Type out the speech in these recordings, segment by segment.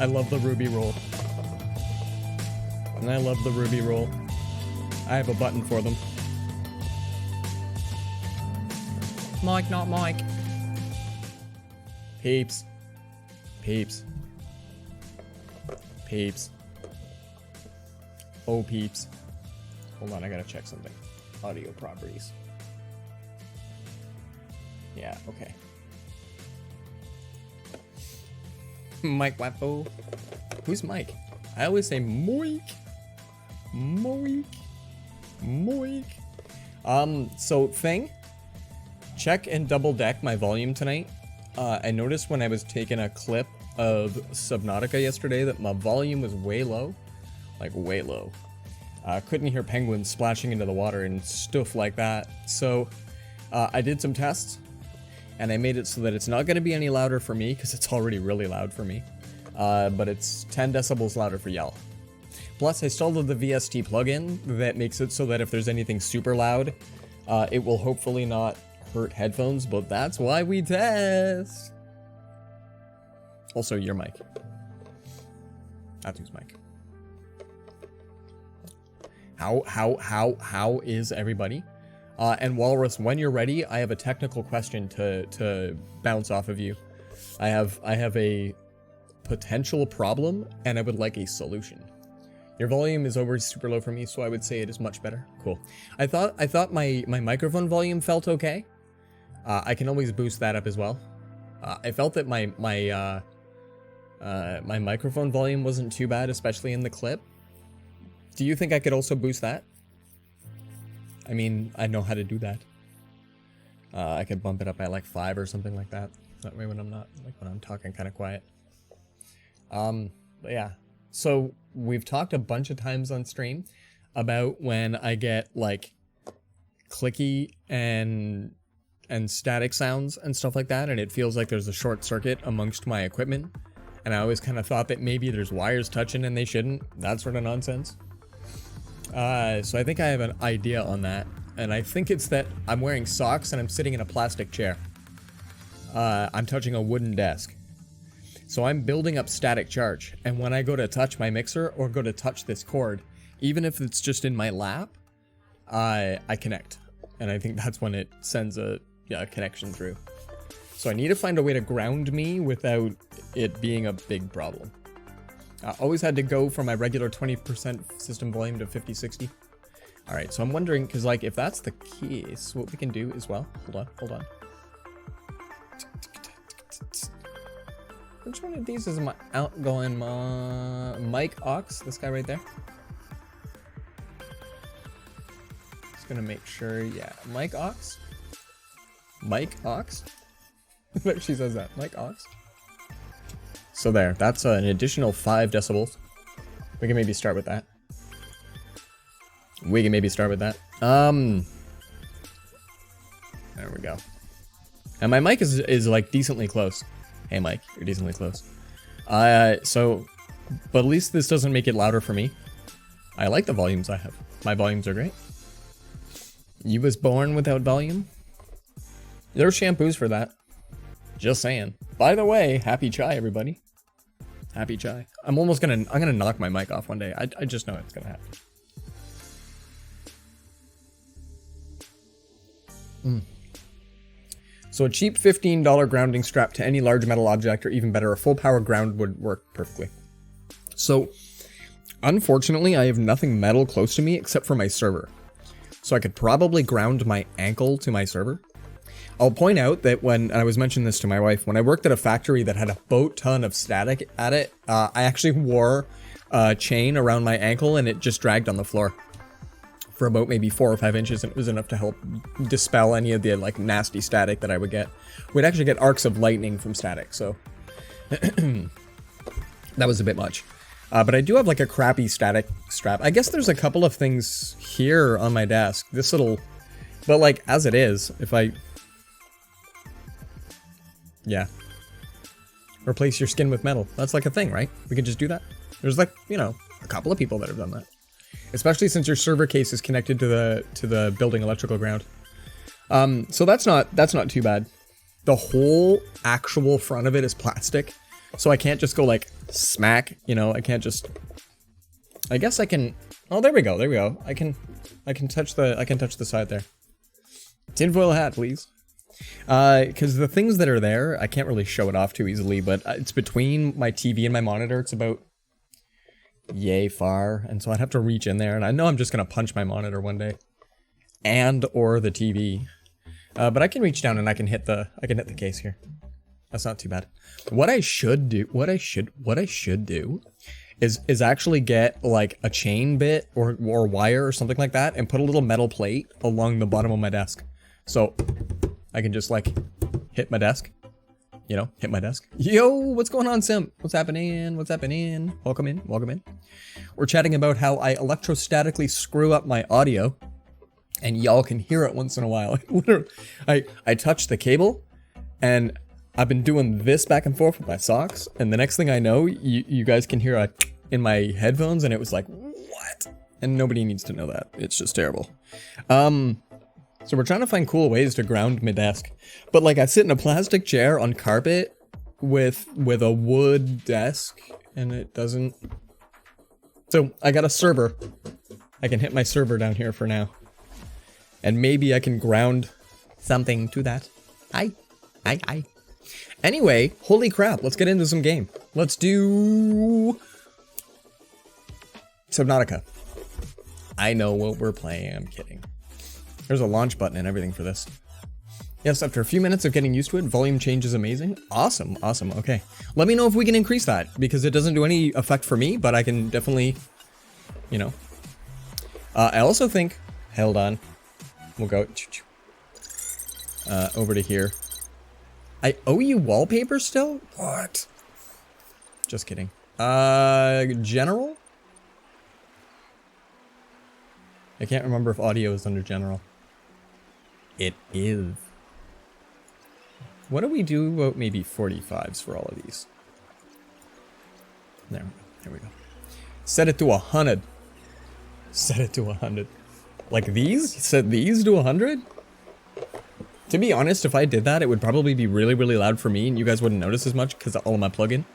I love the ruby roll. And I love the ruby roll. I have a button for them. Mike, not Mike. Peeps. Peeps. Peeps. Oh, peeps. Hold on, I gotta check something. Audio properties. Yeah, okay. Mike Wapo. Who's Mike? I always say Moik. Moik. Moik. So thing. Check and double deck my volume tonight. I noticed when I was taking a clip of Subnautica yesterday that my volume was way low. Like way low. Couldn't hear penguins splashing into the water and stuff like that. So I did some tests. And I made it so that it's not going to be any louder for me, because it's already really loud for me. But it's 10 decibels louder for y'all. Plus, I installed the VST plugin that makes it so that if there's anything super loud, it will hopefully not hurt headphones, but that's why we test. Also, your mic. That's whose mic. How is everybody? And Walrus, when you're ready, I have a technical question to bounce off of you. I have a potential problem, and I would like a solution. Your volume is over super low for me, so I would say it is much better. Cool. I thought my microphone volume felt okay. I can always boost that up as well. I felt that my microphone volume wasn't too bad, especially in the clip. Do you think I could also boost that? I mean, I know how to do that. I could bump it up by like 5 or something like that. That way when I'm not, like when I'm talking kind of quiet. But yeah. So we've talked a bunch of times on stream about when I get like clicky and static sounds and stuff like that, and it feels like there's a short circuit amongst my equipment. And I always kind of thought that maybe there's wires touching and they shouldn't. That sort of nonsense. So I think I have an idea on that, and I think it's that I'm wearing socks and I'm sitting in a plastic chair. I'm touching a wooden desk. So I'm building up static charge, and when I go to touch my mixer or go to touch this cord, even if it's just in my lap, I connect. And I think that's when it sends a connection through. So I need to find a way to ground me without it being a big problem. I always had to go from my regular 20% system volume to 50-60. Alright, so I'm wondering, because like if that's the case, what we can do as well. Hold on. Which one of these is my outgoing mic aux? This guy right there. Just gonna make sure, yeah. Mic aux? Mic aux? She says that. Mic aux? So there, that's an additional 5 decibels. We can maybe start with that. There we go. And my mic is like decently close. Hey Mike, you're decently close. But at least this doesn't make it louder for me. I like the volumes I have. My volumes are great. You was born without volume? There's shampoos for that. Just saying. By the way, happy chai, everybody. Happy chai. I'm gonna knock my mic off one day. I just know it's gonna happen. So a cheap $15 grounding strap to any large metal object, or even better, a full power ground would work perfectly. So, unfortunately, I have nothing metal close to me except for my server. So I could probably ground my ankle to my server. I'll point out that when I was mentioning this to my wife, when I worked at a factory that had a boat ton of static at it, I actually wore a chain around my ankle and it just dragged on the floor for about maybe 4 or 5 inches, and it was enough to help dispel any of the like nasty static that I would get. We'd actually get arcs of lightning from static, so that was a bit much. But I do have like a crappy static strap. I guess there's a couple of things here on my desk. This little, but like as it is, if I, yeah, replace your skin with metal. That's like a thing, right? We could just do that. There's like, you know, a couple of people that have done that. Especially since your server case is connected to the building electrical ground. So that's not too bad. The whole actual front of it is plastic, so I can't just go like smack, you know, I can't just, I guess I can, oh, there we go. I can touch the side there. Tinfoil hat, please. Because the things that are there, I can't really show it off too easily, but it's between my TV and my monitor. It's about yay far, and so I'd have to reach in there, and I know I'm just gonna punch my monitor one day. And or the TV. But I can reach down and I can hit the case here. That's not too bad. What I should do is actually get like a chain bit or wire or something like that and put a little metal plate along the bottom of my desk. So I can just like hit my desk. You know, hit my desk. Yo, what's going on, Sim? What's happening? What's happening? Welcome in, welcome in. We're chatting about how I electrostatically screw up my audio. And y'all can hear it once in a while. I touch the cable, and I've been doing this back and forth with my socks, and the next thing I know, you guys can hear a in my headphones, and it was like, what? And nobody needs to know that. It's just terrible. So we're trying to find cool ways to ground my desk. But like I sit in a plastic chair on carpet with a wood desk, and it doesn't... So I got a server. I can hit my server down here for now. And maybe I can ground something to that. Aye. Anyway, holy crap, let's get into some game. Let's do... Subnautica. I know what we're playing, I'm kidding. There's a launch button and everything for this. Yes, after a few minutes of getting used to it, volume change is amazing. Awesome, okay. Let me know if we can increase that, because it doesn't do any effect for me, but I can definitely, you know. I also think, hold on. We'll go over to here. I owe you wallpaper still? What? Just kidding. General? I can't remember if audio is under general. It is. What do we do about maybe 45s for all of these? There we go. Set it to 100. Set it to 100. Like these? Set these to 100? To be honest, if I did that, it would probably be really, really loud for me and you guys wouldn't notice as much because of all of my plugin.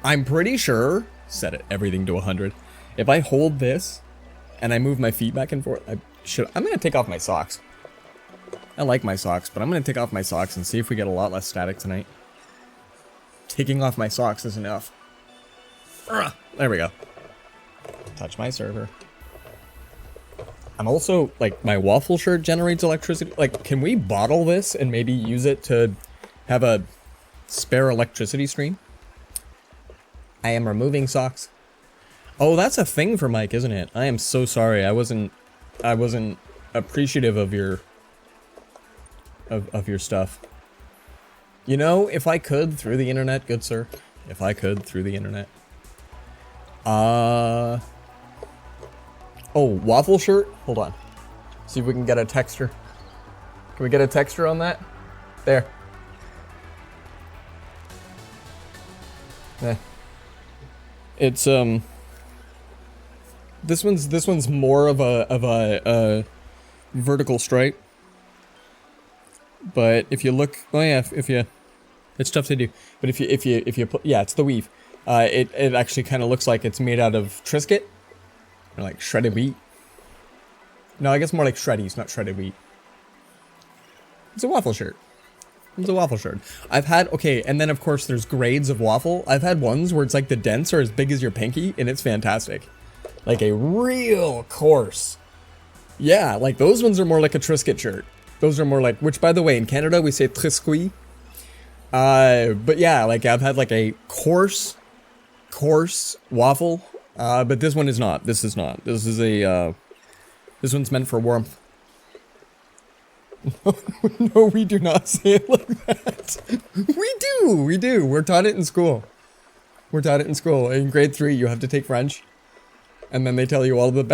I'm pretty sure, set it everything to 100. If I hold this and I move my feet back and forth, I'm gonna take off my socks. I like my socks, but I'm gonna take off my socks and see if we get a lot less static tonight. Taking off my socks is enough. There we go. Touch my server. I'm also, like, my waffle shirt generates electricity. Like, can we bottle this and maybe use it to have a spare electricity stream? I am removing socks. Oh, that's a thing for Mike, isn't it? I am so sorry. I wasn't appreciative of your your stuff. You know, if I could through the internet, good sir. If I could through the internet. Oh, waffle shirt? Hold on. See if we can get a texture. Can we get a texture on that? There. It's this one's more of a vertical stripe. But if you look, oh yeah, if you, it's tough to do. But if you put, yeah, it's the weave. It actually kind of looks like it's made out of Triscuit. Or like shredded wheat. No, I guess more like shreddies, not shredded wheat. It's a waffle shirt. It's a waffle shirt. I've had, okay, and then of course there's grades of waffle. I've had ones where it's like the dents are as big as your pinky, and it's fantastic. Like a real coarse. Yeah, like those ones are more like a Triscuit shirt. Those are more like, which by the way, in Canada we say Triscuit. But yeah, like I've had like a coarse waffle. But this one is not. This is not. This is a, this one's meant for warmth. No, we do not say it like that. We do. We're taught it in school. In grade 3, you have to take French. And then they tell you all the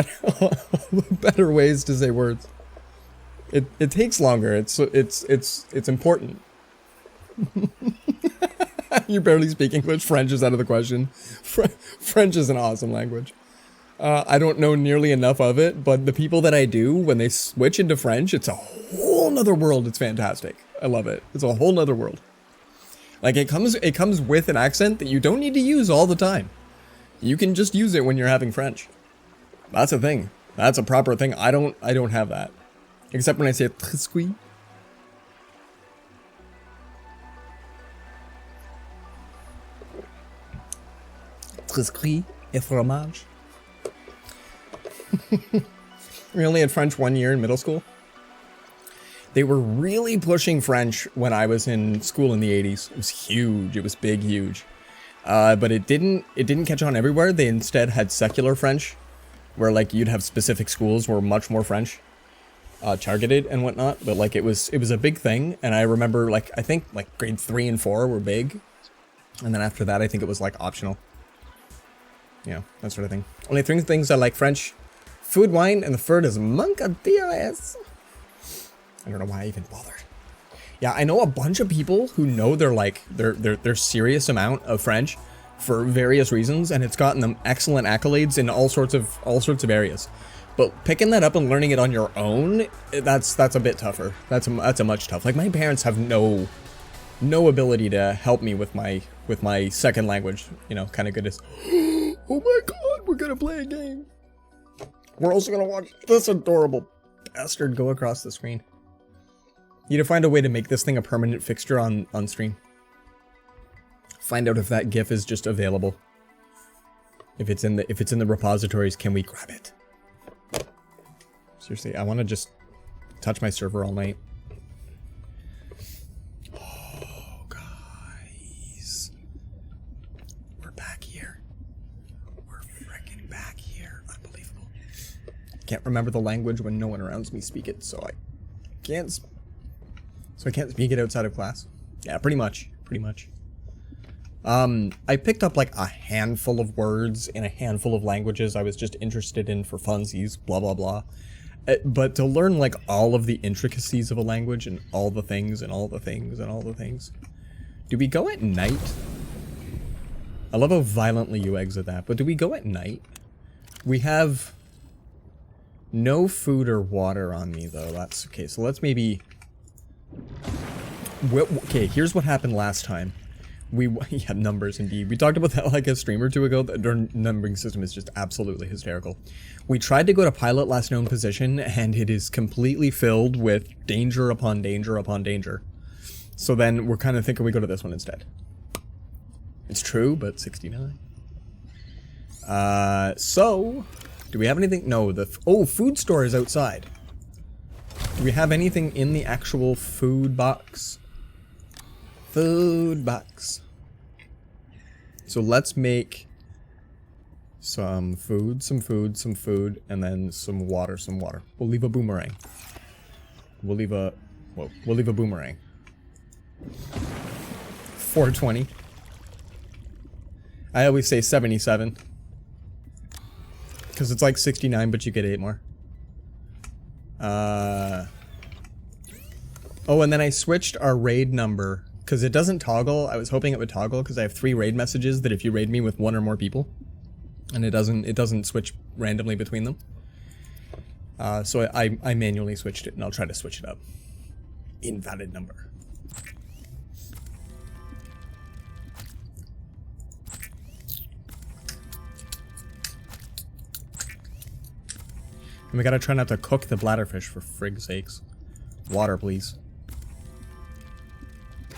better ways to say words. It takes longer. It's important. You barely speak English. French is out of the question. French is an awesome language. I don't know nearly enough of it, but the people that I do, when they switch into French, it's a whole nother world. It's fantastic. I love it. It's a whole nother world. Like it comes with an accent that you don't need to use all the time. You can just use it when you're having French. That's a thing. That's a proper thing. I don't have that. Except when I say Triscuit. biscuits et fromage. We only had French 1 year in middle school. They were really pushing French when I was in school in the 80s. It was huge. It was big, huge. But it didn't catch on everywhere. They instead had secular French, where like you'd have specific schools were much more French targeted and whatnot. But like it was a big thing. And I remember like I think like grade 3 and 4 were big, and then after that I think it was like optional. Yeah, that sort of thing. Only three things I like French: food, wine, and the third is Moncadillas. I don't know why I even bothered. Yeah, I know a bunch of people who know their serious amount of French for various reasons, and it's gotten them excellent accolades in all sorts of areas. But picking that up and learning it on your own, that's a bit tougher. That's a much tough. Like my parents have no ability to help me with my second language, you know, kind of goodness. Oh my god, we're gonna play a game. We're also gonna watch this adorable bastard go across the screen. You need to find a way to make this thing a permanent fixture on stream. Find out if that GIF is just available. If it's in the repositories, can we grab it? Seriously, I want to just touch my server all night. Oh, guys. We're back here. We're freaking back here. Unbelievable. Can't remember the language when no one around me speak it, so I can't speak it outside of class. Yeah, pretty much. I picked up like a handful of words in a handful of languages I was just interested in for funsies, blah blah blah. But to learn like all of the intricacies of a language and all the things and all the things and all the things. Do we go at night? I love how violently you exit that, but do we go at night? We have no food or water on me though. That's okay, so let's maybe... Okay, here's what happened last time. Yeah, numbers indeed. We talked about that like a stream or two ago. Their numbering system is just absolutely hysterical. We tried to go to pilot last known position, and it is completely filled with danger upon danger upon danger. So then we're kind of thinking we go to this one instead. It's true, but 69. So, do we have anything? No, food store is outside. Do we have anything in the actual food box? Food box. So let's make some food, and then some water, We'll leave a boomerang. We'll leave a boomerang. 420. I always say 77. Because it's like 69, but you get 8 more. Oh, and then I switched our raid number. Because it doesn't toggle. I was hoping it would toggle because I have 3 raid messages that if you raid me with 1 or more people. And it doesn't switch randomly between them. So I manually switched it, and I'll try to switch it up. Invalid number. And we gotta try not to cook the bladderfish for frig's sakes. Water, please.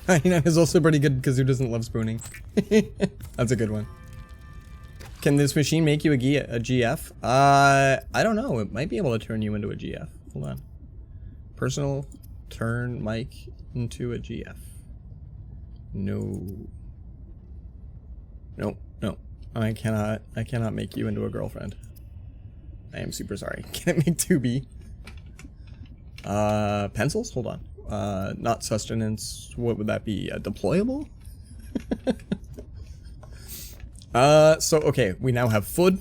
99 is also pretty good because who doesn't love spooning? That's a good one. Can this machine make you a GF? I don't know. It might be able to turn you into a GF. Hold on. Personal turn Mike into a GF. No. No. I cannot make you into a girlfriend. I am super sorry. Can it make 2B? Pencils? Hold on. Not sustenance. What would that be? Deployable? So, okay. We now have food.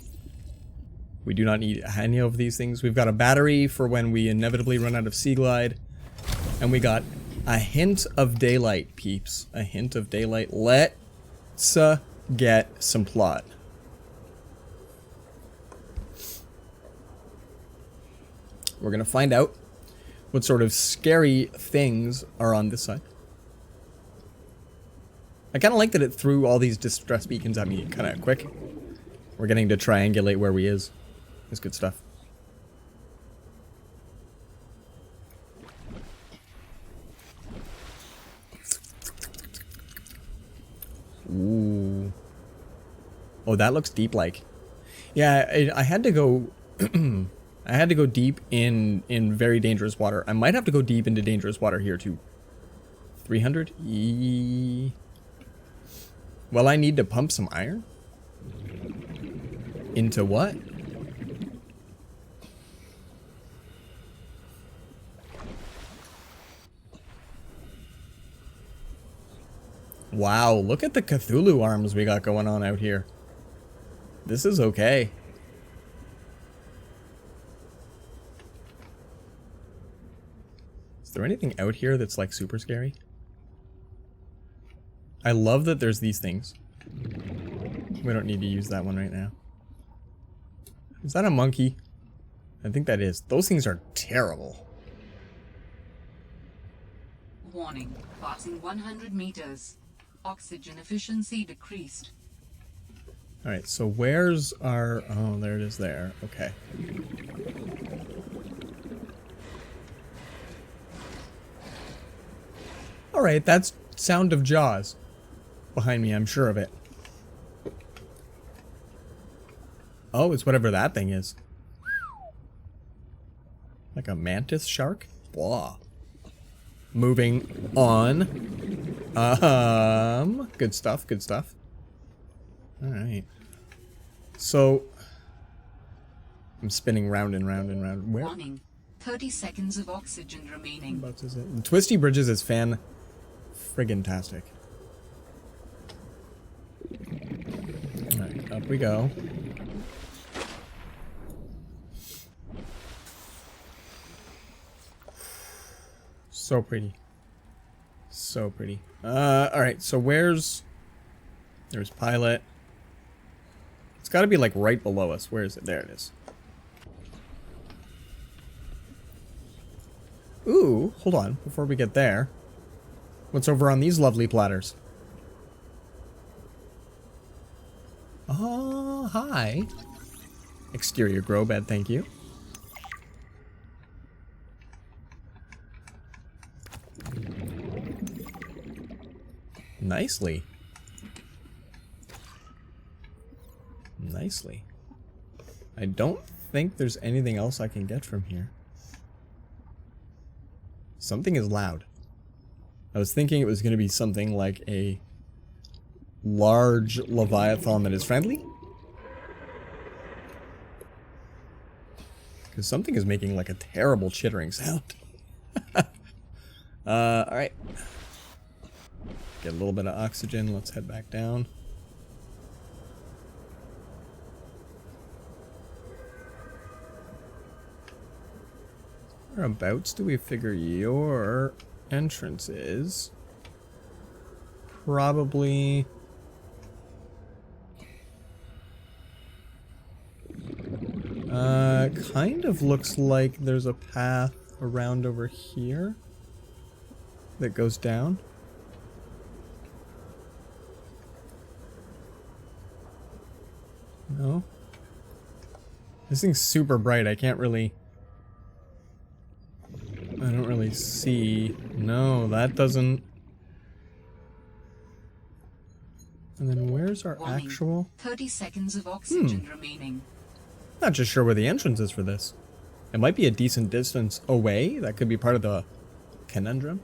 We do not need any of these things. We've got a battery for when we inevitably run out of Sea Glide. And we got a hint of daylight, peeps. A hint of daylight. Let's get some plot. We're gonna find out what sort of scary things are on this side. I kind of like that it threw all these distress beacons at me kind of quick. We're getting to triangulate where we is. It's good stuff. Ooh. Oh, that looks deep like. Yeah, I had to go I had to go deep in very dangerous water. I might have to go deep into dangerous water here too. 300? Well, I need to pump some iron. Into what? Wow, look at the Cthulhu arms we got going on out here. This is okay. Is there anything out here that's like super scary? I love that there's these things. We don't need to use that one right now. Is that a monkey? I think that is. Those things are terrible. Warning, passing 100 meters. Oxygen efficiency decreased. Alright, so where's our... Oh, there it is there. Okay. Alright, that's sound of Jaws. Behind me, I'm sure of it. Oh, it's whatever that thing is. Like a mantis shark? Blah. Moving on. Good stuff, good stuff. Alright. So... I'm spinning round and round and round. Where? Warning, 30 seconds of oxygen remaining. What is it? The Twisty Bridges is fan-friggin-tastic. Alright, up we go. So pretty. So pretty. Alright, so where's... There's pilot. It's gotta be like right below us. Where is it? There it is. Ooh, hold on. Before we get there. What's over on these lovely platters? Oh, hi. Exterior grow bed, thank you. Nicely. Nicely. I don't think there's anything else I can get from here. Something is loud. I was thinking it was going to be something like a large leviathan that is friendly. Because something is making like a terrible chittering sound. Alright. Get a little bit of oxygen. Let's head back down. Whereabouts do we figure your entrance is? Probably... kind of looks like there's a path around over here that goes down. No? This thing's super bright. I can't really... I don't really see... No, that doesn't... And then where's our actual... 30 seconds of oxygen remaining. Not just sure where the entrance is for this. It might be a decent distance away. That could be part of the conundrum.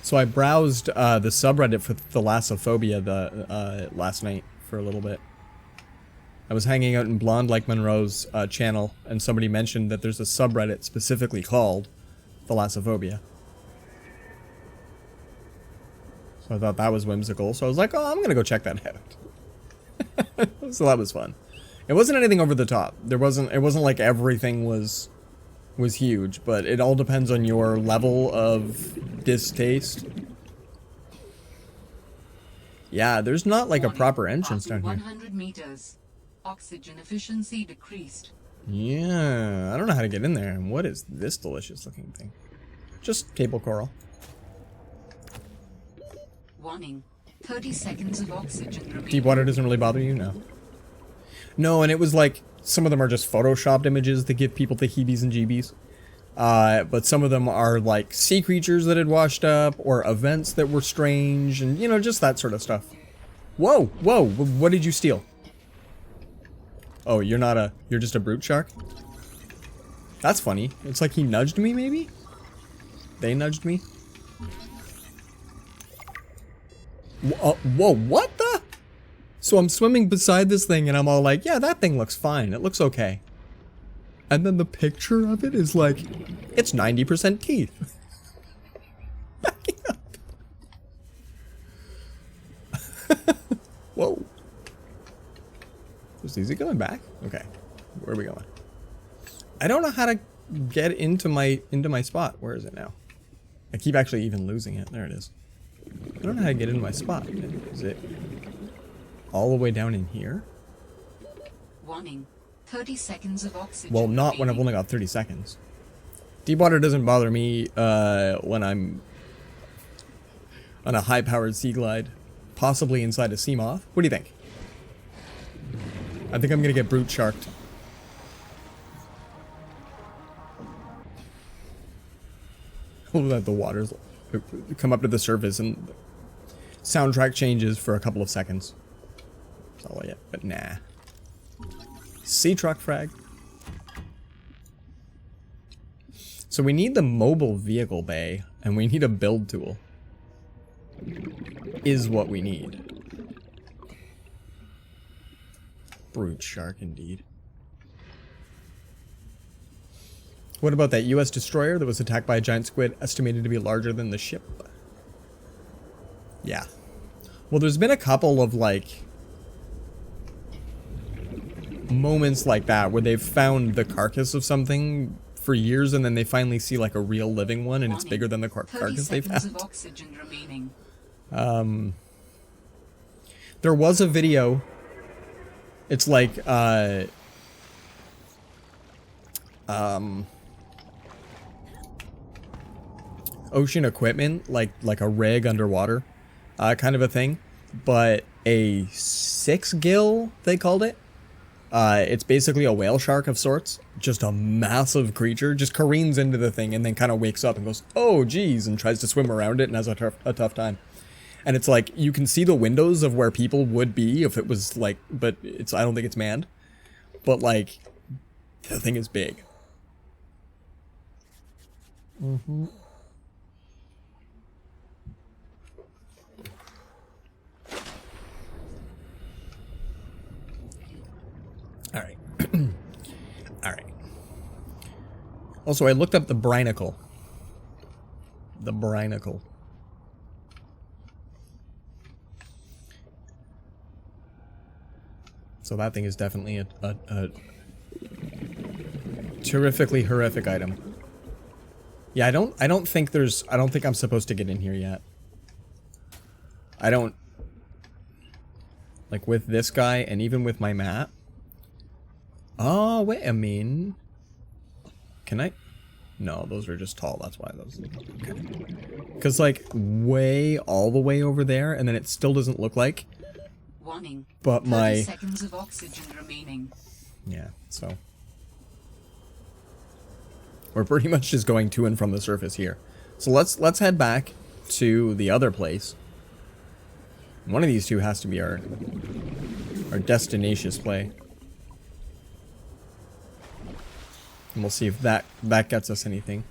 So I browsed the subreddit for thalassophobia last night for a little bit. I was hanging out in Blonde Like Monroe's channel, and somebody mentioned that there's a subreddit specifically called thalassophobia. So I thought that was whimsical, so I was like, oh, I'm gonna go check that out. So that was fun. It wasn't anything over the top. It wasn't like everything was huge, but it all depends on your level of distaste. Yeah, there's not like a proper entrance down here. 100 meters. Oxygen efficiency decreased. Yeah, I don't know how to get in there. And what is this delicious looking thing? Just table coral. Warning, 30 seconds of oxygen remaining. Deep water doesn't really bother you? No. No, and it was like, some of them are just photoshopped images that give people the heebies and jeebies. But some of them are like sea creatures that had washed up, or events that were strange, and you know, just that sort of stuff. Whoa, whoa, what did you steal? Oh, you're just a brute shark? That's funny. It's like he nudged me, maybe? They nudged me? Whoa, what the? So I'm swimming beside this thing and I'm all like, yeah, that thing looks fine. It looks okay. And then the picture of it is like, it's 90% teeth. Whoa. Is he going back? Okay. Where are we going? I don't know how to get into my spot. Where is it now? I keep actually even losing it. There it is. I don't know how to get into my spot. Is it all the way down in here? Warning. 30 seconds of oxygen. Well, not when I've only got 30 seconds. Deep water doesn't bother me when I'm on a high-powered sea glide, possibly inside a sea moth. What do you think? I think I'm gonna get brute sharked. Hope that the waters come up to the surface and soundtrack changes for a couple of seconds. That's all I get, but nah. Sea truck frag. So we need the mobile vehicle bay, and we need a build tool. Is what we need. Brute shark, indeed. What about that US destroyer that was attacked by a giant squid, estimated to be larger than the ship? Yeah. Well, there's been a couple of, like, moments like that where they've found the carcass of something for years and then they finally see, like, a real living one and it's bigger than the carcass they found. Of oxygen remaining. There was a video. It's like, ocean equipment, like a rig underwater, kind of a thing, but a 6-gill, they called it. It's basically a whale shark of sorts, just a massive creature, just careens into the thing and then kind of wakes up and goes, oh geez, and tries to swim around it and has a tough time. And it's like, you can see the windows of where people would be if it was like, but I don't think it's manned. But like, the thing is big. Mm-hmm. All right. All right. Also, I looked up the brinacle. The brinacle. So that thing is definitely a terrifically horrific item. Yeah, I don't think I'm supposed to get in here yet. I don't, like, with this guy and even with my map. Oh, wait, I mean, can I? No, those are just tall, that's why those, okay. Because, like, way all the way over there, and then it still doesn't look like. Warning. But 30 my seconds of oxygen remaining. Yeah, so we're pretty much just going to and from the surface here. So let's head back to the other place. One of these two has to be our destination play. And we'll see if that gets us anything.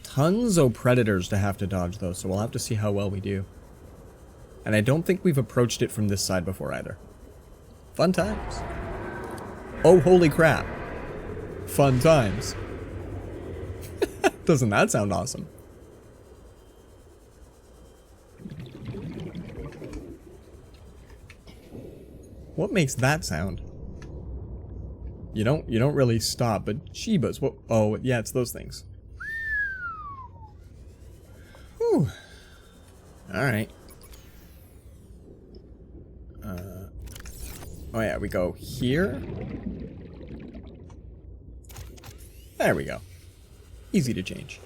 Tons of predators to have to dodge though, so we'll have to see how well we do. And I don't think we've approached it from this side before either. Fun times. Oh, holy crap. Fun times. Doesn't that sound awesome? What makes that sound? You don't really stop, but Shibas, what? Oh, yeah, it's those things. Whew. All right. Oh yeah, we go here. There we go. Easy to change.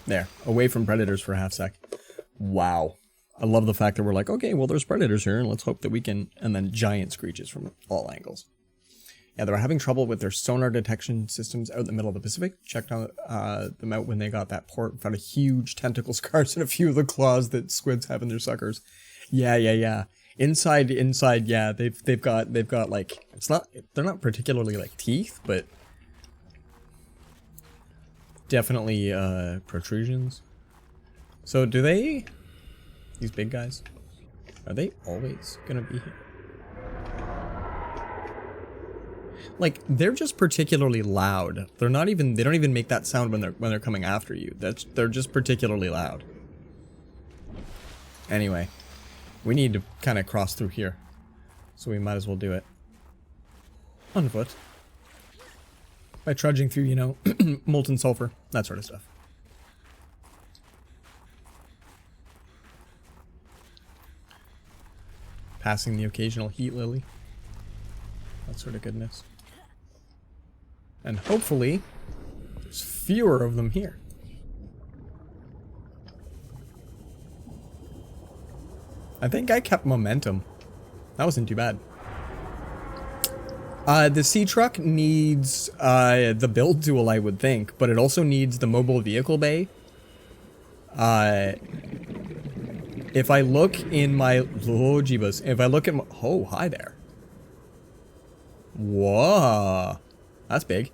There, away from predators for a half sec. Wow. I love the fact that we're like, okay, well, there's predators here, and let's hope that we can, and then giant screeches from all angles. Yeah, they're having trouble with their sonar detection systems out in the middle of the Pacific. Checked out them out when they got that port. Found a huge tentacle scars and a few of the claws that squids have in their suckers. Yeah. Inside, yeah, they've got like, they're not particularly like teeth, but definitely protrusions. So these big guys, are they always gonna be here? Like, they're just particularly loud. They don't even make that sound when they're coming after you. They're just particularly loud. Anyway, we need to kind of cross through here. So we might as well do it on foot. By trudging through, you know, molten sulfur, that sort of stuff. Passing the occasional heat lily. That sort of goodness. And hopefully, there's fewer of them here. I think I kept momentum. That wasn't too bad. The sea truck needs the build tool, I would think, but it also needs the mobile vehicle bay. If I look in my... Oh, jeebus. If I look at my... Oh, hi there. Whoa. That's big.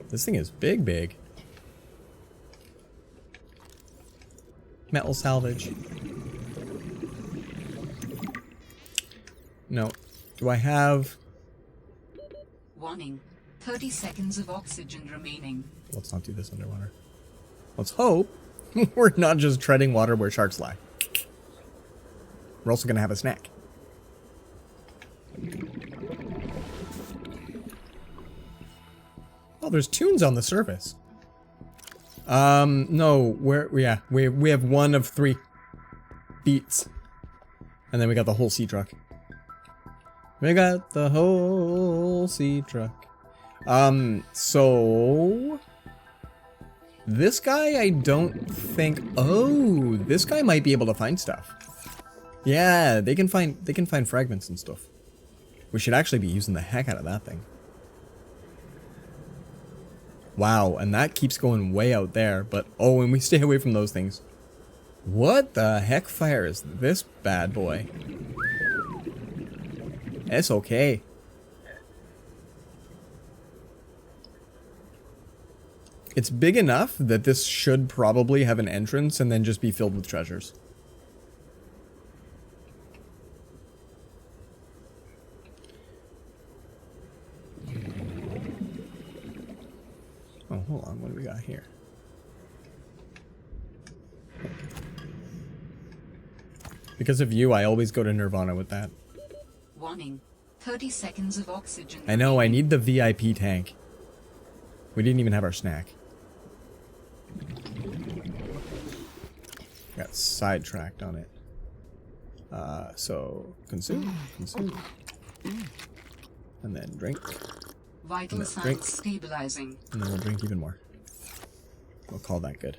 This thing is big. Metal salvage. No. Do I have... Warning. 30 seconds of oxygen remaining. Let's not do this underwater. Let's hope we're not just treading water where sharks lie. We're also going to have a snack. Oh, there's tunes on the surface. No, we have one of 3 beats. And then we got the whole sea truck. We got the whole sea truck. So this guy, I don't think... Oh, this guy might be able to find stuff. Yeah, they can find fragments and stuff. We should actually be using the heck out of that thing. Wow, and that keeps going way out there, but oh, and we stay away from those things. What the heck fire is this bad boy? It's okay. It's big enough that this should probably have an entrance and then just be filled with treasures. Oh, hold on. What do we got here? Because of you, I always go to Nirvana with that. Warning. 30 seconds of oxygen. I know, I need the VIP tank. We didn't even have our snack. Got sidetracked on it. So, consume. And then drink. Vital signs drink. Stabilizing. And then we'll drink even more. We'll call that good.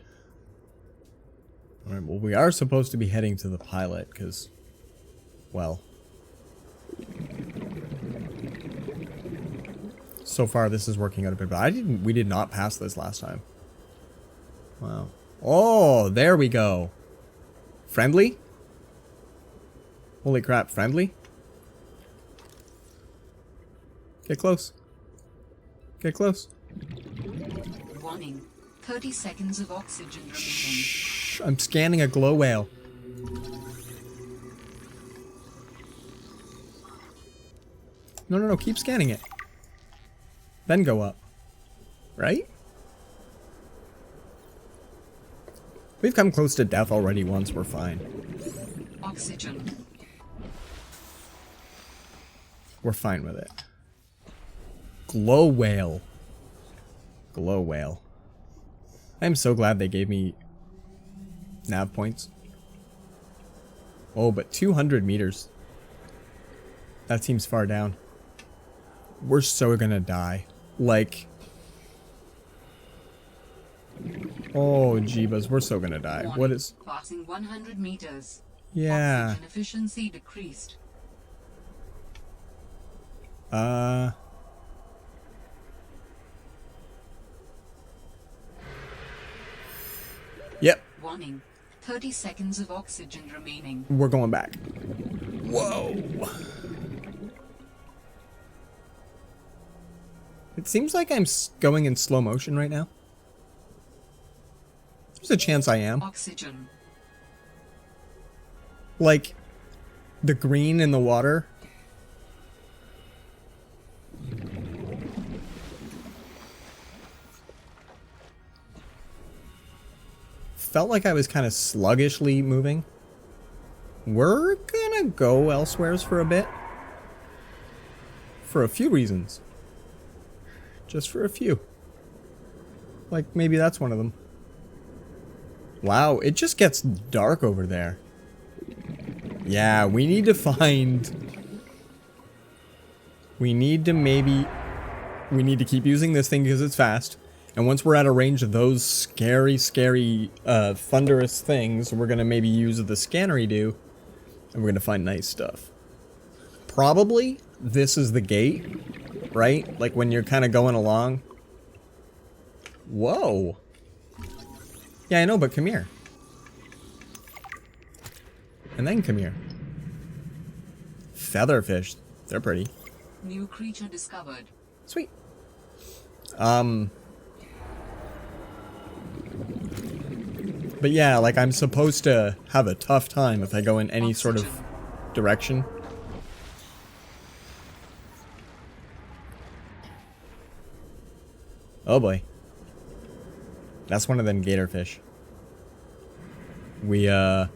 Alright, well, we are supposed to be heading to the pilot, because, well... So far, this is working out a bit, but we did not pass this last time. Wow. Oh, there we go. Friendly? Holy crap, friendly? Get close. Get close. Warning. 30 seconds of oxygen remaining. Shh, I'm scanning a glow whale. No, keep scanning it. Then go up. Right? We've come close to death already once, we're fine. Oxygen. We're fine with it. Glow whale. Glow whale. I'm so glad they gave me nav points. Oh, but 200 meters. That seems far down. We're so gonna die. Like... Oh, jeebus, we're so gonna die. Warning. What is... Passing 100 meters. Yeah. Oxygen efficiency decreased. Yep. Warning. 30 seconds of oxygen remaining. We're going back. Whoa. It seems like I'm going in slow motion right now. There's a chance I am. Oxygen. Like, the green in the water. Felt like I was kind of sluggishly moving. We're gonna go elsewheres for a bit. For a few reasons. Just for a few. Like, maybe that's one of them. Wow, it just gets dark over there. Yeah, we need to find... We need to keep using this thing because it's fast. And once we're at a range of those scary, thunderous things, we're going to maybe use the scannery-do. And we're going to find nice stuff. Probably, this is the gate, right? Like when you're kind of going along. Whoa. Yeah, I know, but come here. And then come here. Featherfish. They're pretty. New creature discovered. Sweet. But yeah, like I'm supposed to have a tough time if I go in any sort of direction. Oh boy. That's one of them gatorfish. We don't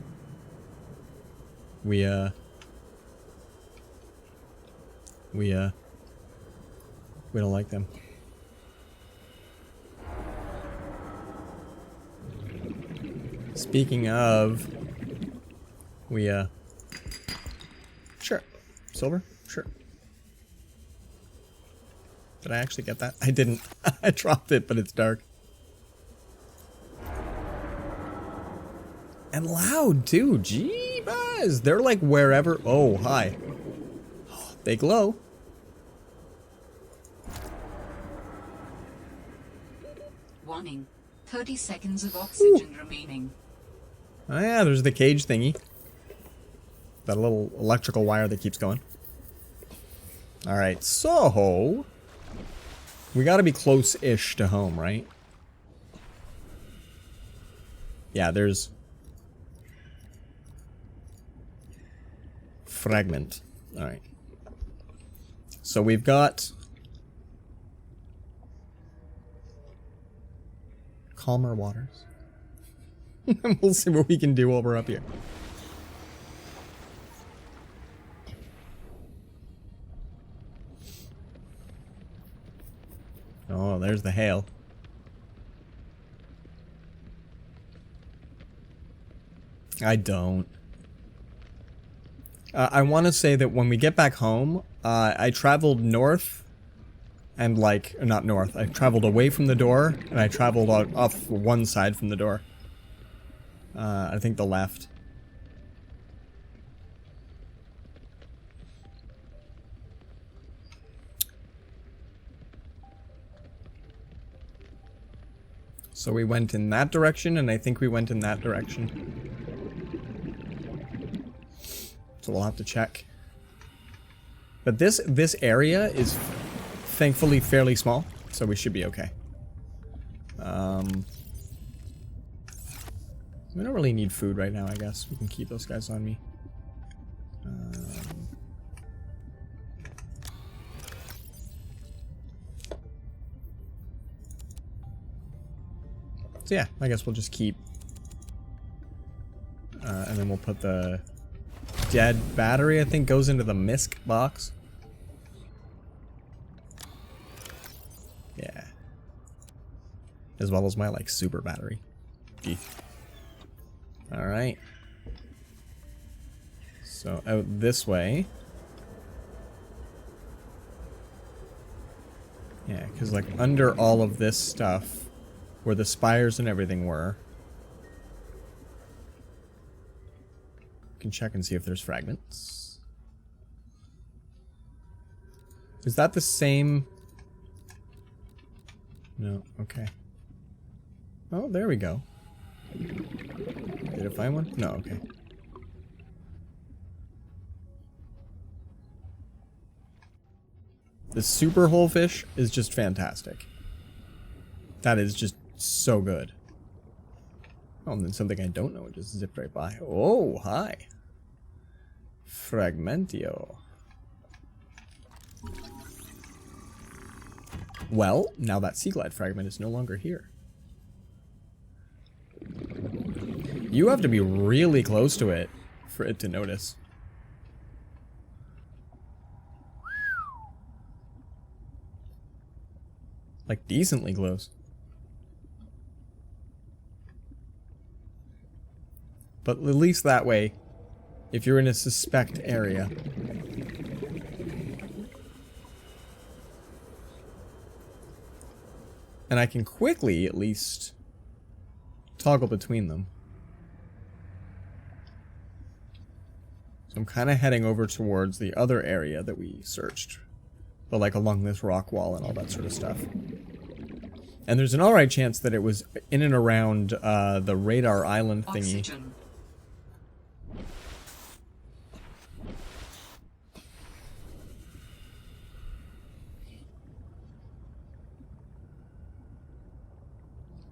like them. Speaking of, sure. Silver? Sure. Did I actually get that? I didn't. I dropped it, but it's dark. And loud, too. Gee, buzz. They're like wherever. Oh, hi. They glow. Warning. 30 seconds of oxygen remaining. Oh yeah, there's the cage thingy. That little electrical wire that keeps going. Alright, so... we gotta be close-ish to home, right? Yeah, there's... fragment. Alright. So we've got... calmer waters. We'll see what we can do while we're up here. Oh, there's the hail. I don't. I want to say that when we get back home, I traveled north and like, not north, I traveled away from the door and I traveled off one side from the door. I think the left. So we went in that direction, and I think we went in that direction. So we'll have to check. But this area is thankfully fairly small, so we should be okay. We don't really need food right now, I guess. We can keep those guys on me. So yeah, I guess we'll just keep. And then we'll put the dead battery, I think, goes into the misc box. Yeah. As well as my, like, super battery. Gee. Alright. So, out this way. Yeah, because, like, under all of this stuff, where the spires and everything were, Can check and see if there's fragments. Is that the same? No, okay. Oh, there we go. Did it find one? No, okay. The super whole fish is just fantastic. That is just so good. Oh, and then something I don't know just zipped right by. Oh, hi. Fragmentio. Well, now that sea glide fragment is no longer here. You have to be really close to it for it to notice. Like, decently close. But at least that way, if you're in a suspect area. And I can quickly, at least, toggle between them. So I'm kind of heading over towards the other area that we searched. But like along this rock wall and all that sort of stuff. And there's an alright chance that it was in and around the radar island thingy. Oxygen.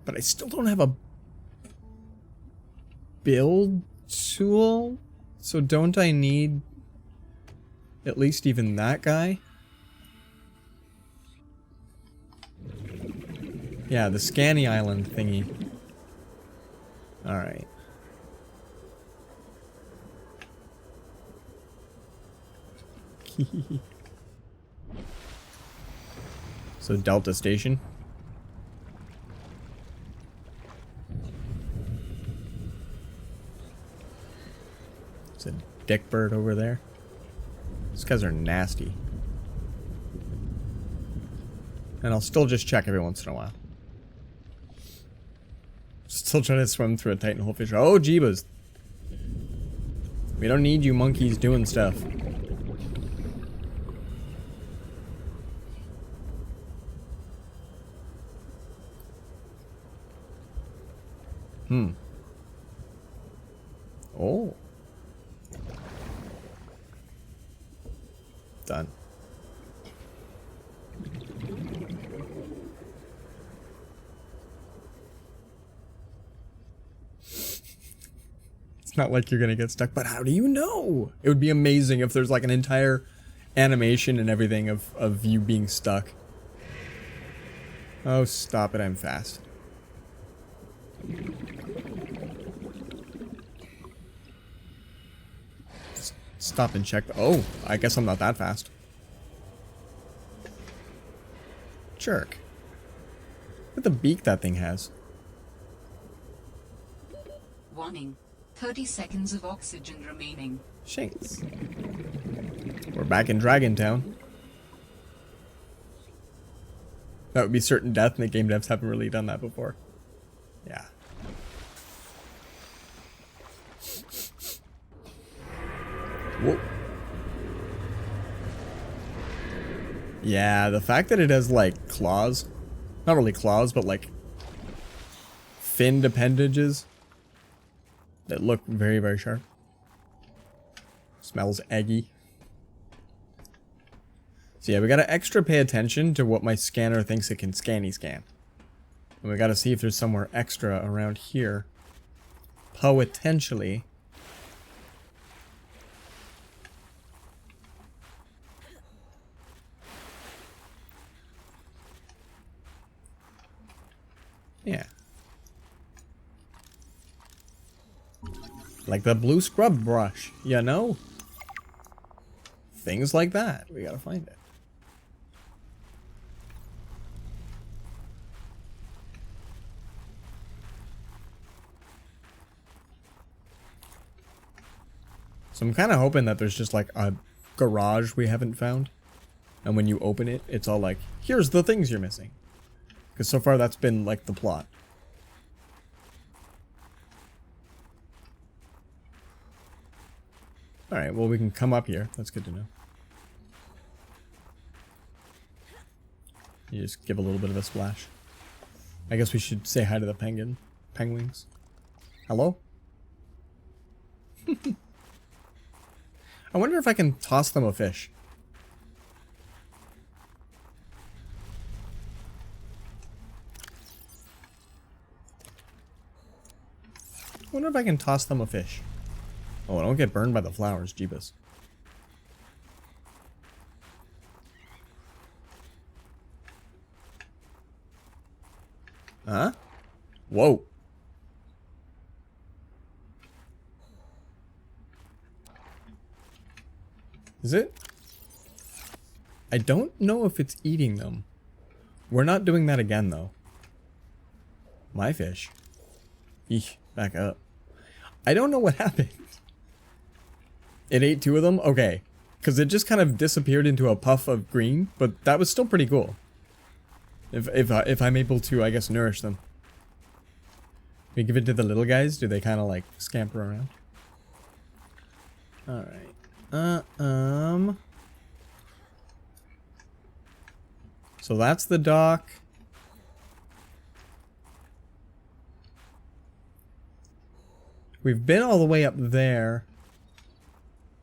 But I still don't have a build tool. So don't I need at least even that guy? Yeah, the Scanny Island thingy. Alright. So Delta Station. There's a dick bird over there. These guys are nasty. And I'll still just check every once in a while. Still trying to swim through a titanhole fish. Oh, jeebas. We don't need you monkeys doing stuff. Oh. Done. It's not like you're gonna get stuck, but how do you know? It would be amazing if there's like an entire animation and everything of you being stuck. Oh, stop it, I'm fast. Stop and check. Oh, I guess I'm not that fast. Jerk. Look at the beak that thing has. Warning. 30 seconds of oxygen remaining. Shanks. We're back in Dragon Town. That would be certain death, and the game devs haven't really done that before. Yeah. Whoa. Yeah, the fact that it has, like, claws. Not really claws, but, like, finned appendages that look very, very sharp. Smells eggy. So yeah, we gotta extra pay attention to what my scanner thinks it can scan. And we gotta see if there's somewhere extra around here. Potentially. Yeah. Like the blue scrub brush, you know? Things like that. We gotta find it. So I'm kind of hoping that there's just like a garage we haven't found. And when you open it, it's all like, here's the things you're missing. Because so far that's been like the plot. Alright, well we can come up here. That's good to know. You just give a little bit of a splash. I guess we should say hi to the penguins. Hello? I wonder if I can toss them a fish. I wonder if I can toss them a fish. Oh, I don't get burned by the flowers, jeebus. Huh? Whoa. Is it? I don't know if it's eating them. We're not doing that again, though. My fish. Eesh, back up. I don't know what happened. It ate 2 of them? Okay. Because it just kind of disappeared into a puff of green, but that was still pretty cool. If I'm able to, I guess, nourish them. We give it to the little guys? Do they kind of, like, scamper around? Alright. So that's the dock. We've been all the way up there.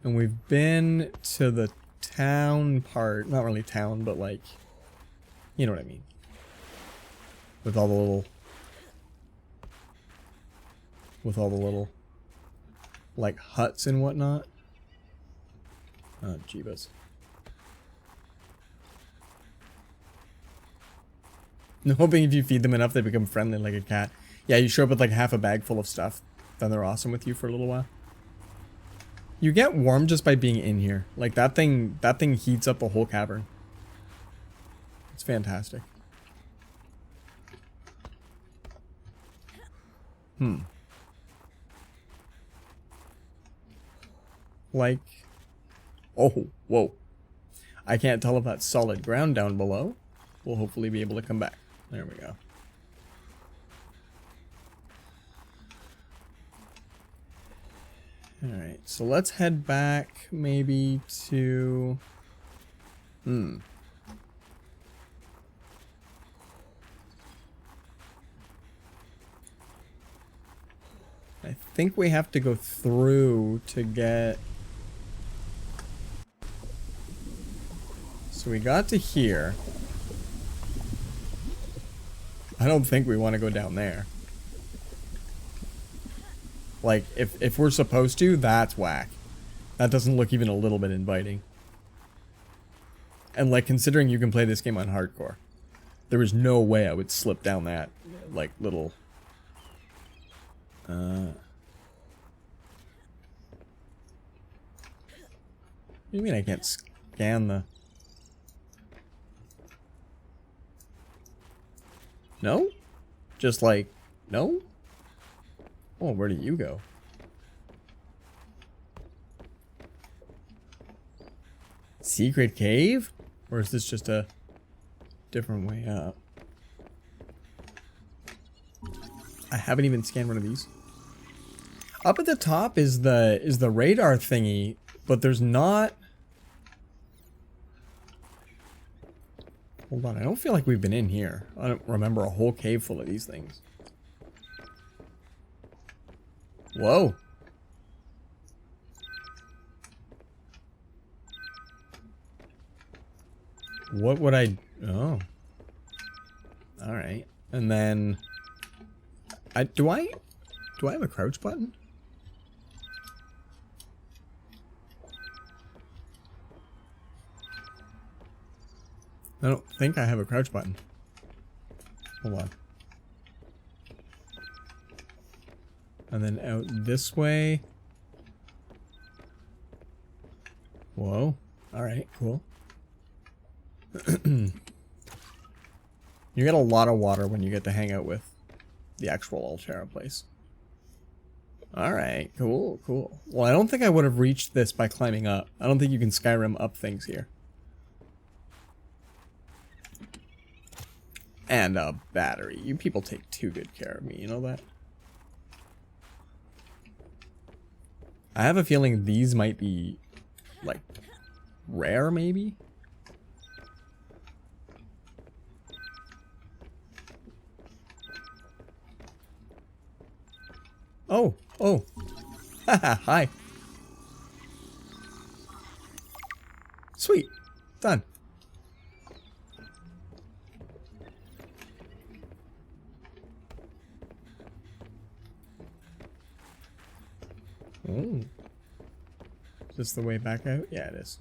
And we've been to the town part. Not really town, but like... You know what I mean. With all the little... like, huts and whatnot. Oh, jeebus. I'm hoping if you feed them enough, they become friendly like a cat. Yeah, you show up with like half a bag full of stuff. Then they're awesome with you for a little while. You get warm just by being in here. Like that thing heats up the whole cavern. It's fantastic. Like... Oh, whoa. I can't tell if that's solid ground down below. We'll hopefully be able to come back. There we go. Alright, so let's head back maybe to... I think we have to go through to get... So we got to here. I don't think we want to go down there. Like, if we're supposed to, that's whack. That doesn't look even a little bit inviting. And like, considering you can play this game on hardcore, there is no way I would slip down that, like, little... What do you mean I can't scan the... No? Just like, no? Oh, where do you go? Secret cave? Or is this just a different way up? I haven't even scanned one of these. Up at the top is the radar thingy, but there's not... Hold on, I don't feel like we've been in here. I don't remember a whole cave full of these things. Whoa. What would I... Oh. Alright. And then... Do I have a crouch button? I don't think I have a crouch button. Hold on. And then out this way. Whoa. Alright, cool. You get a lot of water when you get to hang out with the actual Altera place. Alright, cool, cool. Well, I don't think I would have reached this by climbing up. I don't think you can Skyrim up things here. And a battery. You people take too good care of me, you know that? I have a feeling these might be, like, rare, maybe? Oh, oh. Haha, hi. Sweet. Done. Oh. Is this the way back out? Yeah, it is.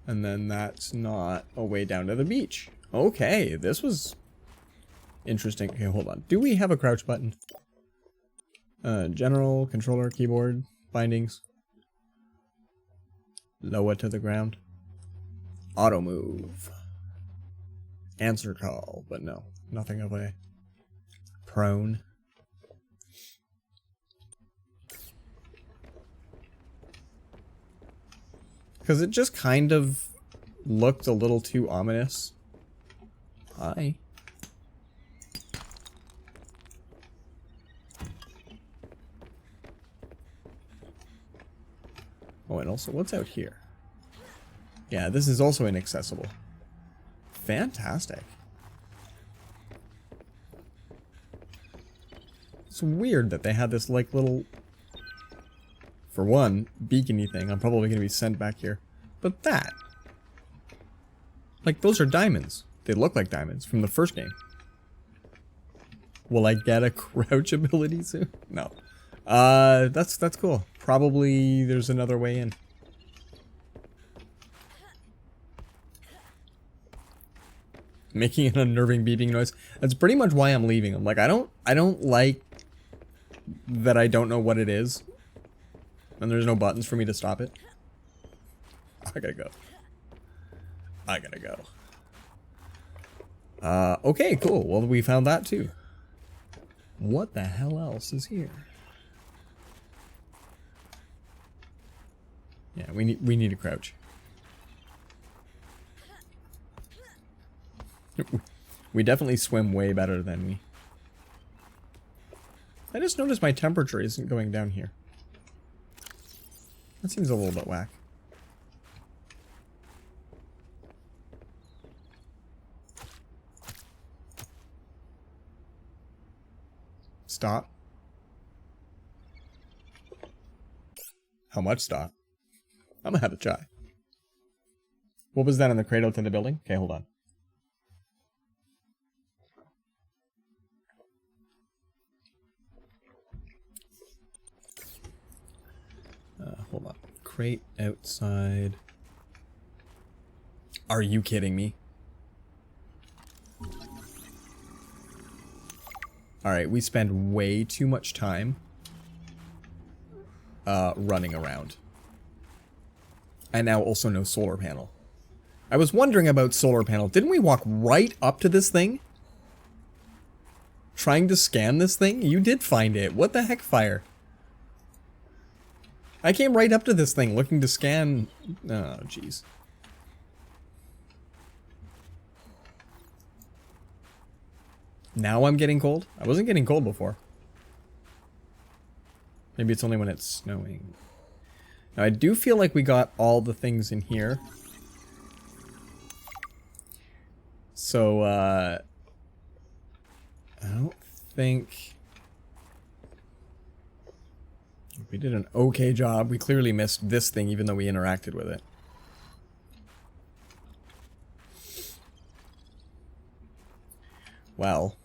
And then that's not a way down to the beach. Okay, this was interesting. Okay, hold on. Do we have a crouch button? General, controller, keyboard, bindings. Lower to the ground. Auto move. Answer call, but no. Nothing of a prone. Because it just kind of looked a little too ominous. Hi. Oh, and also, what's out here? Yeah, this is also inaccessible. Fantastic. It's weird that they had this, like, little... For one, beacony thing. I'm probably going to be sent back here. But that... Like, those are diamonds. They look like diamonds from the first game. Will I get a crouch ability soon? No. That's cool. Probably there's another way in. Making an unnerving beeping noise. That's pretty much why I'm leaving them. Like, I don't like that I don't know what it is. And there's no buttons for me to stop it. I gotta go. I gotta go. Okay, cool. Well, we found that too. What the hell else is here? Yeah, we need to crouch. We definitely swim way better than me. I just noticed my temperature isn't going down here. That seems a little bit whack. Stop. How much stop? I'm gonna have a try. What was that in the cradle to the building? Okay, hold on. Hold on. Crate outside. Are you kidding me? Alright, we spend way too much time running around. And now also no solar panel. I was wondering about solar panel. Didn't we walk right up to this thing? Trying to scan this thing? You did find it. What the heck, Fire? I came right up to this thing looking to scan... Oh, jeez. Now I'm getting cold? I wasn't getting cold before. Maybe it's only when it's snowing. Now, I do feel like we got all the things in here. So, I don't think... We did an okay job. We clearly missed this thing even though we interacted with it. Well.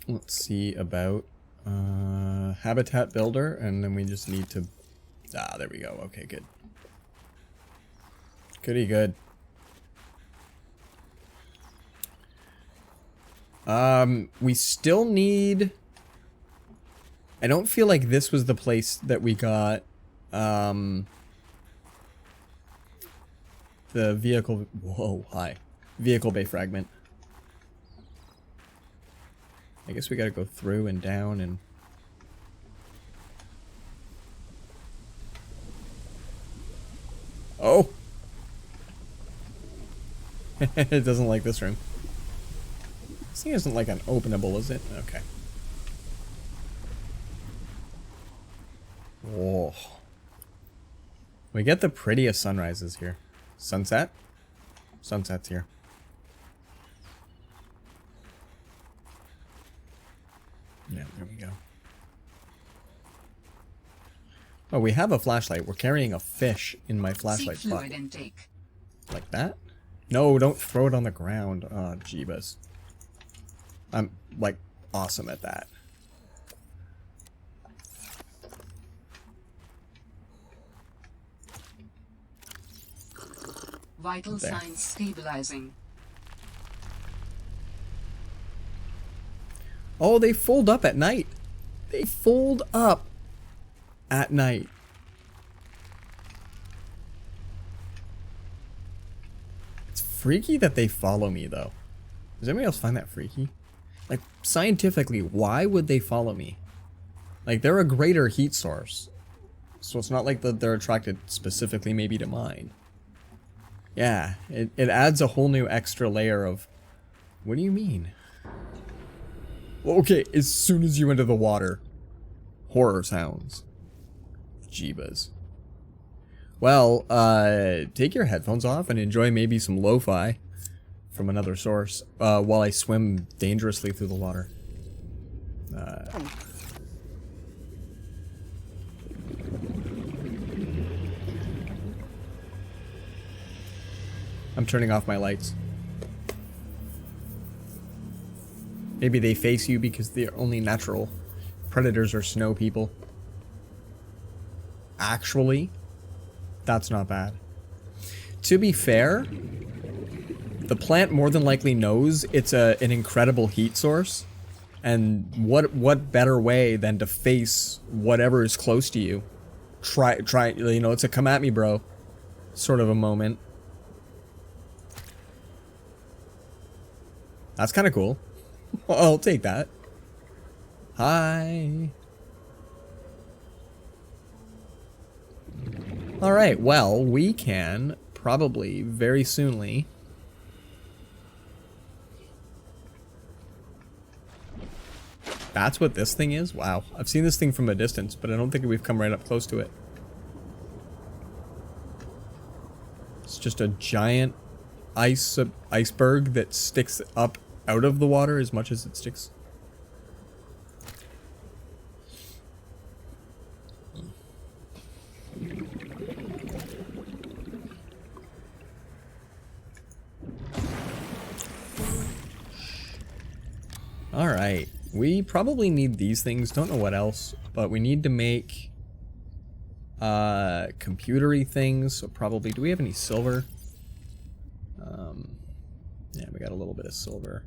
Let's see about habitat builder, and then we just need to... Ah, there we go. Okay, good. Goody good. We still need... I don't feel like this was the place that we got, the vehicle... Whoa, hi. Vehicle bay fragment. I guess we gotta go through and down and... Oh! It doesn't like this room. It's thing isn't like an openable, is it? Okay. Whoa. We get the prettiest sunrises here. Sunset? Sunset's here. Yeah, there we go. Oh, we have a flashlight. We're carrying a fish in my flashlight Sea fluid bucket. intake. Like that? No, don't throw it on the ground. Oh, jeebus. I'm, like, awesome at that. Vital There. signs stabilizing. Oh, they fold up at night. They fold up at night. It's freaky that they follow me, though. Does anybody else find that freaky? Like, scientifically, why would they follow me? Like, they're a greater heat source. So it's not like that they're attracted specifically maybe to mine. Yeah, it adds a whole new extra layer of... What do you mean? Okay, as soon as you enter the water, horror sounds. Jeebas. Well, take your headphones off and enjoy maybe some lo-fi from another source while I swim dangerously through the water. I'm turning off my lights. Maybe they face you because they're only natural predators or snow people. Actually, that's not bad. To be fair, the plant more than likely knows it's an incredible heat source. And what better way than to face whatever is close to you? Try, you know, it's a come at me, bro, sort of a moment. That's kind of cool. I'll take that. Hi. Alright, well, we can probably very soonly that's what this thing is? Wow. I've seen this thing from a distance, but I don't think we've come right up close to it. It's just a giant iceberg that sticks up out of the water as much as it sticks. Alright, we probably need these things, don't know what else, but we need to make computery things, so probably, do we have any silver? Yeah, we got a little bit of silver.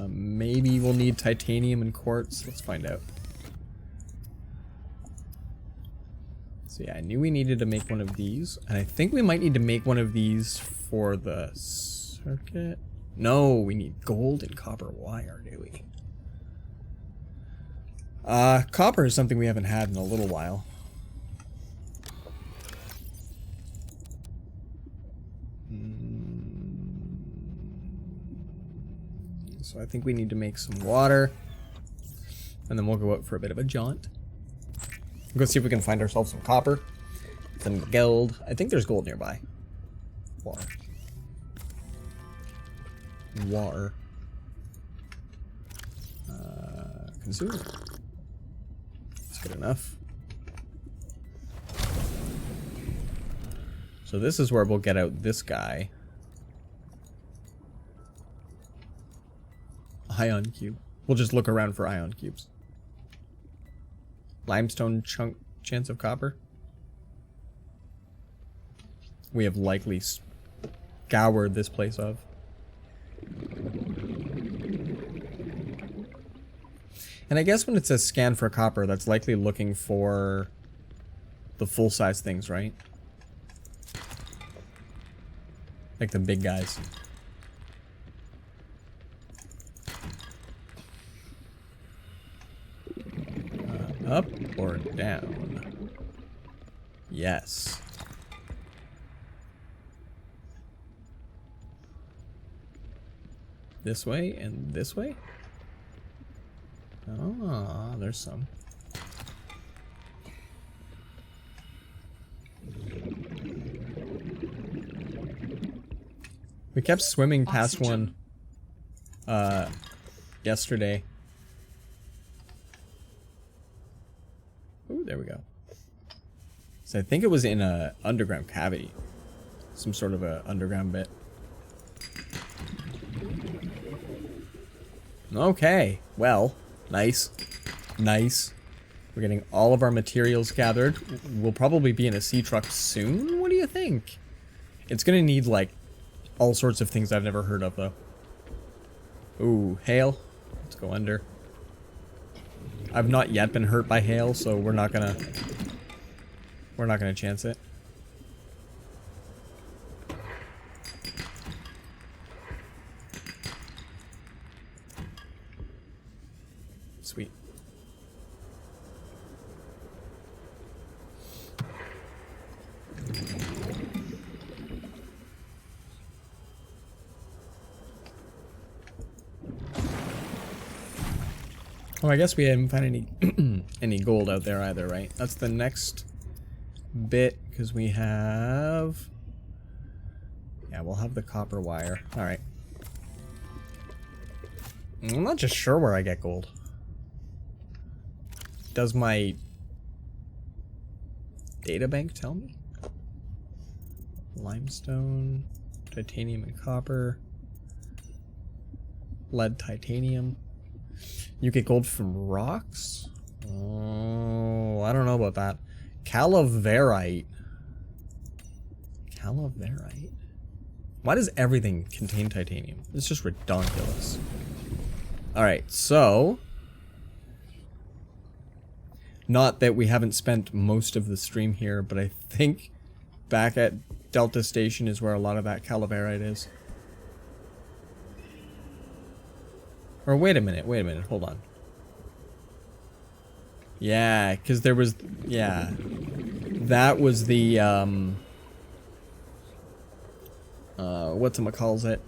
Maybe we'll need titanium and quartz, let's find out. So yeah, I knew we needed to make one of these, and I think we might need to make one of these for the circuit. No, we need gold and copper wire, do we? Copper is something we haven't had in a little while. So I think we need to make some water, and then we'll go out for a bit of a jaunt. Go see if we can find ourselves some copper, some gold. I think there's gold nearby. Water. Water. Consume. That's good enough. So this is where we'll get out this guy. Ion cube. We'll just look around for ion cubes. Limestone chance of copper. We have likely scoured this place of. And I guess when it says scan for copper, that's likely looking for the full-size things, right? Like the big guys. Up or down? Yes. this way and this way? Oh, there's some. We kept swimming past Oxygen. one yesterday. Ooh, there we go. So I think it was in a underground cavity. Some sort of a underground bit. Okay, well, nice. Nice. We're getting all of our materials gathered. We'll probably be in a sea truck soon. What do you think? It's gonna need, like, all sorts of things I've never heard of, though. Ooh, hail. Let's go under. I've not yet been hurt by hail, so we're not gonna chance it. Sweet. Oh, I guess we haven't found any any gold out there either, right? That's the next bit, because we have... Yeah, we'll have the copper wire. Alright. I'm not just sure where I get gold. Does my data bank tell me? Limestone, titanium and copper, lead, titanium. You get gold from rocks? Oh, I don't know about that. Calaverite. Calaverite. Why does everything contain titanium? It's just ridiculous. Alright, so... Not that we haven't spent most of the stream here, but I think back at Delta Station is where a lot of that calaverite is. Or wait a minute, hold on. Yeah, because there was, yeah. That was the, whatchamacallit?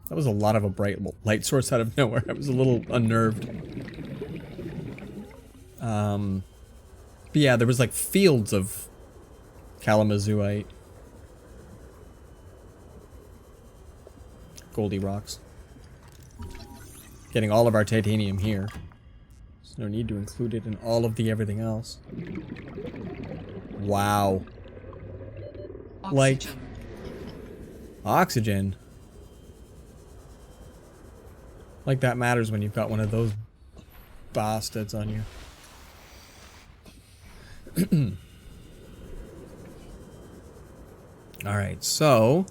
That was a lot of a bright light source out of nowhere. I was a little unnerved. But yeah, there was like fields of Kalamazooite. Goldie rocks. Getting all of our titanium here. There's no need to include it in all of the everything else. Wow. Oxygen. Like... Oxygen? Like that matters when you've got one of those bastards on you. Alright, so...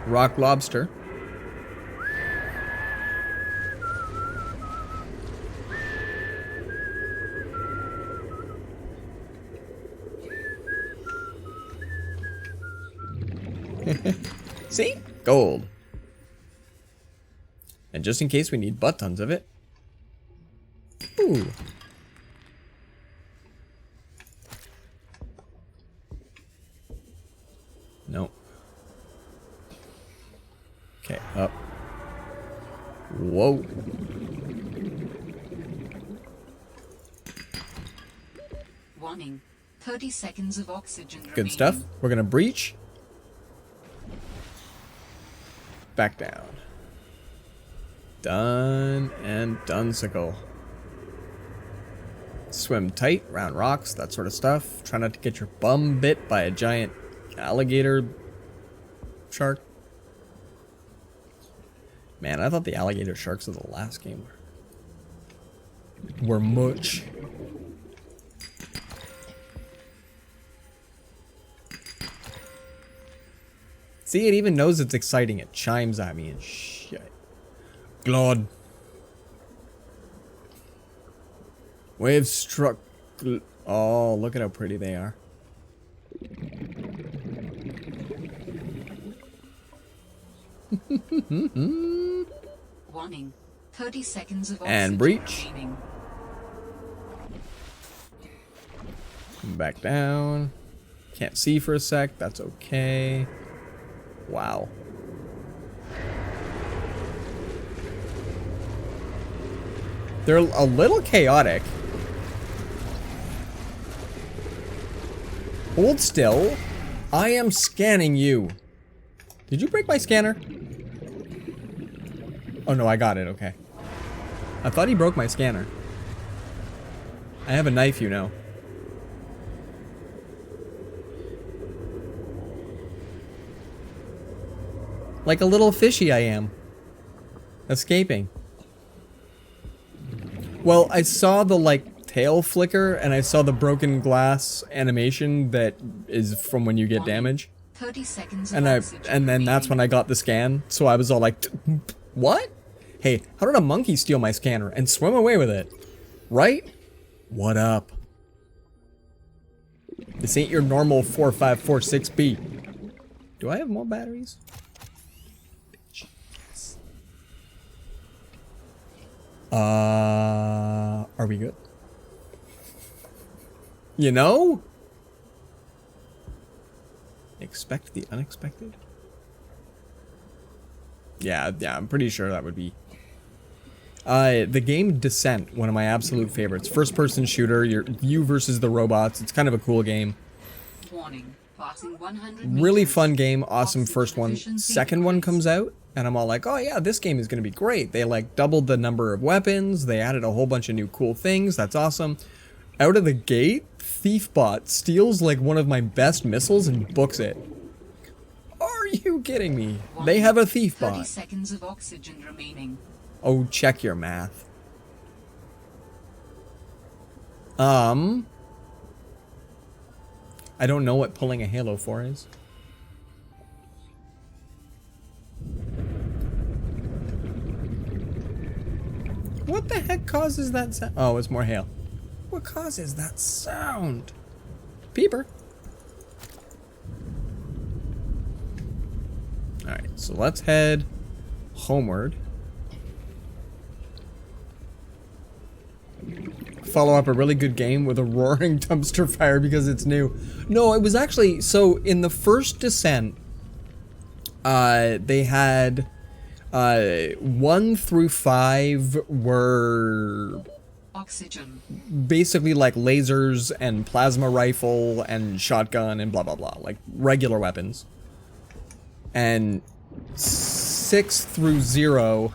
Rock lobster. See? Gold. And just in case we need butt tons of it. Ooh. Nope. Okay, up. Whoa. Warning. 30 seconds of oxygen Good remaining. stuff. We're gonna breach. Back down. Done and dunsicle. Swim tight around rocks, that sort of stuff. Try not to get your bum bit by a giant alligator shark. Man, I thought the alligator sharks of the last game were much. See, it even knows it's exciting. It chimes at me and shit. God. Waves struck. Oh, look at how pretty they are. Warning. 30 seconds of oxygen And breach. remaining. Back down. Can't see for a sec. That's okay. Wow. They're a little chaotic. Hold still. I am scanning you. Did you break my scanner? Oh no, I got it. Okay. I thought he broke my scanner. I have a knife, you know. Like a little fishy I am. Escaping. Well, I saw the, like, tail flicker, and I saw the broken glass animation that is from when you get damage. 30 seconds And then that's when I got the scan, so I was all like, what? Hey, how did a monkey steal my scanner and swim away with it? Right? What up? This ain't your normal 4546B. Do I have more batteries? Are we good? You know? Expect the unexpected? Yeah, I'm pretty sure that would be. The game Descent, one of my absolute favorites. First-person shooter, you versus the robots. It's kind of a cool game. Warning. Passing 100 Really meters. fun game, awesome Oxygen first one. efficiency Second one increase. comes out, and I'm all like, oh yeah, this game is going to be great. They like doubled the number of weapons, they added a whole bunch of new cool things, that's awesome. Out of the gate, Thiefbot steals like one of my best missiles and books it. Are you kidding me? They have a 30 Thiefbot. seconds of oxygen remaining. Oh, check your math. I don't know what pulling a Halo 4 is. What the heck causes that sound? Oh, it's more hail. What causes that sound? Peeper. Alright, so let's head homeward. Follow up a really good game with a roaring dumpster fire because it's new. No, it was actually, so in the first Descent, they had 1 through 5 were Oxygen. basically like lasers and plasma rifle and shotgun and blah blah blah, like regular weapons. And 6 through 0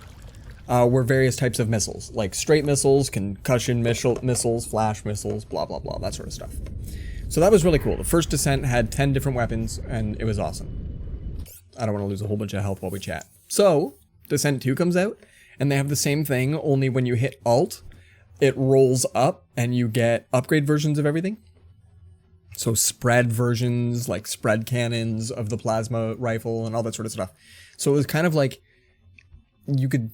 were various types of missiles, like straight missiles, concussion missiles, flash missiles, blah blah blah, that sort of stuff. So that was really cool. The first Descent had 10 different weapons, and it was awesome. I don't want to lose a whole bunch of health while we chat. So, Descent 2 comes out, and they have the same thing, only when you hit Alt, it rolls up, and you get upgrade versions of everything. So spread versions, like spread cannons of the plasma rifle, and all that sort of stuff. So it was kind of like, you could...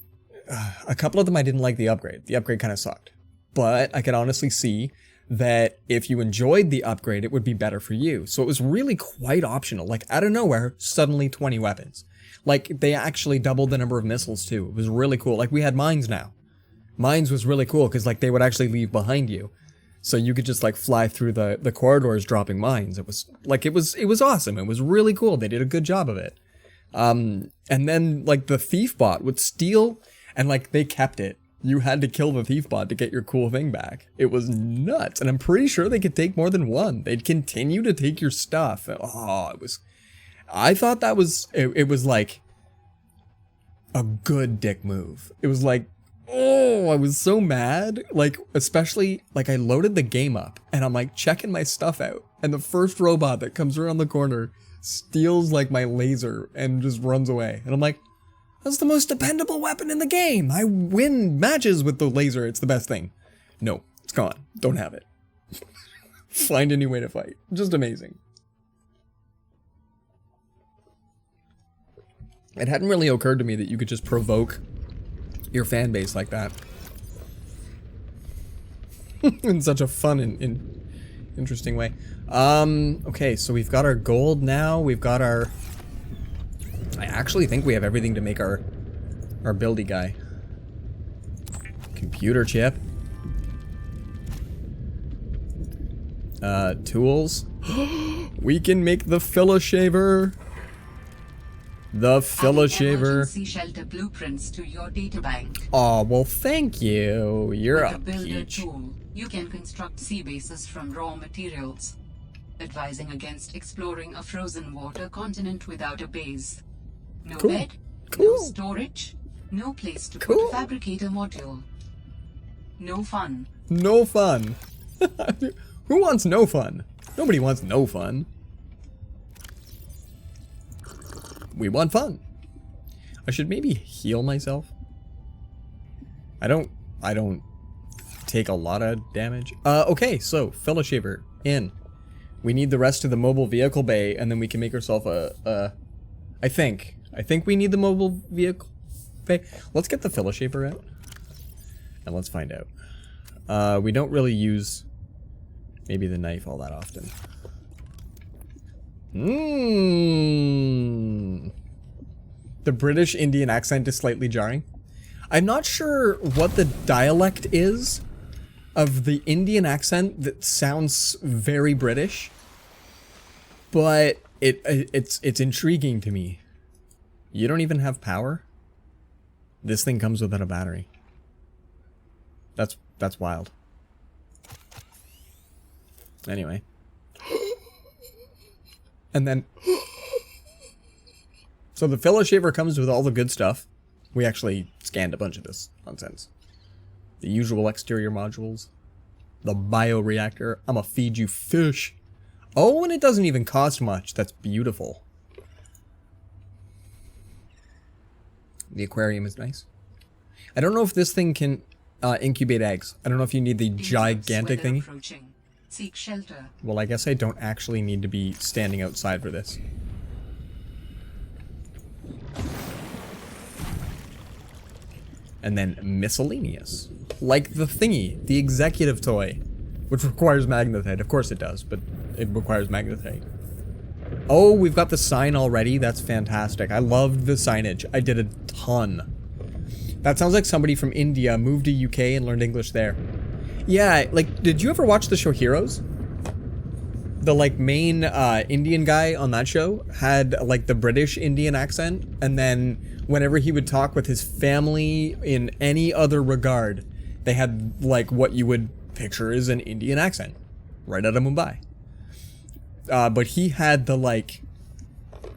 a couple of them I didn't like the upgrade. The upgrade kind of sucked. But I could honestly see that if you enjoyed the upgrade, it would be better for you. So it was really quite optional. Like, out of nowhere, suddenly 20 weapons. Like, they actually doubled the number of missiles, too. It was really cool. Like, we had mines now. Mines was really cool, because, like, they would actually leave behind you. So you could just, like, fly through the corridors dropping mines. It was, like, it was awesome. It was really cool. They did a good job of it. And then, like, the Thiefbot would steal... And, like, they kept it. You had to kill the Thiefbot to get your cool thing back. It was nuts. And I'm pretty sure they could take more than one. They'd continue to take your stuff. Oh, it was... I thought that was... It was, like... a good dick move. It was, like... Oh, I was so mad. Like, especially... Like, I loaded the game up. And I'm, like, checking my stuff out. And the first robot that comes around the corner steals, like, my laser and just runs away. And I'm like... That's the most dependable weapon in the game. I win matches with the laser. It's the best thing. No, it's gone. Don't have it. Find a new way to fight. Just amazing. It hadn't really occurred to me that you could just provoke your fan base like that. In such a fun and interesting way. Okay, so we've got our gold now. We've got our... I actually think we have everything to make our buildy guy. Computer chip. Tools. We can make the Fill-A-Shaver. The Fill-A-Shaver. Emergency shelter blueprints to your databank. Oh, well, thank you. You're With a the builder peach. tool, you can construct sea bases from raw materials, advising against exploring a frozen water continent without a base. No Cool. bed, Cool. no storage, no place to Cool. put a fabricator module. No fun. No fun. Who wants no fun? Nobody wants no fun. We want fun. I should maybe heal myself. I don't take a lot of damage. Okay, so Fill-A-Shaver in. We need the rest of the mobile vehicle bay, and then we can make ourselves I think we need the mobile vehicle bay. Let's get the Fill-A-Shaver out, and let's find out. We don't really use maybe the knife all that often. The British Indian accent is slightly jarring. I'm not sure what the dialect is of the Indian accent that sounds very British, but it's intriguing to me. You don't even have power? This thing comes without a battery. That's wild. Anyway. And then so the Fill-A-Shaver comes with all the good stuff. We actually scanned a bunch of this nonsense. The usual exterior modules. The bioreactor. I'ma feed you fish. Oh, and it doesn't even cost much. That's beautiful. The aquarium is nice. I don't know if this thing can incubate eggs. I don't know if you need the gigantic thingy. Approaching. Seek shelter. Well, I guess I don't actually need to be standing outside for this. And then miscellaneous. Like the thingy, the executive toy, which requires magnetite. Of course it does, but it requires magnetite. Oh, we've got the sign already. That's fantastic. I loved the signage. I did a ton. That sounds like somebody from India moved to UK and learned English there. Yeah, like, did you ever watch the show Heroes? The, like, main Indian guy on that show had, like, the British Indian accent, and then whenever he would talk with his family in any other regard, they had, like, what you would picture as an Indian accent, right out of Mumbai. But he had the, like,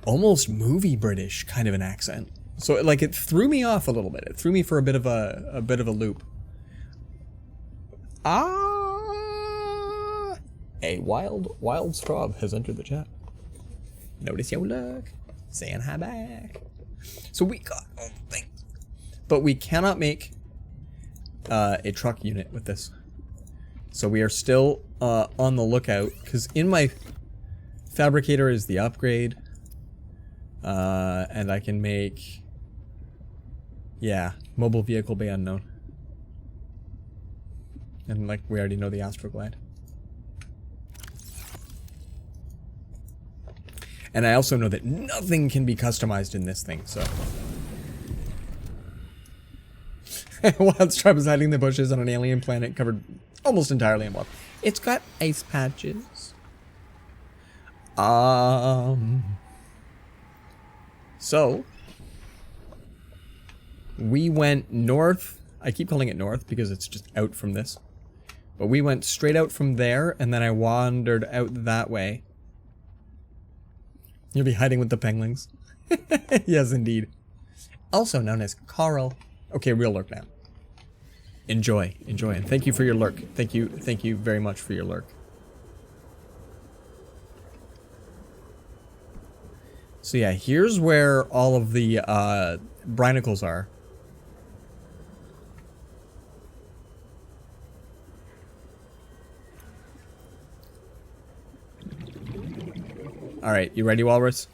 almost movie British kind of an accent. So, like, it threw me off a little bit. It threw me for a bit of a loop. A wild straw has entered the chat. Notice your look. Saying hi back. So we got all the things. But we cannot make a truck unit with this. So we are still on the lookout. Because in my fabricator is the upgrade. And I can make... Yeah, mobile vehicle bay unknown. And like we already know the Astroglide. And I also know that nothing can be customized in this thing, so. Wild Tribe is hiding in the bushes on an alien planet covered almost entirely in water. It's got ice patches. So we went north. I keep calling it north because it's just out from this. But we went straight out from there, and then I wandered out that way. You'll be hiding with the penguins. Yes, indeed. Also known as Carl. Okay, real lurk now. Enjoy, and thank you for your lurk. Thank you very much for your lurk. So yeah, here's where all of the brinicles are. Alright, you ready, Walrus?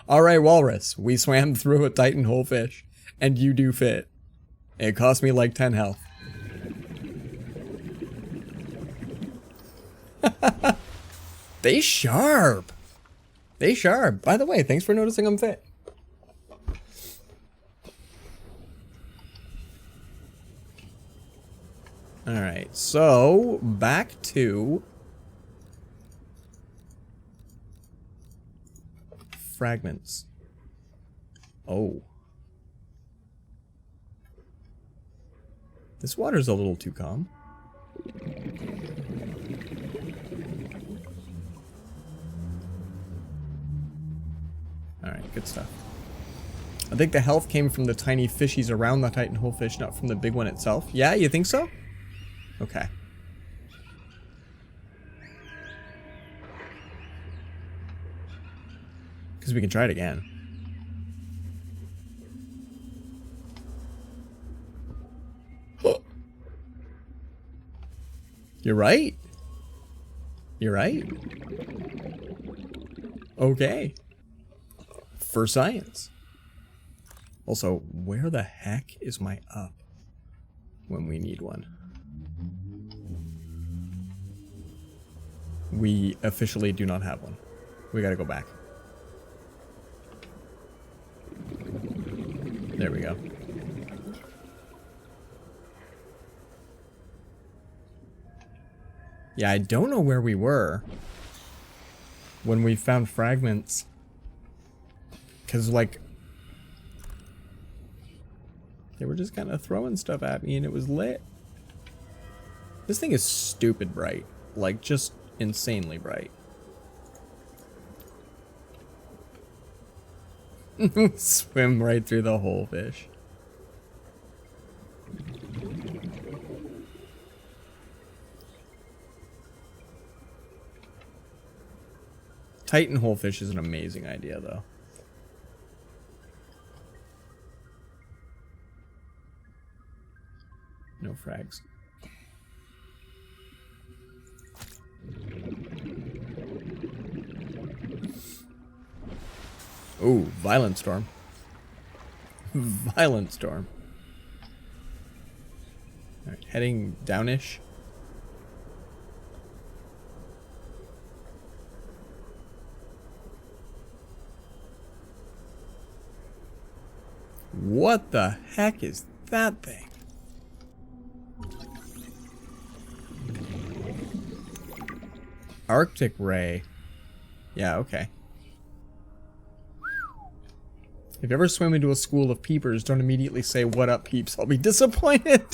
Alright, Walrus. We swam through a Titan whole fish, and you do fit. It cost me like 10 health. They sharp. They sure are. By the way, thanks for noticing I'm fit. Alright, so back to fragments. Oh. This water's a little too calm. Alright, good stuff. I think the health came from the tiny fishies around the Titan Holefish, not from the big one itself. Yeah, you think so? Okay. Because we can try it again. You're right. You're right. Okay. For science. Also, where the heck is my up when we need one? We officially do not have one. We gotta go back. There we go. Yeah, I don't know where we were when we found fragments. Because, like, they were just kind of throwing stuff at me and it was lit. This thing is stupid bright. Like, just insanely bright. Swim right through the whole fish. Titan Holefish is an amazing idea, though. No frags. Ooh, violent storm. Violent storm. Alright, heading downish. What the heck is that thing? Arctic ray. Yeah, okay. If you ever swim into a school of peepers, don't immediately say, "What up, peeps?" I'll be disappointed.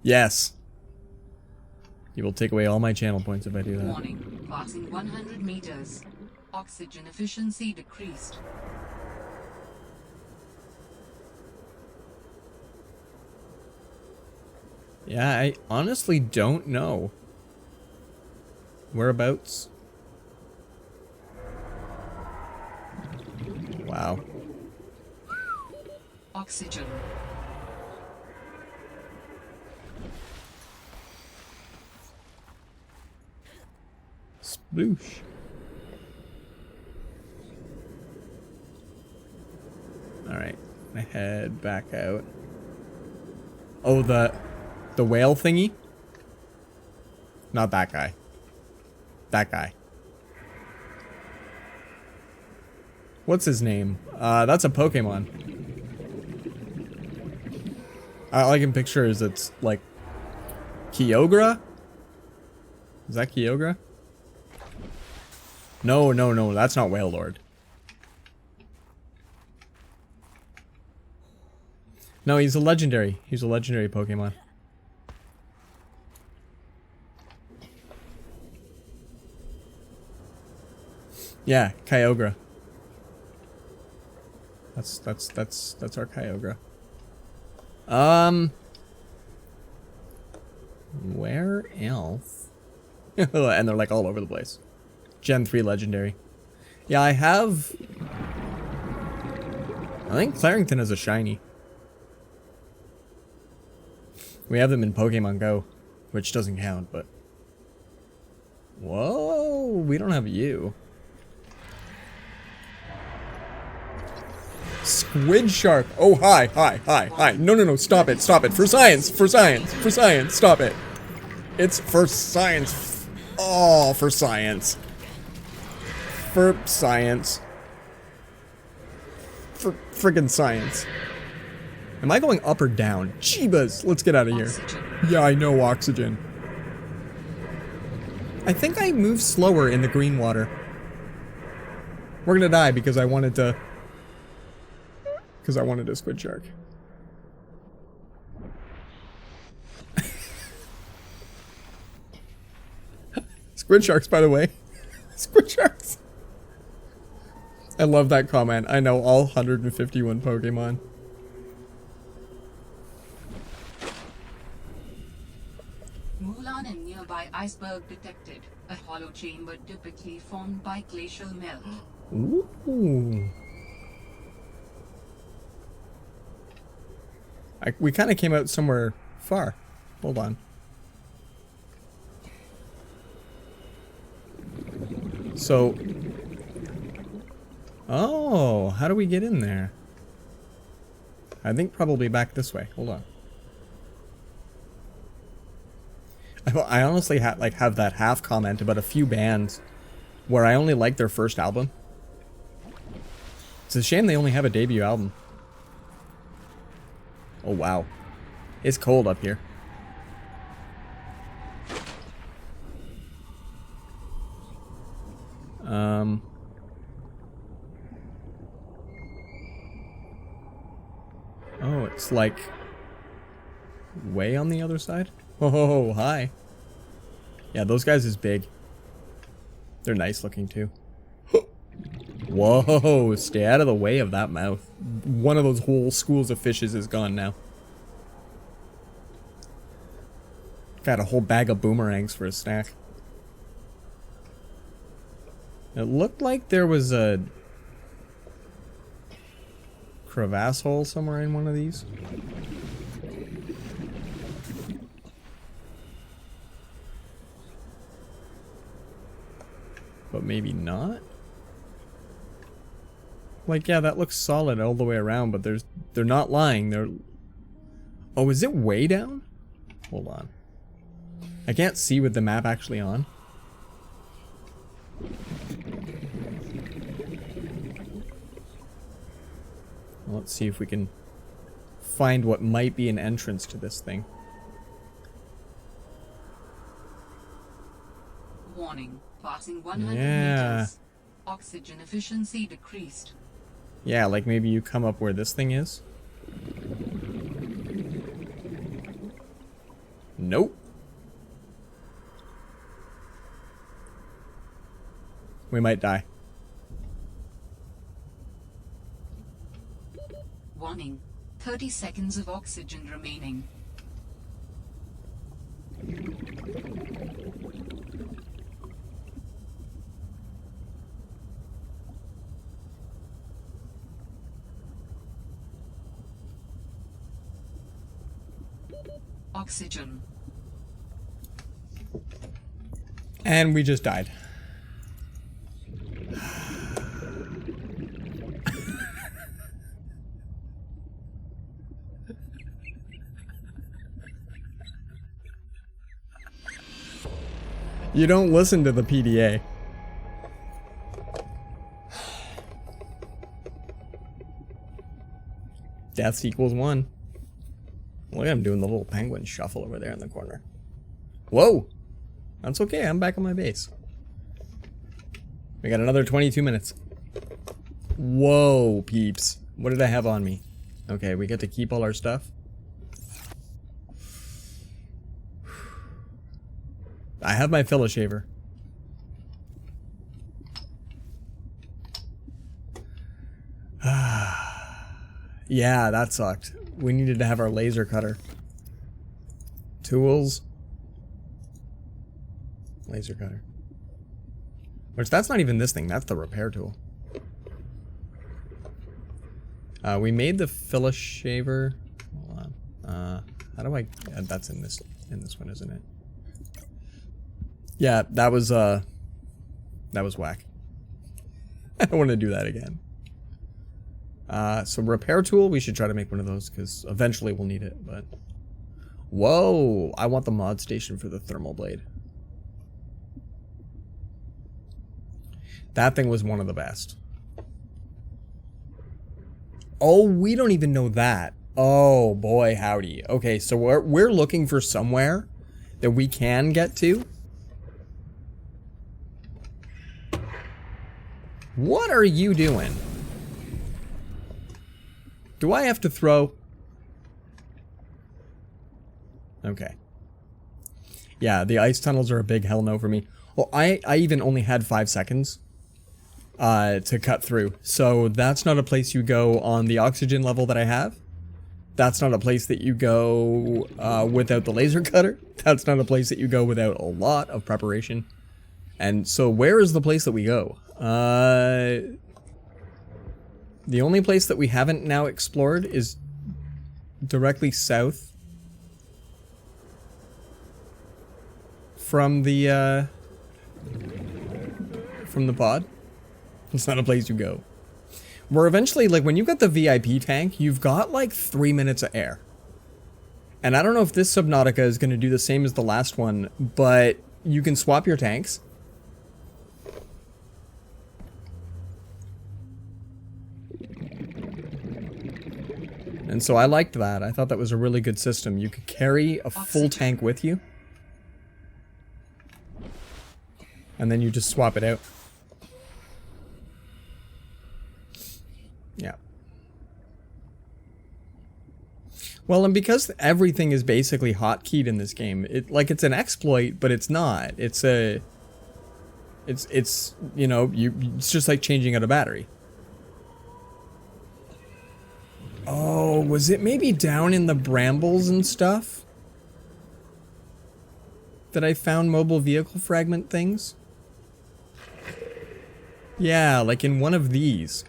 Yes. You will take away all my channel points if I do that. Warning. Passing 100 meters. Oxygen efficiency decreased. Yeah, I honestly don't know. Whereabouts? Wow. Oxygen. Sploosh. Alright, I head back out. Oh, the whale thingy? Not that guy. That guy. What's his name? That's a Pokemon. All I can picture is it's like Kyogre? Is that Kyogre? No, no, no, that's not Whale Lord. No, he's a legendary. He's a legendary Pokemon. Yeah, Kyogre. That's our Kyogre. Where else? And they're like all over the place. Gen 3 legendary. Yeah, I think Clarington is a shiny. We have them in Pokemon Go, which doesn't count, but... Whoa, we don't have you. Squid shark. Oh, hi. No, no, no, stop it, stop it. For science, stop it. It's for science. Oh. Oh, for science. For science. For friggin' science. Am I going up or down? Jeebus, let's get out of here. Oxygen. Yeah, I know oxygen. I think I moved slower in the green water. We're gonna die because I wanted to... Because I wanted a squid shark. Squid sharks, by the way. Squid sharks. I love that comment. I know all 151 Pokemon. Mulan and nearby iceberg detected. A hollow chamber typically formed by glacial melt. Ooh. We kind of came out somewhere far. Hold on. So... Oh, how do we get in there? I think probably back this way. Hold on. I honestly have that half comment about a few bands where I only like their first album. It's a shame they only have a debut album. Oh wow. It's cold up here. Oh, it's like way on the other side? Oh, hi. Yeah, those guys is big. They're nice looking too. Whoa, stay out of the way of that mouth. One of those whole schools of fishes is gone now. Got a whole bag of boomerangs for a snack. It looked like there was a crevasse hole somewhere in one of these. But maybe not? Like, yeah, that looks solid all the way around, but they're not lying. They're... Oh, is it way down? Hold on. I can't see with the map actually on. Let's see if we can find what might be an entrance to this thing. Warning. Passing 100 Yeah. meters. Oxygen efficiency decreased. Yeah, like maybe you come up where this thing is. Nope. We might die. Warning. 30 seconds of oxygen remaining. Oxygen. And we just died. You don't listen to the PDA. Deaths equals 1. Look at him doing the little penguin shuffle over there in the corner. Whoa! That's okay, I'm back on my base. We got another 22 minutes. Whoa, peeps. What did I have on me? Okay, we get to keep all our stuff. I have my filler shaver. Yeah, that sucked. We needed to have our laser cutter. Tools. Laser cutter. Which, that's not even this thing, that's the repair tool. We made the filler shaver. Hold on. How do I... that's in this one, isn't it? Yeah, that was whack. I don't want to do that again. So repair tool, we should try to make one of those, because eventually we'll need it, but... Whoa! I want the mod station for the thermal blade. That thing was one of the best. Oh, we don't even know that. Oh, boy, howdy. Okay, so we're looking for somewhere that we can get to. What are you doing? Do I have to throw? Okay. Yeah, the ice tunnels are a big hell no for me. Well, I even only had 5 seconds to cut through. So that's not a place you go on the oxygen level that I have. That's not a place that you go without the laser cutter. That's not a place that you go without a lot of preparation. And so where is the place that we go? The only place that we haven't now explored is directly south from the pod. It's not a place you go. Where eventually, like, when you got the VIP tank, you've got like 3 minutes of air. And I don't know if this Subnautica is going to do the same as the last one, but you can swap your tanks. And so I liked that. I thought that was a really good system. You could carry a full tank with you. And then you just swap it out. Yeah. Well, and because everything is basically hotkeyed in this game, it's an exploit, but it's not. It's you know, it's just like changing out a battery. Oh, was it maybe down in the brambles and stuff that I found mobile vehicle fragment things? Yeah, like in one of these.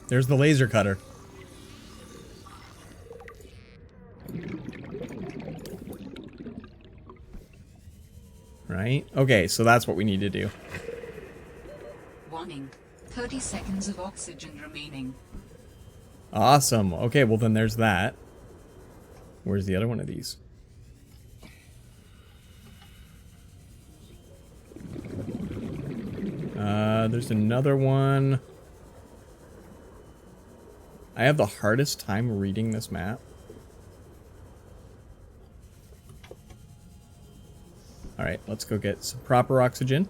There's the laser cutter. Right? Okay, so that's what we need to do. Warning. 30 seconds of oxygen remaining. Awesome. Okay, well then there's that. Where's the other one of these? There's another one. I have the hardest time reading this map. Alright, let's go get some proper oxygen.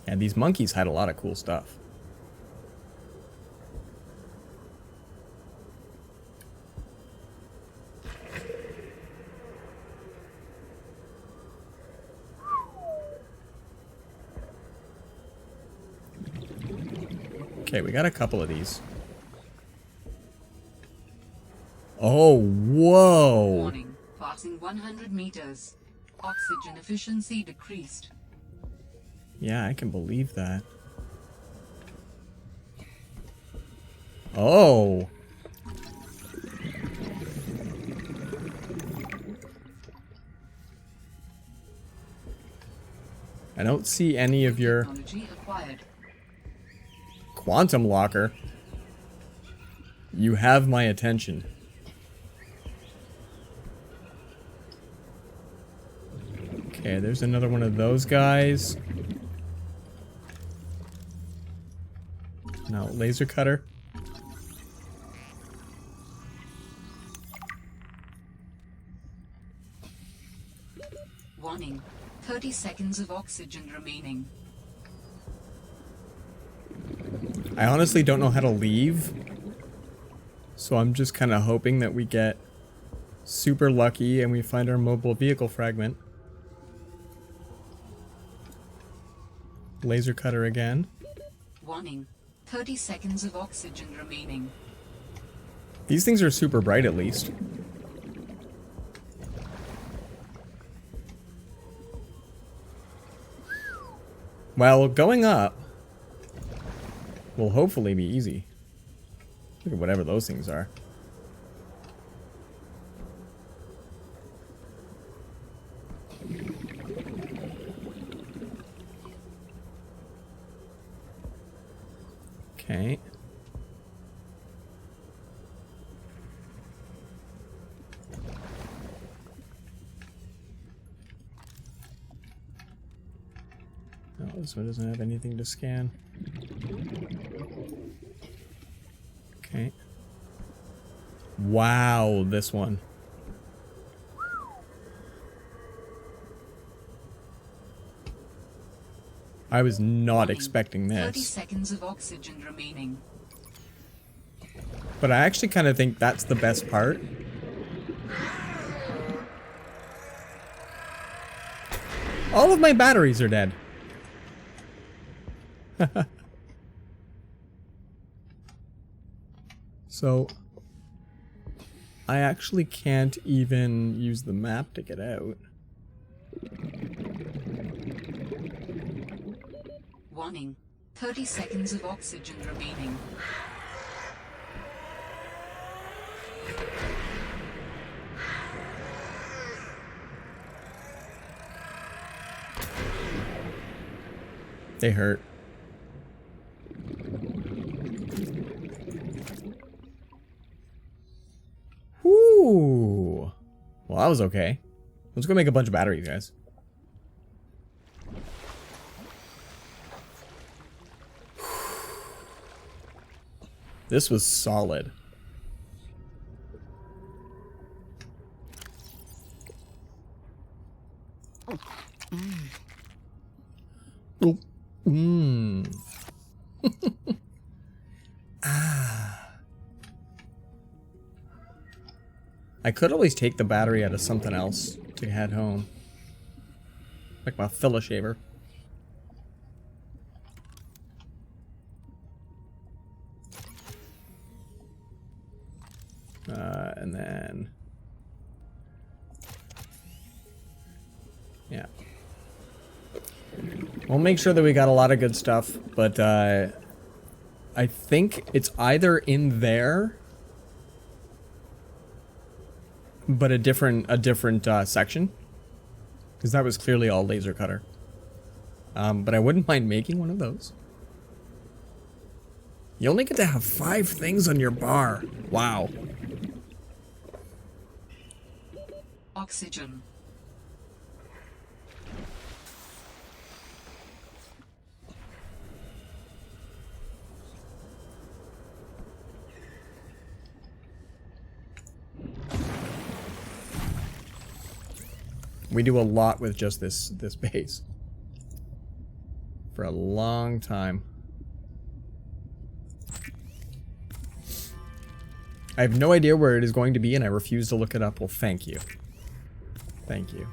And these monkeys had a lot of cool stuff. Okay, we got a couple of these. Oh, whoa! Warning. Passing 100 meters. Oxygen efficiency decreased. Yeah, I can believe that. Oh! I don't see any of your... Technology acquired. Quantum locker? You have my attention. Okay, there's another one of those guys. No, laser cutter. Warning. 30 seconds of oxygen remaining. I honestly don't know how to leave. So I'm just kind of hoping that we get super lucky and we find our mobile vehicle fragment. Laser cutter again. Warning. 30 seconds of oxygen remaining. These things are super bright at least. Well, going up will hopefully be easy. Look at whatever those things are. Okay. This one doesn't have anything to scan. Okay. Wow, this one. I was not expecting 30 this. seconds of oxygen remaining. But I actually kind of think that's the best part. All of my batteries are dead. So, I actually can't even use the map to get out. Warning. 30 seconds of oxygen remaining. They hurt. Whoo! Well, that was okay. Let's go make a bunch of batteries, guys. This was solid. Oh. Mmm. Ah. I could always take the battery out of something else to head home. Like my filler shaver. And then... yeah. We'll make sure that we got a lot of good stuff, but I think it's either in there, but a different section, because that was clearly all laser cutter. But I wouldn't mind making one of those. You only get to have 5 things on your bar. Wow. Oxygen. We do a lot with just this base. For a long time. I have no idea where it is going to be, and I refuse to look it up. Well, thank you. Thank you.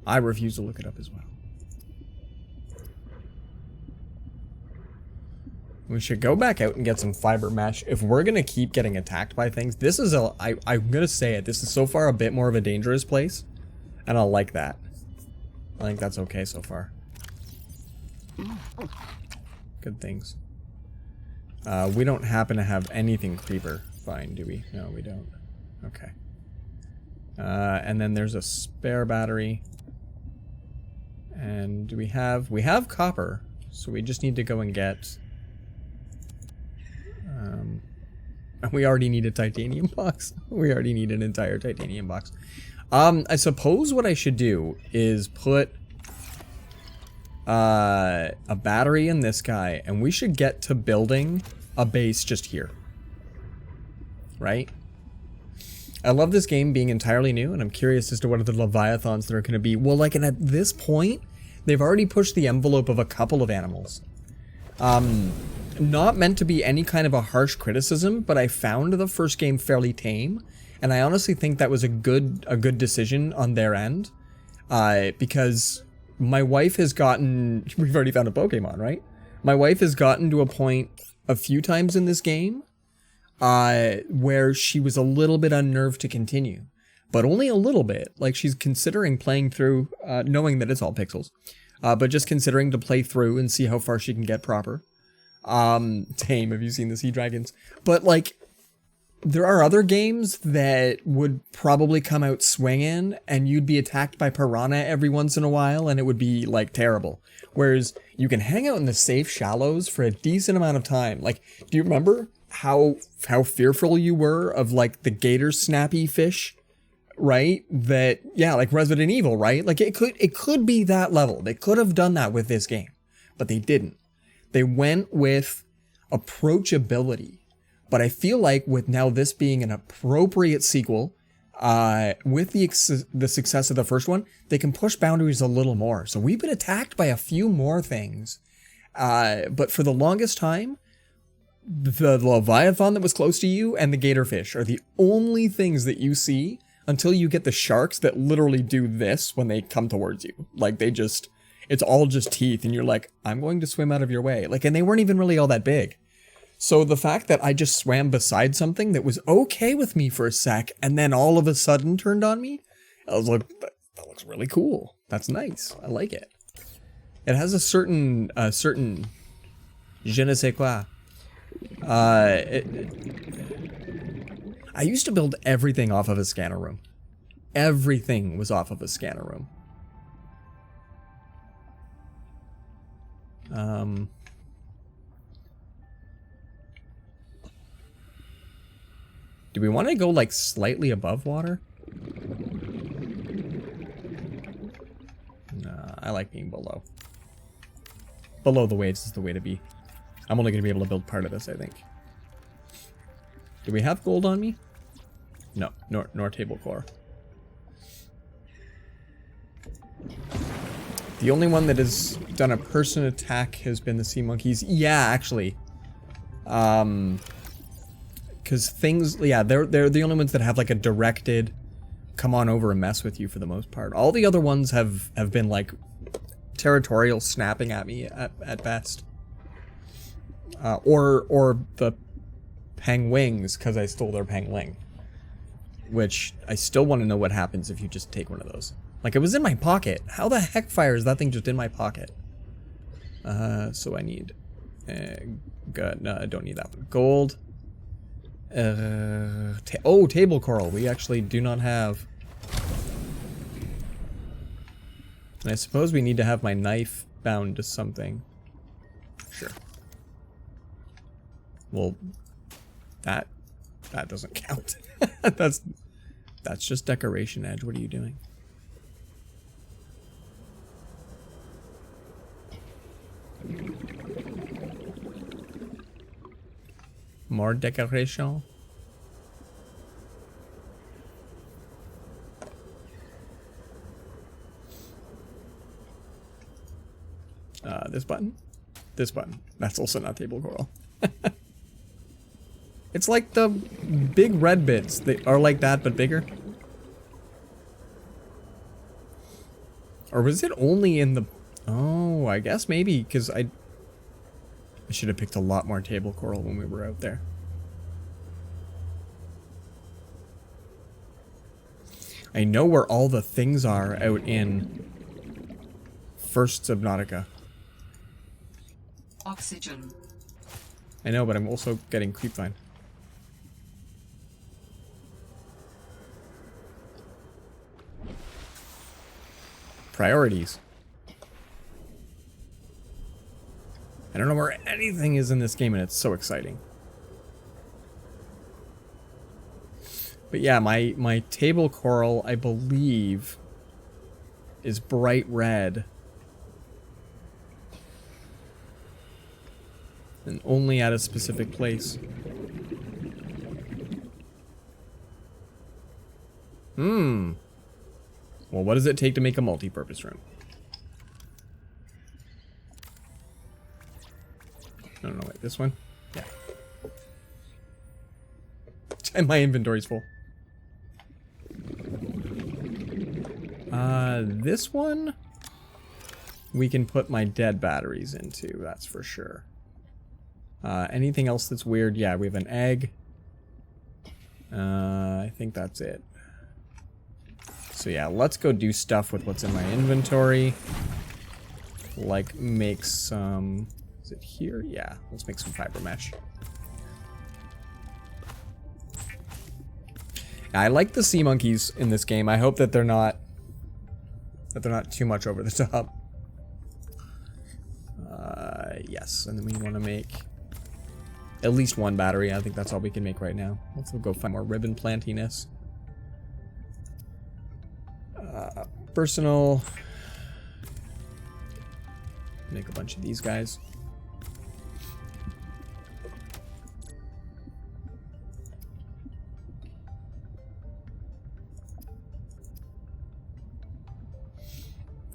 I refuse to look it up as well. We should go back out and get some fiber mesh. If we're going to keep getting attacked by things, this is I'm going to say it, this is so far a bit more of a dangerous place. And I like that. I think that's okay so far. Good things. We don't happen to have anything creeper fine, do we? No, we don't. Okay. And then there's a spare battery. And we have copper, so we just need to go and get... we already need a titanium box. We already need an entire titanium box. I suppose what I should do is put a battery in this guy, and we should get to building a base just here. Right? I love this game being entirely new, and I'm curious as to what are the leviathans that are going to be. Well, like, and at this point, they've already pushed the envelope of a couple of animals. Not meant to be any kind of a harsh criticism, but I found the first game fairly tame, and I honestly think that was a good decision on their end, because my wife has gotten... We've already found a Pokemon, right? My wife has gotten to a point a few times in this game where she was a little bit unnerved to continue, but only a little bit. Like, she's considering playing through, knowing that it's all pixels, but just considering to play through and see how far she can get proper. Tame, have you seen the sea dragons? But like, there are other games that would probably come out swinging and you'd be attacked by piranha every once in a while and it would be like terrible. Whereas you can hang out in the safe shallows for a decent amount of time. Like, do you remember how fearful you were of like the gator snappy fish right? That, yeah, like Resident Evil, right? Like it could be that level. They could have done that with this game, but they didn't. They went with approachability. But I feel like with now this being an appropriate sequel, with the success of the first one, they can push boundaries a little more. So we've been attacked by a few more things. But for the longest time, the leviathan that was close to you and the gatorfish are the only things that you see until you get the sharks that literally do this when they come towards you. Like they just, it's all just teeth and you're like, I'm going to swim out of your way. Like, and they weren't even really all that big. So the fact that I just swam beside something that was okay with me for a sec and then all of a sudden turned on me, I was like, that looks really cool. That's nice. I like it. It has a certain je ne sais quoi. I used to build everything off of a scanner room. Everything was off of a scanner room. Do we want to go like slightly above water? Nah, I like being below. Below the waves is the way to be. I'm only going to be able to build part of this, I think. Do we have gold on me? No, nor table core. The only one that has done a person attack has been the sea monkeys. Yeah, actually. Because things, yeah, they're the only ones that have like a directed come on over and mess with you for the most part. All the other ones have been like territorial snapping at me at best. Or the penguins, because I stole their penguin. Which, I still want to know what happens if you just take one of those. Like, it was in my pocket. How the heck fire is that thing just in my pocket? So I need... good, no, I don't need that one. Gold. Oh, table coral. We actually do not have... And I suppose we need to have my knife bound to something. Sure. Well, that doesn't count. That's just decoration, Edge. What are you doing? More decoration? This button? This button. That's also not table coral. It's like the big red bits. They are like that, but bigger. Or was it only in the... Oh, I guess maybe, because I should have picked a lot more table coral when we were out there. I know where all the things are out in first Subnautica. Oxygen. I know, but I'm also getting creepvine. Priorities. I don't know where anything is in this game, and it's so exciting. But yeah, my table coral, I believe, is bright red. And only at a specific place. Well, what does it take to make a multi-purpose room? No, wait, this one? Yeah. And my inventory's full. This one we can put my dead batteries into, that's for sure. Anything else that's weird? Yeah, we have an egg. I think that's it. So yeah, let's go do stuff with what's in my inventory. Like make some... Is it here? Yeah, let's make some fiber mesh. I like the sea monkeys in this game. I hope that they're not too much over the top. Yes, and then we want to make at least one battery. I think that's all we can make right now. Let's go find more ribbon plantiness. Personal. Make a bunch of these guys.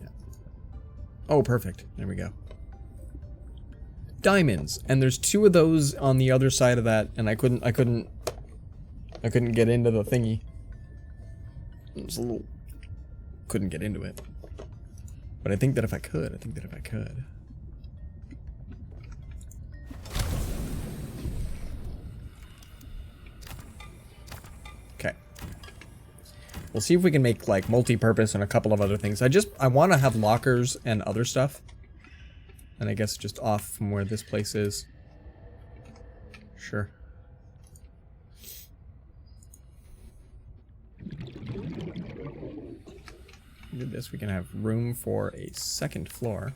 Yeah. Oh, perfect. There we go. Diamonds, and there's 2 of those on the other side of that, and I couldn't get into the thingy. It was a little, couldn't get into it. But I think that if I could, Okay. We'll see if we can make like multi-purpose and a couple of other things. I want to have lockers and other stuff. And I guess just off from where this place is. Sure. Did this, we can have room for a second floor.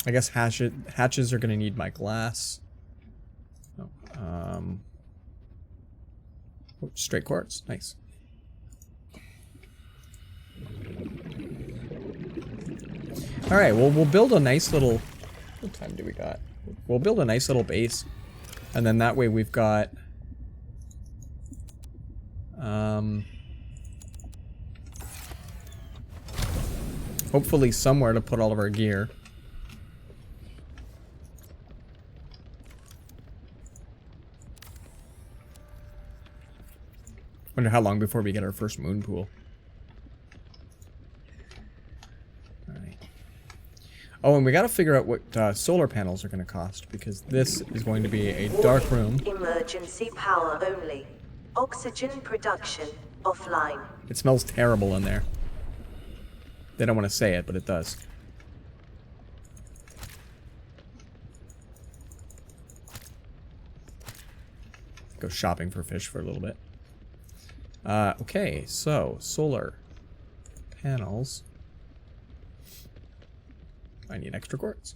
I guess hatches are going to need my glass. Oh, straight quartz. Nice. Alright, well, we'll build a nice little... What time do we got? We'll build a nice little base. And then that way we've got... hopefully somewhere to put all of our gear. Wonder how long before we get our first moon pool. Oh, and we gotta figure out what solar panels are gonna cost, because this is going to be a dark room. Emergency power only. Oxygen production offline. It smells terrible in there. They don't want to say it, but it does. Go shopping for fish for a little bit. Okay, so solar panels. I need extra quartz.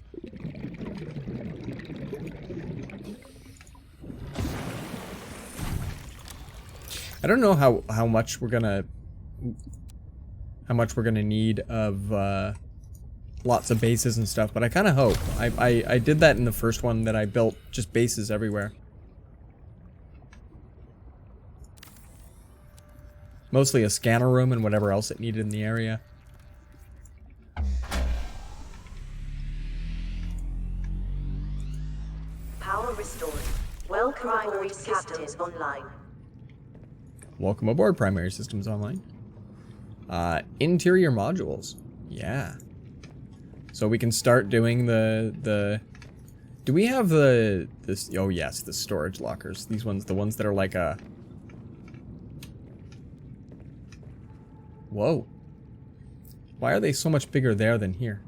I don't know how much we're gonna need of lots of bases and stuff, but I kind of hope. I did that in the first one that I built just bases everywhere. Mostly a scanner room and whatever else it needed in the area. Power restored. Welcome aboard, Captain Online. Welcome aboard, Primary Systems Online. Interior modules. Yeah. So we can start doing the do we have this? Oh yes, the storage lockers. These ones, the ones that are like a... Whoa. Why are they so much bigger there than here?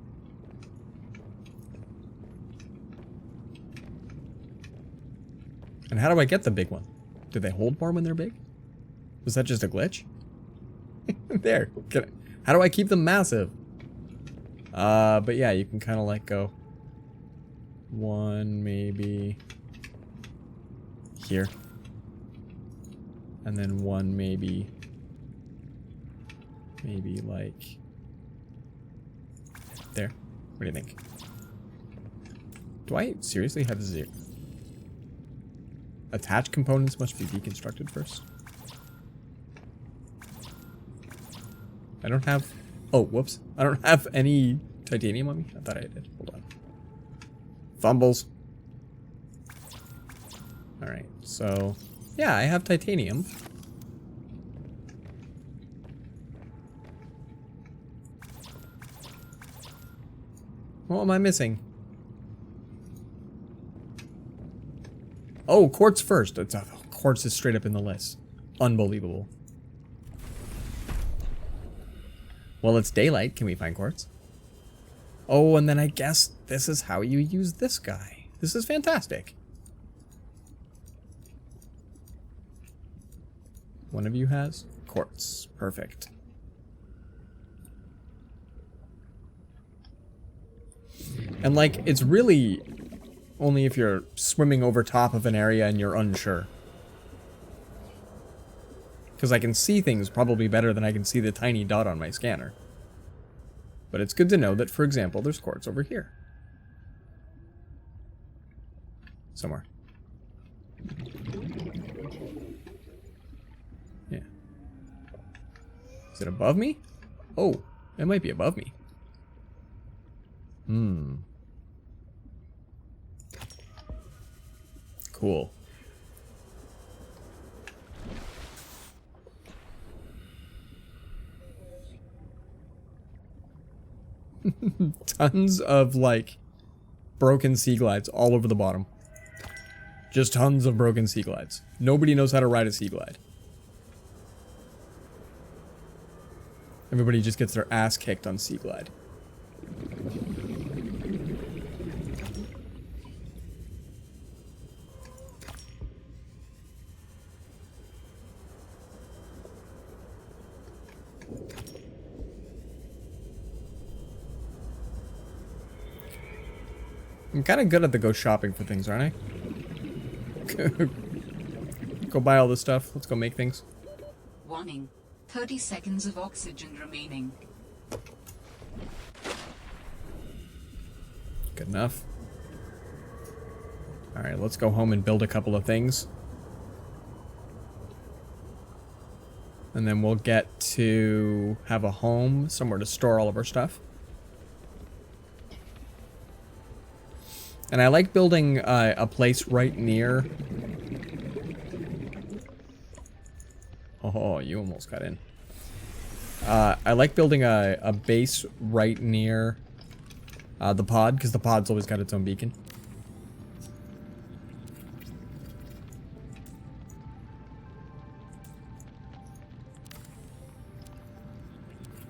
And how do I get the big one? Do they hold more when they're big? Was that just a glitch? There. How do I keep them massive? But yeah, you can kind of like go one maybe here. And then one maybe like there. What do you think? Do I seriously have zero? Attached components must be deconstructed first. I don't have... Oh, whoops. I don't have any titanium on me? I thought I did. Hold on. Fumbles. Alright, so... Yeah, I have titanium. What am I missing? Oh, quartz first. Quartz is straight up in the list. Unbelievable. Well, it's daylight. Can we find quartz? Oh, and then I guess this is how you use this guy. This is fantastic. One of you has quartz. Perfect. And like, it's really only if you're swimming over top of an area and you're unsure. Because I can see things probably better than I can see the tiny dot on my scanner. But it's good to know that, for example, there's quartz over here. Somewhere. Yeah. Is it above me? Oh, it might be above me. Cool. Tons of, like, broken sea glides all over the bottom. Just tons of broken sea glides. Nobody knows how to ride a sea glide. Everybody just gets their ass kicked on sea glide. I'm kind of good at the go shopping for things, aren't I? Go buy all this stuff. Let's go make things. Warning. 30 seconds of oxygen remaining. Good enough. Alright, let's go home and build a couple of things. And then we'll get to have a home, somewhere to store all of our stuff. And I like building a place right near... Oh, you almost got in. I like building a base right near the pod, because the pod's always got its own beacon.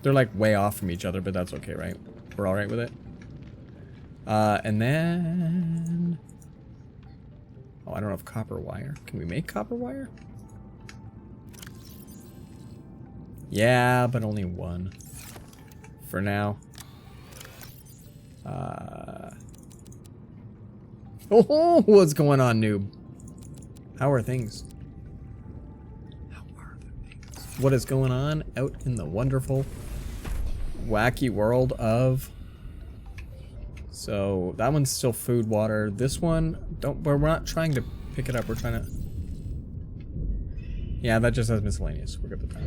They're like way off from each other, but that's okay, right? We're alright with it. And then... Oh, I don't have copper wire. Can we make copper wire? Yeah, but only one. For now. Oh, what's going on, noob? How are things? How are the things? What is going on out in the wonderful, wacky world of... So, that one's still food, water. This one, we're not trying to pick it up. We're trying to... Yeah, that just has miscellaneous. We're good with that.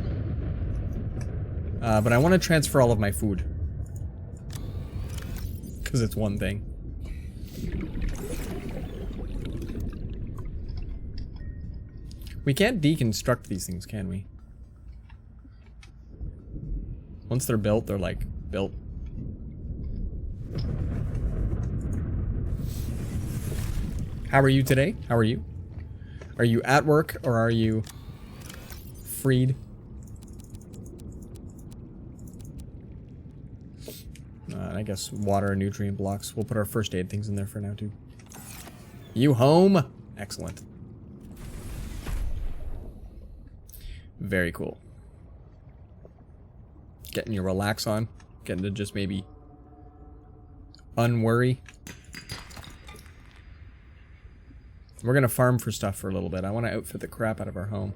But I want to transfer all of my food. Because it's one thing. We can't deconstruct these things, can we? Once they're built, they're like, built. How are you today? How are you? Are you at work or are you freed? I guess water and nutrient blocks. We'll put our first aid things in there for now too. You home? Excellent. Very cool. Getting your relax on. Getting to just maybe unworry. We're gonna farm for stuff for a little bit. I want to outfit the crap out of our home.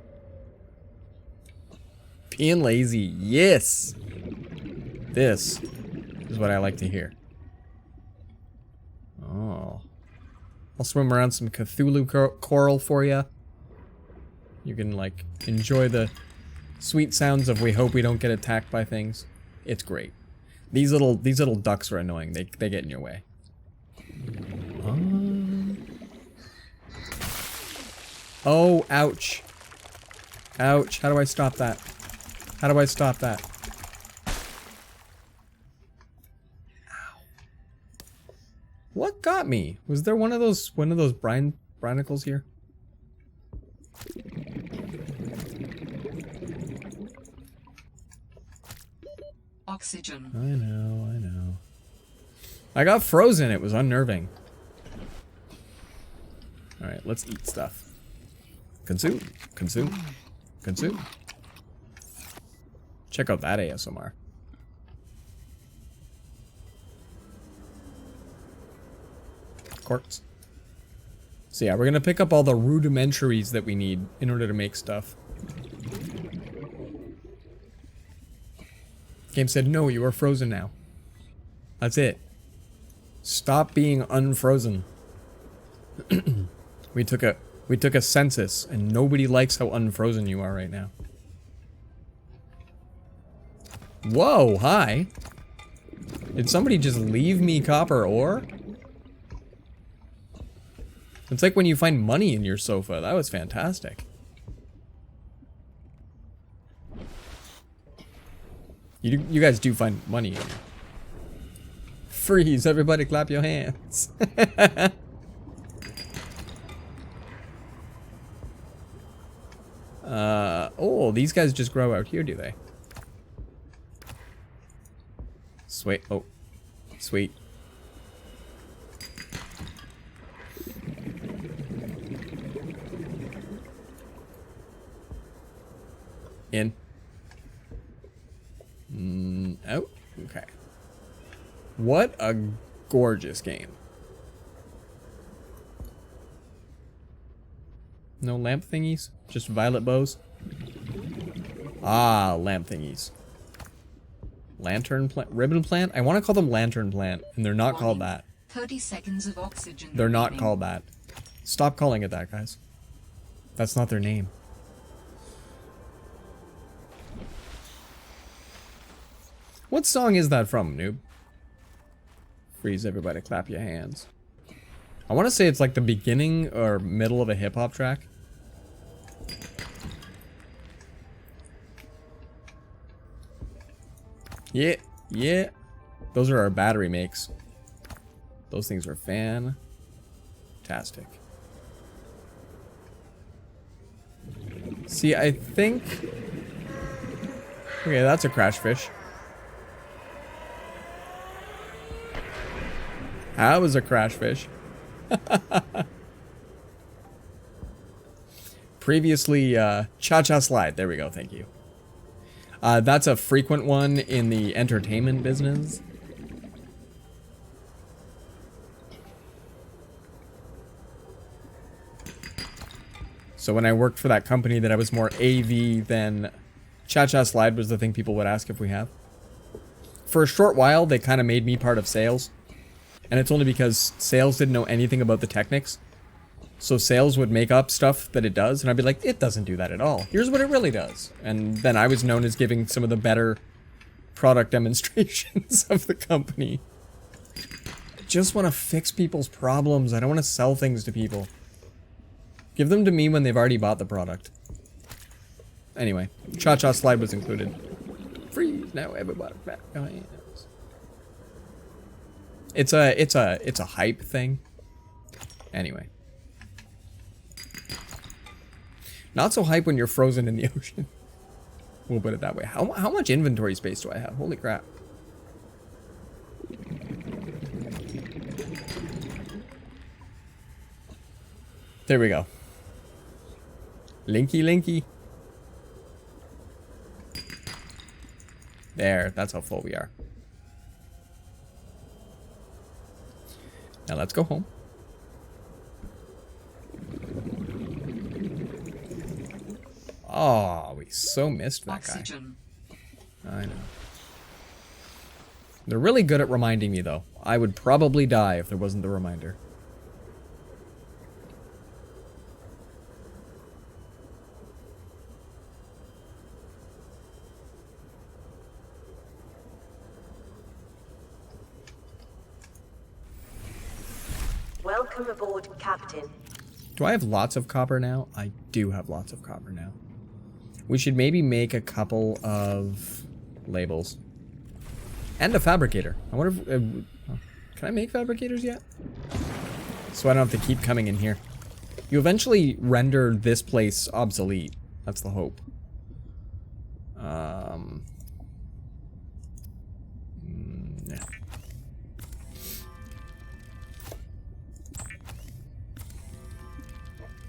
Being lazy, yes! This is what I like to hear. Oh. I'll swim around some Cthulhu coral for you. You can, like, enjoy the sweet sounds of we hope we don't get attacked by things. It's great. These little ducks are annoying. They get in your way. Oh, ouch. Ouch. How do I stop that? How do I stop that? Ow. What got me? Was there one of those brinicles here? Oxygen. I know, I know. I got frozen. It was unnerving. Alright, let's eat stuff. Consume. Consume. Consume. Check out that ASMR. Quartz. So yeah, we're gonna pick up all the rudimentaries that we need in order to make stuff. Game said, no, you are frozen now. That's it. Stop being unfrozen. We took a census, and nobody likes how unfrozen you are right now. Whoa, hi. Did somebody just leave me copper ore? It's like when you find money in your sofa. That was fantastic. You guys do find money in here. Freeze, everybody clap your hands. Oh, these guys just grow out here, do they? Sweet. Oh, sweet. In. Oh, okay. What a gorgeous game. No lamp thingies? Just violet bows? Ah, lamp thingies. Lantern plant? Ribbon plant? I want to call them lantern plant, and they're not called that. 30 seconds of oxygen. They're not remaining. called that. Stop calling it that, guys. That's not their name. What song is that from, noob? Freeze, everybody, clap your hands. I want to say it's like the beginning or middle of a hip-hop track. Yeah, yeah. Those are our battery makes. Those things are fantastic. See, I think... Okay, that's a crash fish. That was a crash fish. Previously, cha-cha slide. There we go, thank you. That's a frequent one in the entertainment business. So when I worked for that company that I was more AV than cha-cha slide was the thing people would ask if we have. For a short while, they kind of made me part of sales. And it's only because sales didn't know anything about the techniques. So sales would make up stuff that it does, and I'd be like, it doesn't do that at all. Here's what it really does. And then I was known as giving some of the better product demonstrations of the company. I just want to fix people's problems. I don't want to sell things to people. Give them to me when they've already bought the product. Anyway, cha-cha slide was included. Freeze now, everybody back your hands. It's a hype thing. Anyway. Not so hype when you're frozen in the ocean. We'll put it that way. How much inventory space do I have? Holy crap. There we go. Linky linky. There, that's how full we are. Now let's go home. Oh, we so missed that Oxygen. guy. I know. They're really good at reminding me, though. I would probably die if there wasn't the reminder. Welcome aboard, Captain. Do I have lots of copper now? I do have lots of copper now. We should maybe make a couple of labels. And a fabricator. I wonder if... can I make fabricators yet? So I don't have to keep coming in here. You eventually render this place obsolete. That's the hope. Yeah.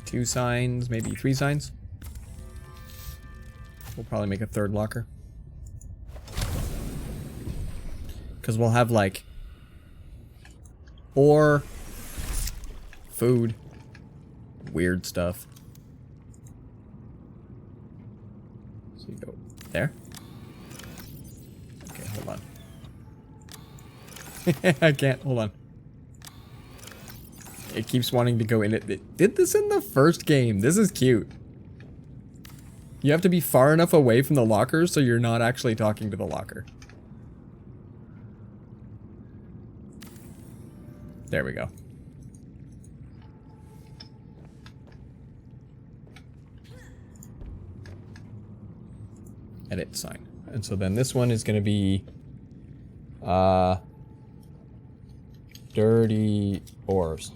Two signs, maybe three signs. We'll probably make a third locker. Because we'll have, like, ore, food, weird stuff. So you go there. Okay. hold on. I can't, hold on. It keeps wanting to go in it. It did this in the first game. This is cute. You have to be far enough away from the locker so you're not actually talking to the locker. There we go. Edit sign. And so then this one is going to be dirty ores.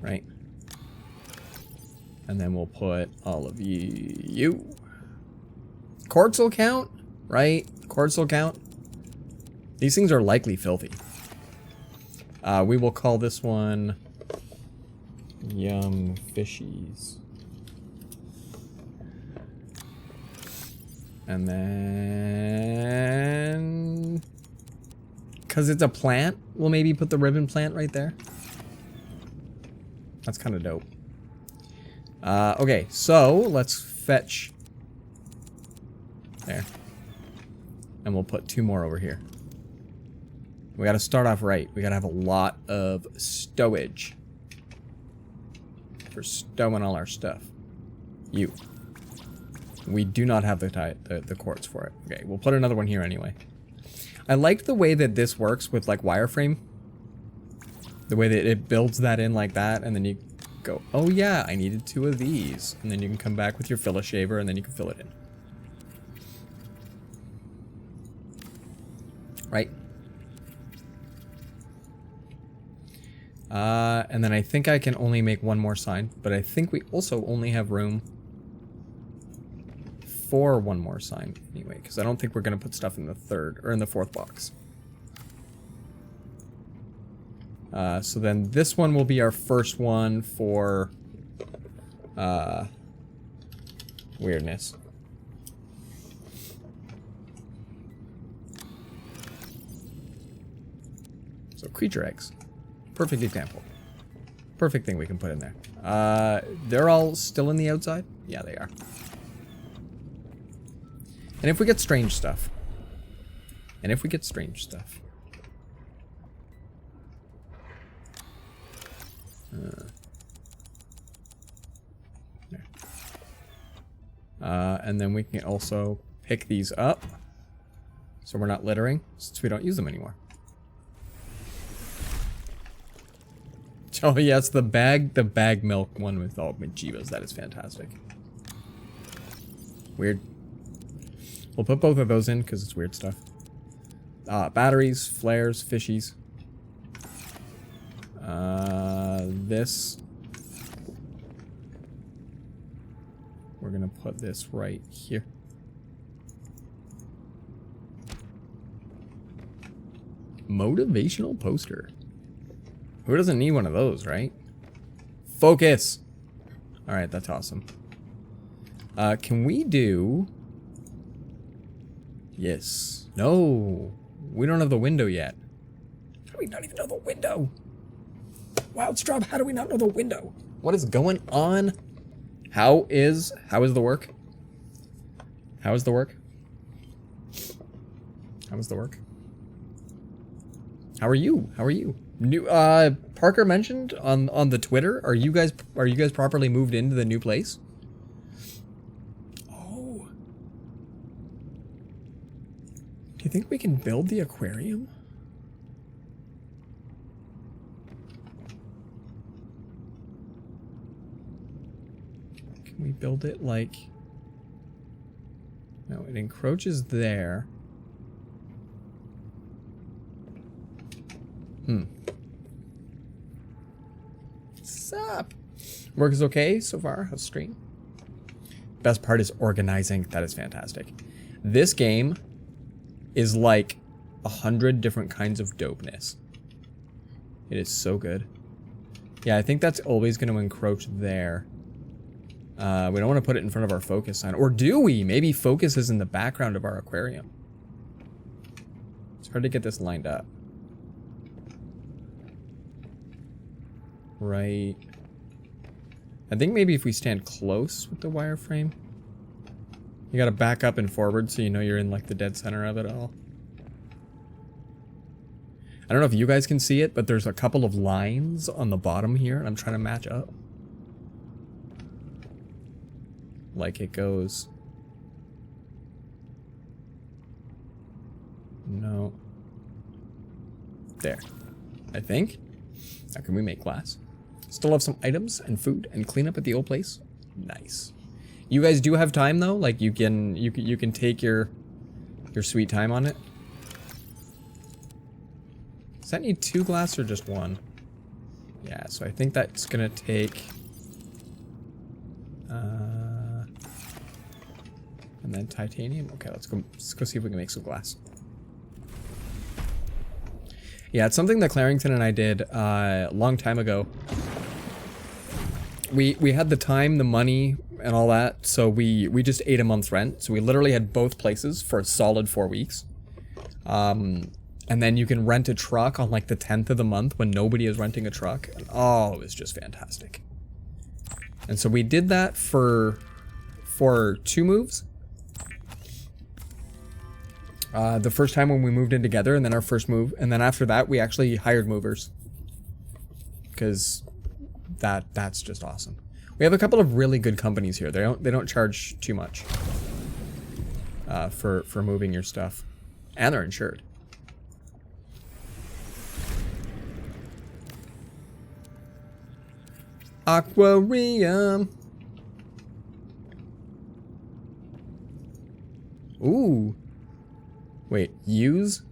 Right? And then we'll put all of you. Quartz will count, right? Quartz will count. These things are likely filthy. We will call this one Yum Fishies. And then, because it's a plant, we'll maybe put the ribbon plant right there. That's kind of dope. Okay, so let's fetch. There. And we'll put 2 more over here. We gotta start off right. We gotta have a lot of stowage. For stowing all our stuff. You. We do not have the quartz for it. Okay, we'll put another one here anyway. I liked the way that this works with like wireframe. The way that it builds that in like that, and then you go, oh yeah, I needed 2 of these. And then you can come back with your fill shaver, and then you can fill it in. Right? And then I think I can only make 1 more sign, but I think we also only have room for 1 more sign anyway, because I don't think we're going to put stuff in the 3rd or in the 4th box. So then this one will be our first one for weirdness. So creature eggs. Perfect example. Perfect thing we can put in there. They're all still in the outside? Yeah, they are. And if we get strange stuff. There. And then we can also pick these up. So we're not littering, since we don't use them anymore. Oh yes, the bag milk one with all Majivas. That is fantastic. Weird. We'll put both of those in because it's weird stuff. Batteries, flares, fishies. This. We're gonna put this right here. Motivational poster. Who doesn't need one of those, right? Focus! Alright, that's awesome. Can we do... Yes. No! We don't have the window yet. How do we not even know the window? Wildstraw, how do we not know the window? What is going on? How is the work? How is the work? How is the work? How are you? How are you? New Parker mentioned on the Twitter, are you guys properly moved into the new place? Oh. Do you think we can build the aquarium? Can we build it like... No, it encroaches there. Sup? Work is okay so far. How's stream? Best part is organizing. That is fantastic. This game is like 100 different kinds of dopeness. It is so good. Yeah, I think that's always going to encroach there. We don't want to put it in front of our focus sign. Or do we? Maybe focus is in the background of our aquarium. It's hard to get this lined up. Right. I think maybe if we stand close with the wireframe. You gotta back up and forward so you know you're in like the dead center of it all. I don't know if you guys can see it, but there's a couple of lines on the bottom here, and I'm trying to match up. Like it goes... No. There. I think. How can we make glass? Still have some items and food and clean up at the old place. Nice. You guys do have time though? Like you can take your sweet time on it. Does that need 2 glass or just 1? Yeah, so I think that's gonna take and then titanium. Okay, let's go see if we can make some glass. Yeah, it's something that Clarington and I did a long time ago. We had the time, the money, and all that, so we just ate a month's rent. So we literally had both places for a solid 4 weeks. And then you can rent a truck on like the 10th of the month when nobody is renting a truck. And, oh, it was just fantastic. And so we did that for 2 moves. The first time when we moved in together, and then our first move, and then after that we actually hired movers. Because that's just awesome. We have a couple of really good companies here. They don't charge too much for moving your stuff. And they're insured. Aquarium. Ooh. Wait, use?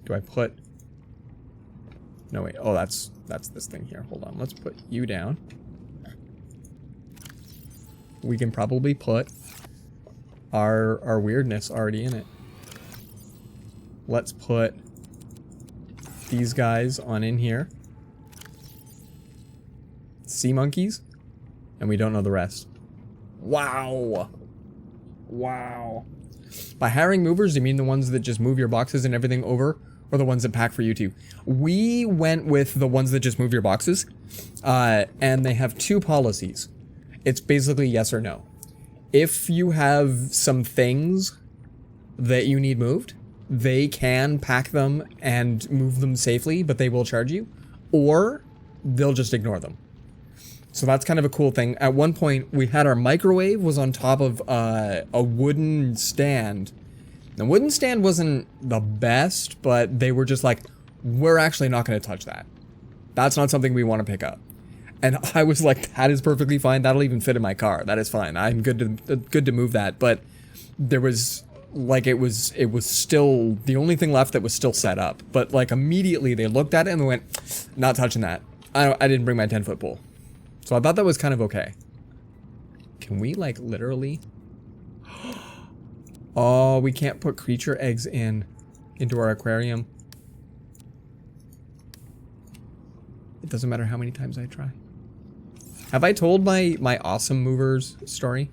Do I put... No, wait. Oh, that's this thing here. Hold on. Let's put you down. We can probably put our weirdness already in it. Let's put these guys on in here. Sea monkeys. And we don't know the rest. Wow. Wow. By hiring movers, do you mean the ones that just move your boxes and everything over? Or the ones that pack for you too? We went with the ones that just move your boxes. And they have 2 policies. It's basically yes or no. If you have some things that you need moved, they can pack them and move them safely, but they will charge you. Or they'll just ignore them. So that's kind of a cool thing. At one point, we had our microwave was on top of a wooden stand. The wooden stand wasn't the best, but they were just like, we're actually not going to touch that. That's not something we want to pick up. And I was like, that is perfectly fine. That'll even fit in my car. That is fine. I'm good to move that. But there was like, it was still the only thing left that was still set up. But like immediately they looked at it and they went, not touching that. I didn't bring my 10-foot pole. So I thought that was kind of okay. Can we like literally? Oh, we can't put creature eggs into our aquarium. It doesn't matter how many times I try. Have I told my awesome movers story?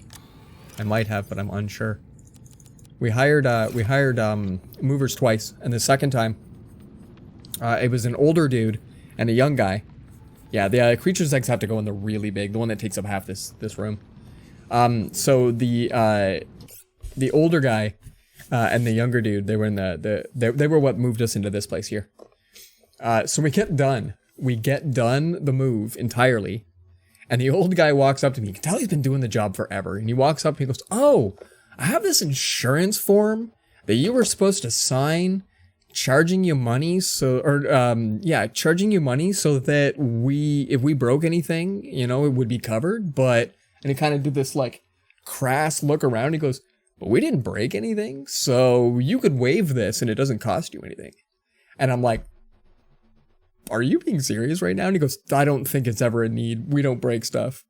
I might have, but I'm unsure. We hired movers twice, and the second time, it was an older dude and a young guy. Yeah, the creature's eggs have to go in the really big, the one that takes up half this room. So the older guy and the younger dude, they were in they were what moved us into this place here. So we get done the move entirely, and the old guy walks up to me. You can tell he's been doing the job forever, and he walks up and he goes, "Oh, I have this insurance form that you were supposed to sign." Charging you money charging you money so that if we broke anything, you know, it would be covered. But, and he kind of did this like crass look around. He goes, but we didn't break anything, so you could waive this and it doesn't cost you anything. And I'm like, are you being serious right now? And he goes, I don't think it's ever a need. We don't break stuff.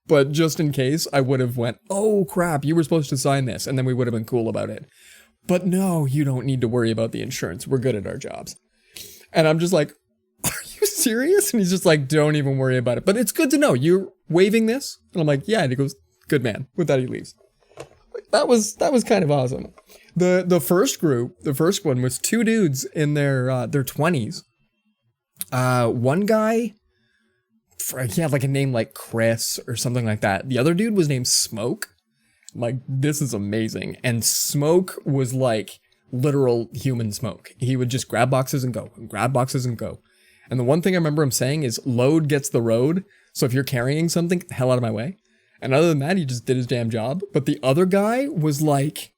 But just in case, I would have went, oh crap, you were supposed to sign this. And then we would have been cool about it. But no, you don't need to worry about the insurance. We're good at our jobs. And I'm just like, are you serious? And he's just like, don't even worry about it. But it's good to know. You're waiving this? And I'm like, yeah. And he goes, good man. With that, he leaves. That was kind of awesome. The first group, the first one was 2 dudes in their 20s. One guy, he had like a name like Chris or something like that. The other dude was named Smoke. I'm like, this is amazing. And Smoke was like literal human Smoke. He would just grab boxes and go, and grab boxes and go. And the one thing I remember him saying is load gets the road. So if you're carrying something, get the hell out of my way. And other than that, he just did his damn job. But the other guy was like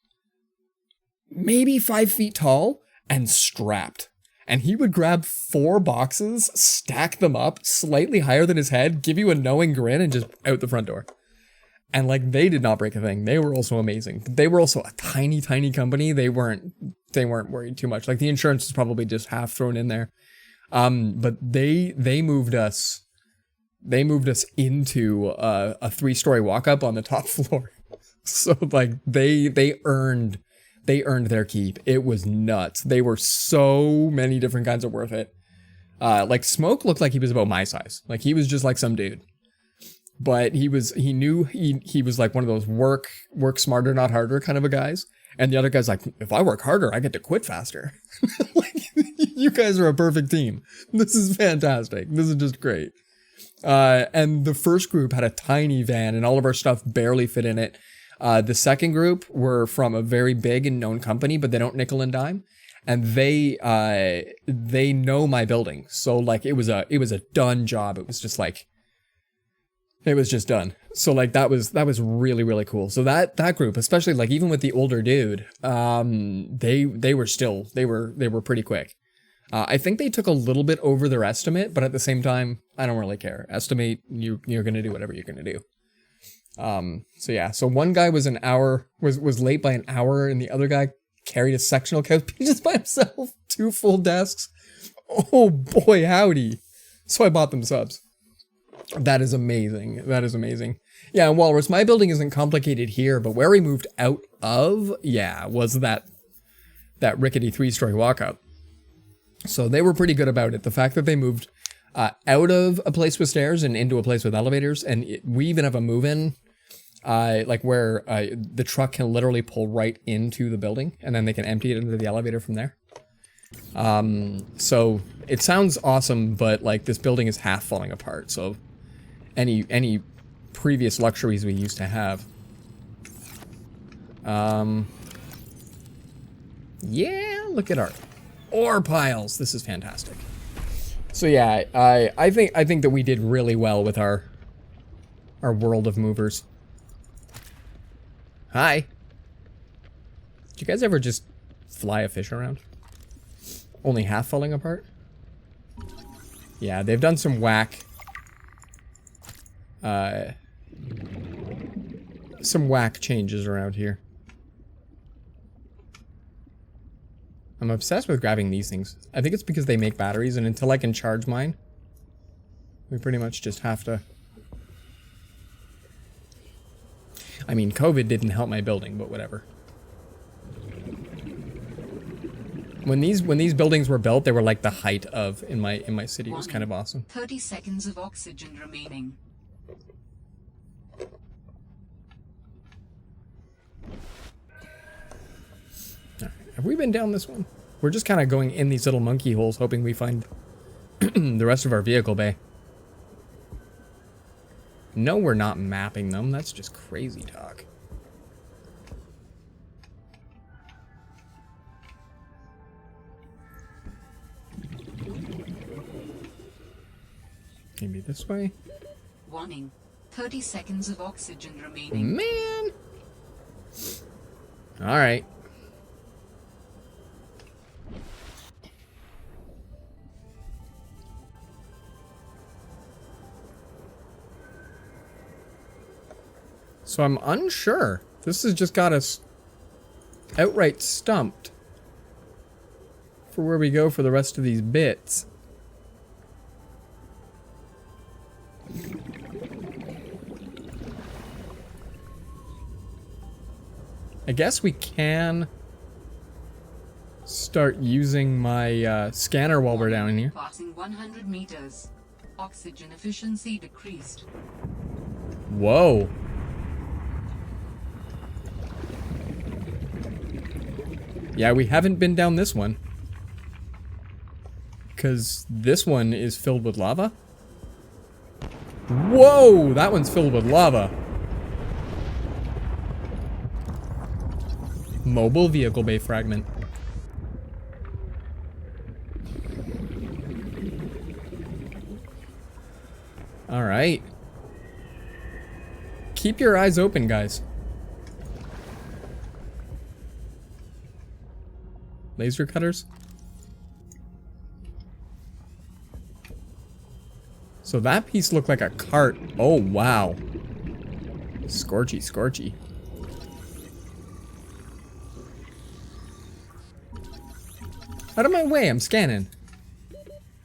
maybe 5 feet tall and strapped. And he would grab 4 boxes, stack them up slightly higher than his head, give you a knowing grin, and just out the front door. And like, they did not break a thing. They were also amazing. They were also a tiny, tiny company. They weren't worried too much. Like, the insurance is probably just half thrown in there. But they moved us into a 3-story walk up on the top floor. So like, they earned their keep. It was nuts. They were so many different kinds of worth it. Like Smoke looked like he was about my size. Like he was just like some dude. But he was like one of those work smarter, not harder kind of a guys. And the other guy's like, if I work harder, I get to quit faster. Like, you guys are a perfect team. This is fantastic. This is just great. And the first group had a tiny van and all of our stuff barely fit in it. The second group were from a very big and known company, but they don't nickel and dime. And they know my building. So like, it was a done job. It was just like, it was just done. So like, that was really, really cool. So that group, especially like even with the older dude, they were pretty quick. I think they took a little bit over their estimate, but at the same time, I don't really care. Estimate, you're going to do whatever you're going to do. So yeah, so one guy was was late by an hour, and the other guy carried a sectional couch just by himself, 2 full desks. Oh boy, howdy. So I bought them subs. That is amazing. That is amazing. Yeah, Walrus, my building isn't complicated here, but where we moved out of, yeah, was that rickety 3-story walk-up. So they were pretty good about it. The fact that they moved out of a place with stairs and into a place with elevators, and we even have a move-in, like where the truck can literally pull right into the building, and then they can empty it into the elevator from there. So it sounds awesome, but like this building is half falling apart. So any previous luxuries we used to have. Yeah, look at our ore piles. This is fantastic. So yeah, I think that we did really well with our world of movers. Hi. Did you guys ever just fly a fish around? Only half falling apart? Yeah, they've done some whack changes around here. I'm obsessed with grabbing these things. I think it's because they make batteries, and until I can charge mine, we pretty much just have to... I mean, COVID didn't help my building, but whatever. When these buildings were built, they were like the height of in my city. It was kind of awesome. 30 seconds of oxygen remaining. Have we been down this one? We're just kind of going in these little monkey holes, hoping we find the rest of our vehicle bay. No, we're not mapping them. That's just crazy talk. Maybe this way. Warning. 30 seconds of oxygen remaining. Man! Alright. So I'm unsure. This has just got us outright stumped for where we go for the rest of these bits. I guess we can start using my scanner while we're down here. Passing 100 meters. Oxygen efficiency decreased. Whoa. Yeah, we haven't been down this one. Because this one is filled with lava. Whoa! That one's filled with lava. Mobile vehicle bay fragment. All right. Keep your eyes open, guys. Laser cutters. So that piece looked like a cart. Oh, wow. Scorchy, scorchy. Out of my way, I'm scanning.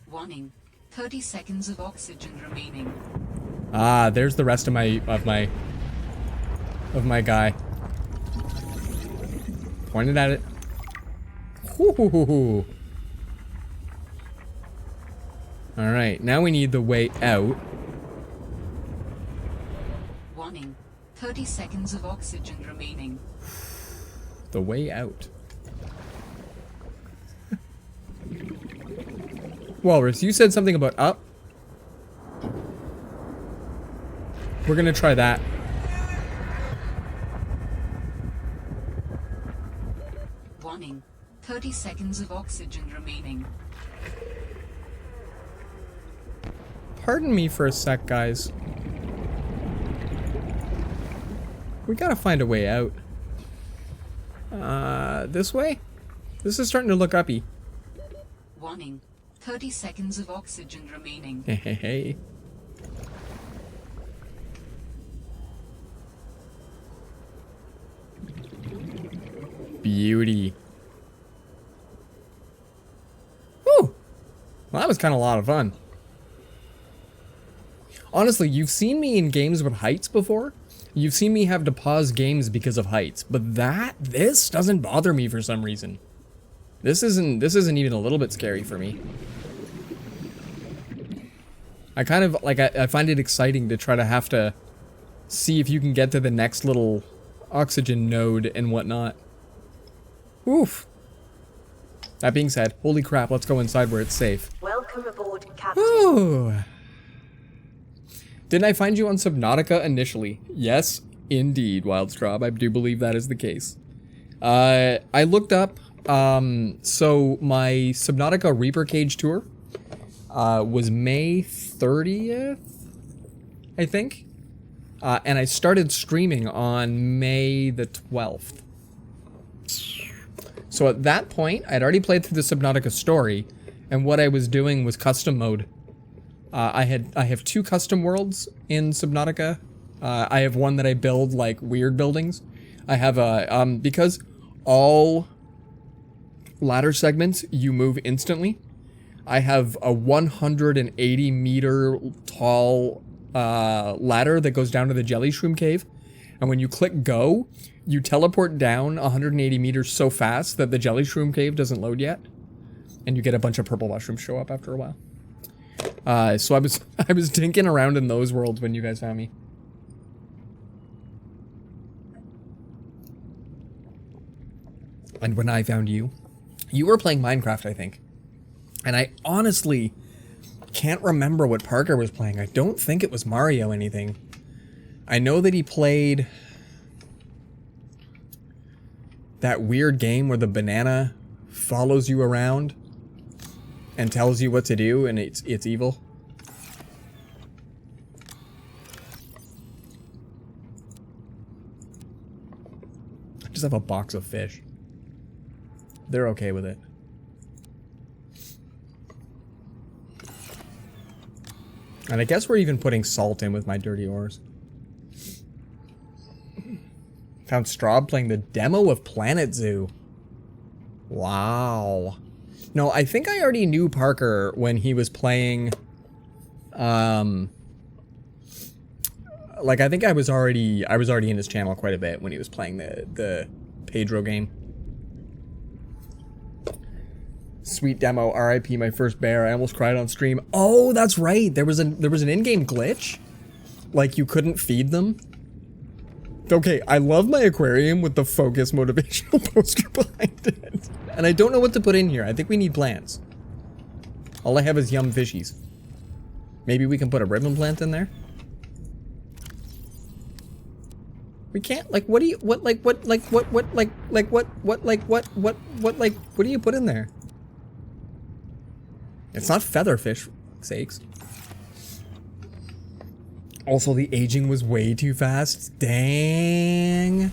Warning. 30 seconds of oxygen remaining. Ah, there's the rest of my guy. Pointed at it. All right, now we need the way out. Warning. 30 seconds of oxygen remaining. The way out. Walrus, you said something about up. We're gonna try that. Warning. 30 seconds of oxygen remaining. Pardon me for a sec, guys. We gotta find a way out. This way? This is starting to look uppy. Warning. 30 seconds of oxygen remaining. Hey, hey, hey. Beauty. Whew. Well, that was kind of a lot of fun. Honestly, you've seen me in games with heights before. You've seen me have to pause games because of heights, but this doesn't bother me for some reason. This isn't even a little bit scary for me. I kind of, like, I find it exciting to try to have to see if you can get to the next little oxygen node and whatnot. Oof. That being said, holy crap, let's go inside where it's safe. Welcome aboard, Captain. Ooh. Didn't I find you on Subnautica initially? Yes, indeed, Wildstraub. I do believe that is the case. I looked up, so my Subnautica Reaper Cage tour was May 30th, I think. And I started streaming on May the 12th. So at that point, I'd already played through the Subnautica story, and what I was doing was custom mode. I have 2 custom worlds in Subnautica. I have one that I build like weird buildings. I have a because all ladder segments you move instantly. I have a 180 meter tall ladder that goes down to the jelly shroom cave, and when you click go, you teleport down 180 meters so fast that the jelly shroom cave doesn't load yet, and you get a bunch of purple mushrooms show up after a while. So I was dinking around in those worlds when you guys found me. And when I found you, you were playing Minecraft, I think. And I honestly can't remember what Parker was playing. I don't think it was Mario anything. I know that he played that weird game where the banana follows you around and tells you what to do, and it's evil. I just have a box of fish. They're okay with it. And I guess we're even putting salt in with my dirty ores. Found Straub playing the demo of Planet Zoo. Wow. No, I think I already knew Parker when he was playing, like, I think I was already in his channel quite a bit when he was playing the Pedro game. Sweet demo, RIP my first bear, I almost cried on stream. Oh, that's right, there was an in-game glitch. Like, you couldn't feed them. Okay, I love my aquarium with the focus motivational poster behind it. And I don't know what to put in here. I think we need plants. All I have is yum fishies. Maybe we can put a ribbon plant in there? We can't, like, what do you, what, like, what, like, what, like, what, like, what do you put in there? It's not featherfish, for fuck's sakes. Also, the aging was way too fast. Dang.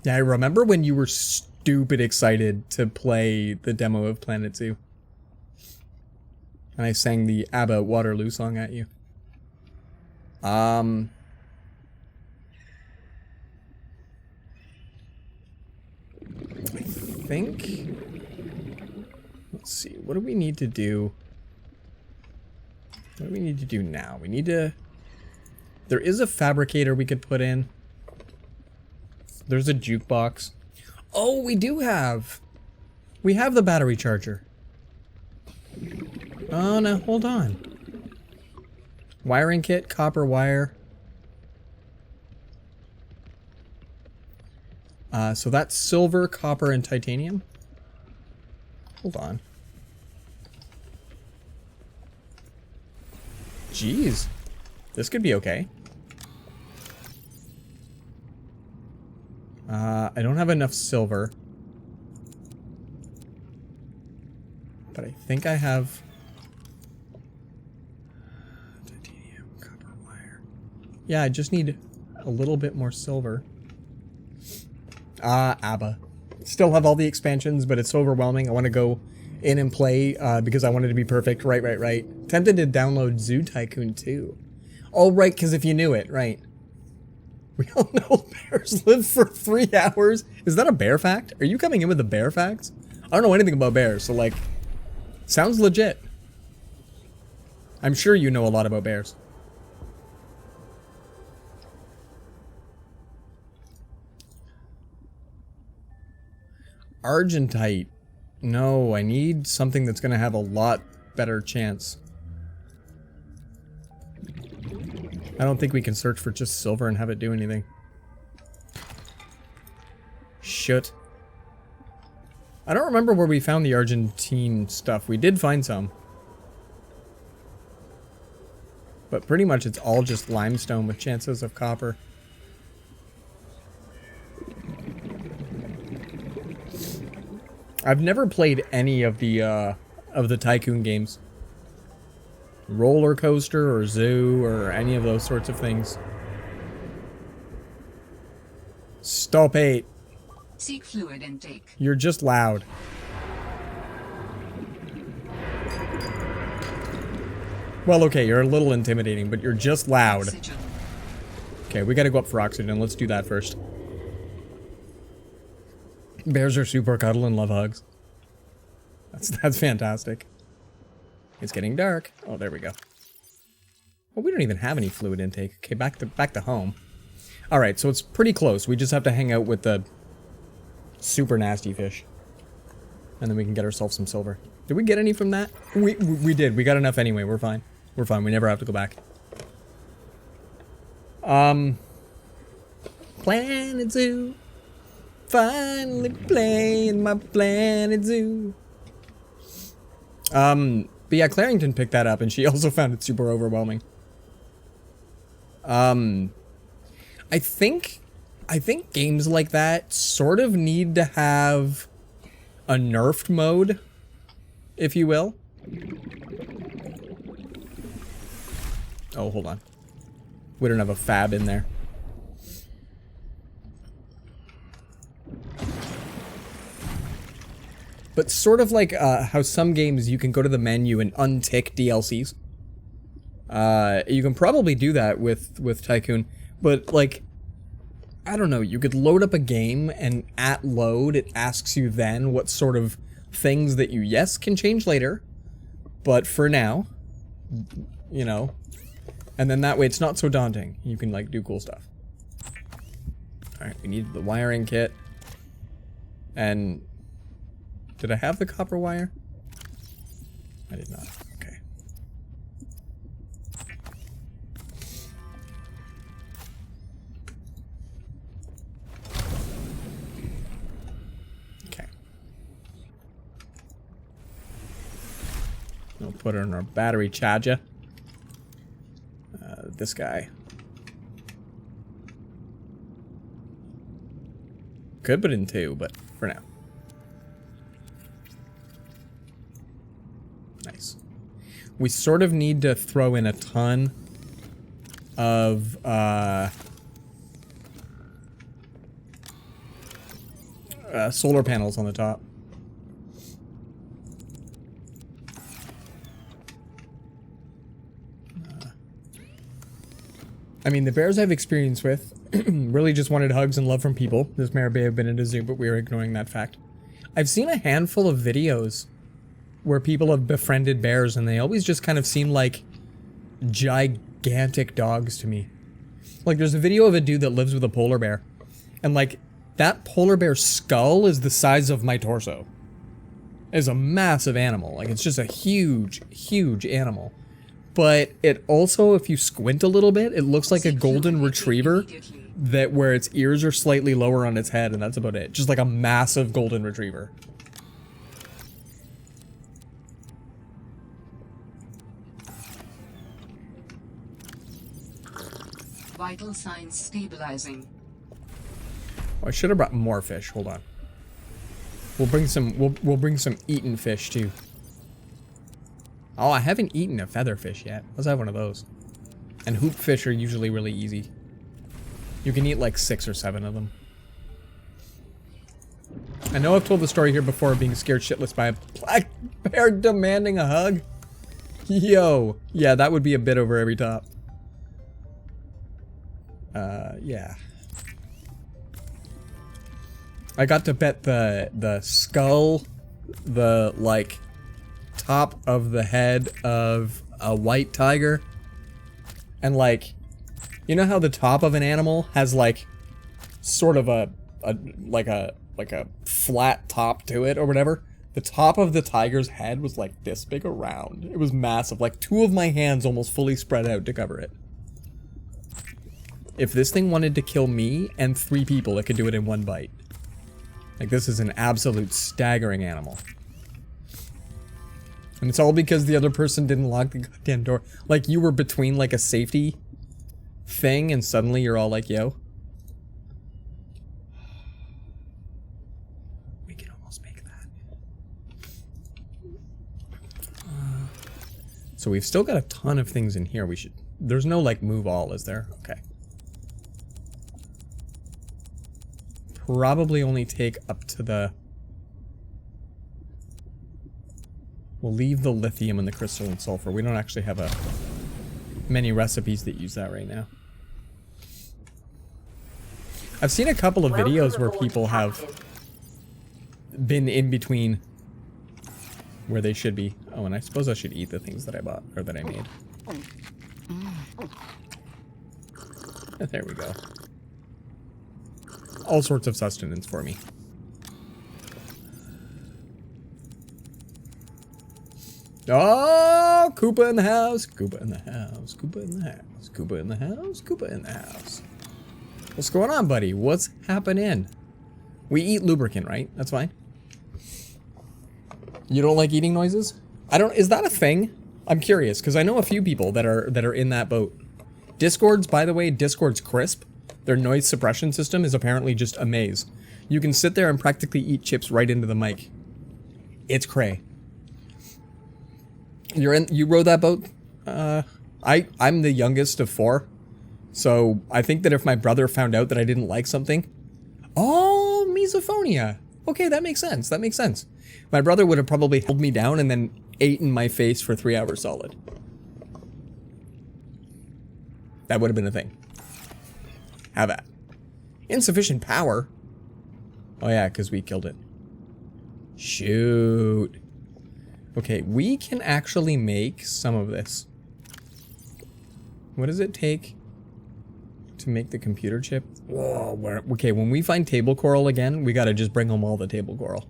Yeah, I remember when you were stupid excited to play the demo of Planet Zoo. And I sang the ABBA Waterloo song at you. I think... Let's see, what do we need to do? What do we need to do now? We need to... There is a fabricator we could put in. There's a jukebox. Oh, we do have... We have the battery charger. Oh, no, hold on. Wiring kit, copper wire. So that's silver, copper, and titanium. Hold on. Jeez. This could be okay. I don't have enough silver. But I think I have... Titanium, copper wire. Yeah, I just need a little bit more silver. ABBA. Still have all the expansions, but it's so overwhelming. I want to go in and play because I want it to be perfect. Right. Tempted to download Zoo Tycoon 2. Oh, right, because if you knew it, right. We all know bears live for 3 hours. Is that a bear fact? Are you coming in with the bear facts? I don't know anything about bears, so like, sounds legit. I'm sure you know a lot about bears. Argentite. No, I need something that's going to have a lot better chance. I don't think we can search for just silver and have it do anything. Shit. I don't remember where we found the Argentine stuff. We did find some. But pretty much it's all just limestone with chances of copper. I've never played any of the Tycoon games. Roller coaster or zoo or any of those sorts of things. Stop it. Seek fluid intake. You're just loud. Well, okay, you're a little intimidating, but you're just loud. Oxygen. Okay, we gotta go up for oxygen. Let's do that first. Bears are super cuddle and love hugs. That's fantastic. It's getting dark. Oh, there we go. Well, we don't even have any fluid intake. Okay, back to home. All right, so it's pretty close. We just have to hang out with the super nasty fish, and then we can get ourselves some silver. Did we get any from that? We did. We got enough anyway. We're fine. We're fine. We never have to go back. Planet Zoo. Finally playing my Planet Zoo. But yeah, Clarington picked that up, and she also found it super overwhelming. I think games like that sort of need to have a nerfed mode, if you will. Oh, hold on. We don't have a fab in there. But sort of like how some games you can go to the menu and untick DLCs. You can probably do that with Tycoon, but like, I don't know, you could load up a game and at load it asks you then what sort of things that you, yes, can change later, but for now, you know, and then that way it's not so daunting. You can like do cool stuff. Alright, we need the wiring kit. And did I have the copper wire? I did not. Okay. Okay. We'll put it in our battery charger. split this guy. Could put in 2, but for now. Nice. We sort of need to throw in a ton of solar panels on the top. I mean, the bears I've experience with really just wanted hugs and love from people. This may have been at a zoo, but we were ignoring that fact. I've seen a handful of videos where people have befriended bears, and they always just kind of seem like gigantic dogs to me. Like, there's a video of a dude that lives with a polar bear, and like, that polar bear's skull is the size of my torso. It's a massive animal. Like, it's just a huge, huge animal. But it also, if you squint a little bit, it looks like a golden retriever that where its ears are slightly lower on its head, and that's about it. Just like a massive golden retriever. Vital signs stabilizing. Oh, I should have brought more fish. Hold on. We'll bring some. We'll bring some eaten fish too. Oh, I haven't eaten a featherfish yet. Let's have one of those. And hoop fish are usually really easy. You can eat like 6 or 7 of them. I know I've told the story here before of being scared shitless by a black bear demanding a hug. Yo, yeah, that would be a bit over every top. Yeah. I got to pet the skull, the like top of the head of a white tiger, and like, you know how the top of an animal has like sort of a flat top to it or whatever? The top of the tiger's head was like this big around. It was massive, like 2 of my hands almost fully spread out to cover it. If this thing wanted to kill me and 3 people, it could do it in 1 bite. Like, this is an absolute staggering animal. And it's all because the other person didn't lock the goddamn door. Like, you were between, like, a safety thing, and suddenly you're all like, yo. We can almost make that. So we've still got a ton of things in here. We should... There's no, like, move all, is there? Okay. Probably only take up to the... We'll leave the lithium and the crystalline sulfur. We don't actually have many recipes that use that right now. I've seen a couple of videos where people have been in between where they should be. Oh, and I suppose I should eat the things that I bought, or that I made. There we go. All sorts of sustenance for me. Oh, Koopa in the house, Koopa in the house, Koopa in the house, Koopa in the house, Koopa in the house. What's going on, buddy? What's happening? We eat lubricant, right? That's fine. You don't like eating noises? I don't. Is that a thing? I'm curious because I know a few people that are in that boat. Discord's, by the way, Discord's crisp. Their noise suppression system is apparently just a maze. You can sit there and practically eat chips right into the mic. It's cray. You rode that boat? I'm the youngest of 4. So I think that if my brother found out that I didn't like something... Oh, misophonia. Okay, that makes sense. That makes sense. My brother would have probably held me down and then ate in my face for 3 hours solid. That would have been a thing. Have that. Insufficient power? Oh yeah, because we killed it. Shoot. Okay, we can actually make some of this. What does it take to make the computer chip? Whoa, okay, when we find table coral again, we gotta just bring home all the table coral.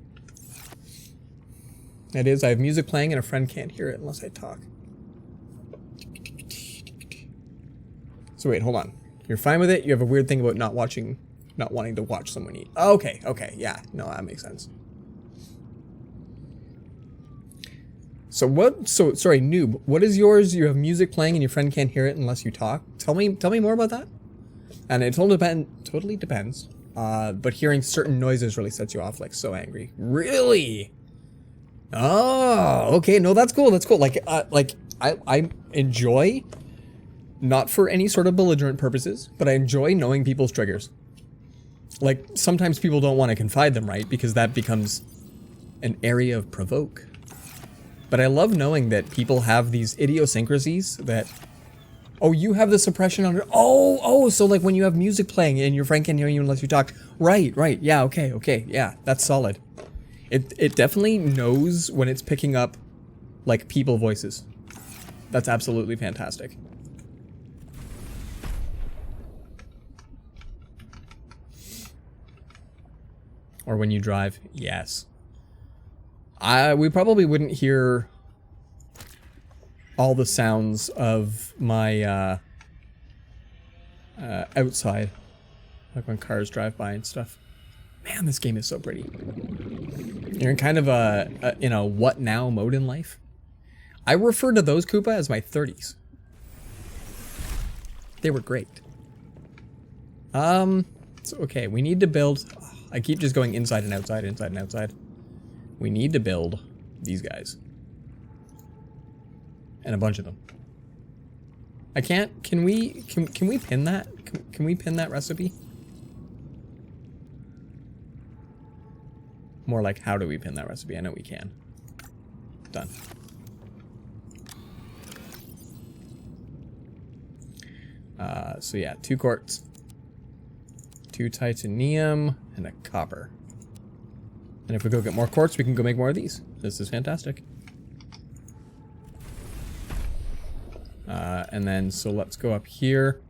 That is, I have music playing and a friend can't hear it unless I talk. So wait, hold on. You're fine with it? You have a weird thing about not wanting to watch someone eat. Okay, yeah, no, that makes sense. So what? So sorry, noob. What is yours? You have music playing and your friend can't hear it unless you talk. Tell me more about that. And it totally depends. But hearing certain noises really sets you off. Like so angry. Really? Oh, okay. No, that's cool. That's cool. Like I enjoy, not for any sort of belligerent purposes, but I enjoy knowing people's triggers. Like sometimes people don't want to confide them, right? Because that becomes an area of provoke. But I love knowing that people have these idiosyncrasies that, oh, you have the suppression on it. Oh, so like when you have music playing and your friend can't hear you unless you talk. Right. Yeah, okay. Yeah, that's solid. It definitely knows when it's picking up like people voices. That's absolutely fantastic. Or when you drive. Yes. We probably wouldn't hear all the sounds of my outside, like when cars drive by and stuff. Man, this game is so pretty. You're in kind of in a what now mode in life. I refer to those Koopa as my 30s. They were great. So, okay, we need to build. I keep just going inside and outside, inside and outside. We need to build these guys. And a bunch of them. I can't, can we pin that? Can we pin that recipe? More like, how do we pin that recipe? I know we can. Done. So yeah, 2 quartz, 2 titanium, and a copper. And if we go get more quartz, we can go make more of these. This is fantastic. And then, so let's go up here.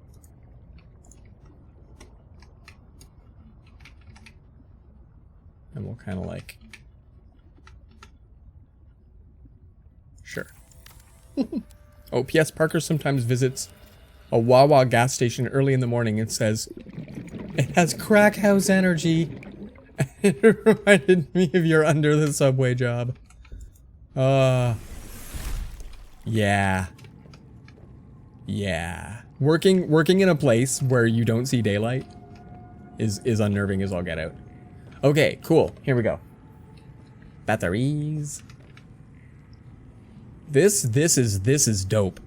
And we'll kind of like... Sure. Oh, P.S. Parker sometimes visits a Wawa gas station early in the morning and says, "It has crack house energy." It reminded me of your under the subway job. Yeah. Yeah. Working in a place where you don't see daylight is unnerving as all get out. Okay, cool. Here we go. Batteries. This is dope.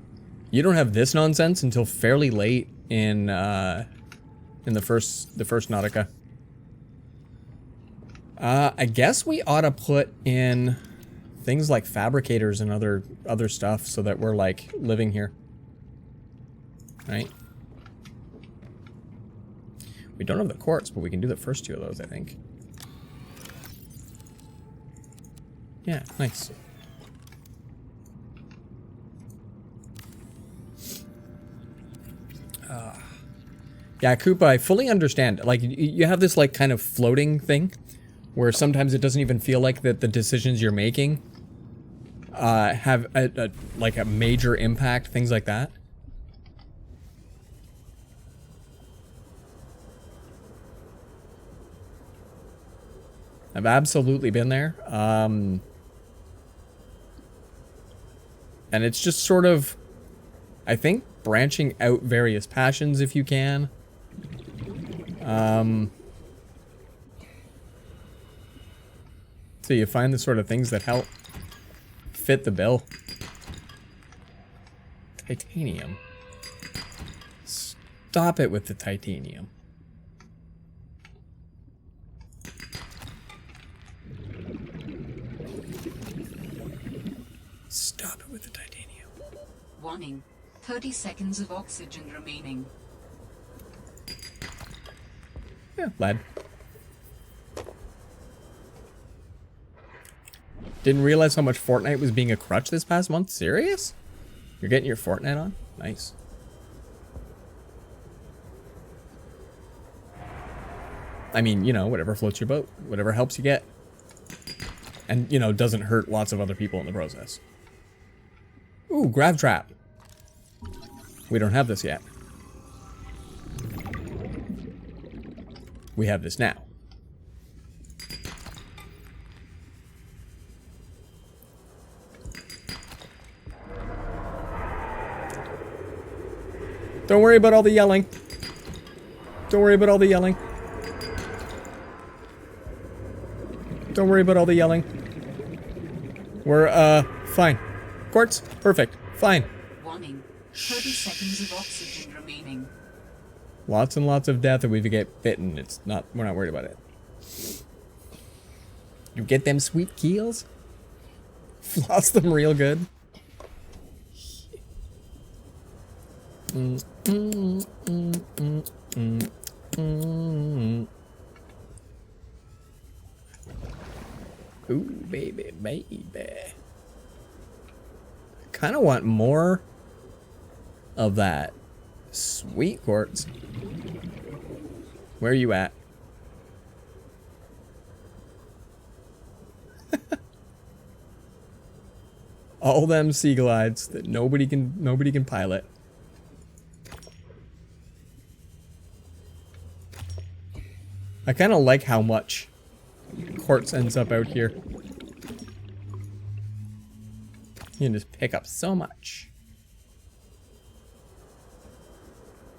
You don't have this nonsense until fairly late in the first Nautica. I guess we ought to put in things like fabricators and other stuff so that we're like living here. Right? We don't have the quartz, but we can do the first 2 of those, I think. Yeah, nice. Yeah, Koopa, I fully understand. Like, you have this, like, kind of floating thing where sometimes it doesn't even feel like that the decisions you're making have like a major impact, things like that. I've absolutely been there. And it's just sort of, I think, branching out various passions if you can. So you find the sort of things that help fit the bill. Titanium. Stop it with the titanium. Stop it with the titanium. Warning. 30 seconds of oxygen remaining. Yeah, lad. Didn't realize how much Fortnite was being a crutch this past month. Serious? You're getting your Fortnite on? Nice. I mean, you know, whatever floats your boat. Whatever helps you get. And, you know, doesn't hurt lots of other people in the process. Ooh, grav trap. We don't have this yet. We have this now. Don't worry about all the yelling. Don't worry about all the yelling. Don't worry about all the yelling. We're, fine. Quartz, perfect. Fine. Warning. 30 seconds of oxygen remaining. Lots and lots of death if we get bitten. We're not worried about it. You get them sweet keels? Floss them real good. Ooh, baby, baby. Kind of want more of that. Sweet quartz. Where are you at? All them sea glides that nobody can pilot. I kind of like how much quartz ends up out here. You can just pick up so much.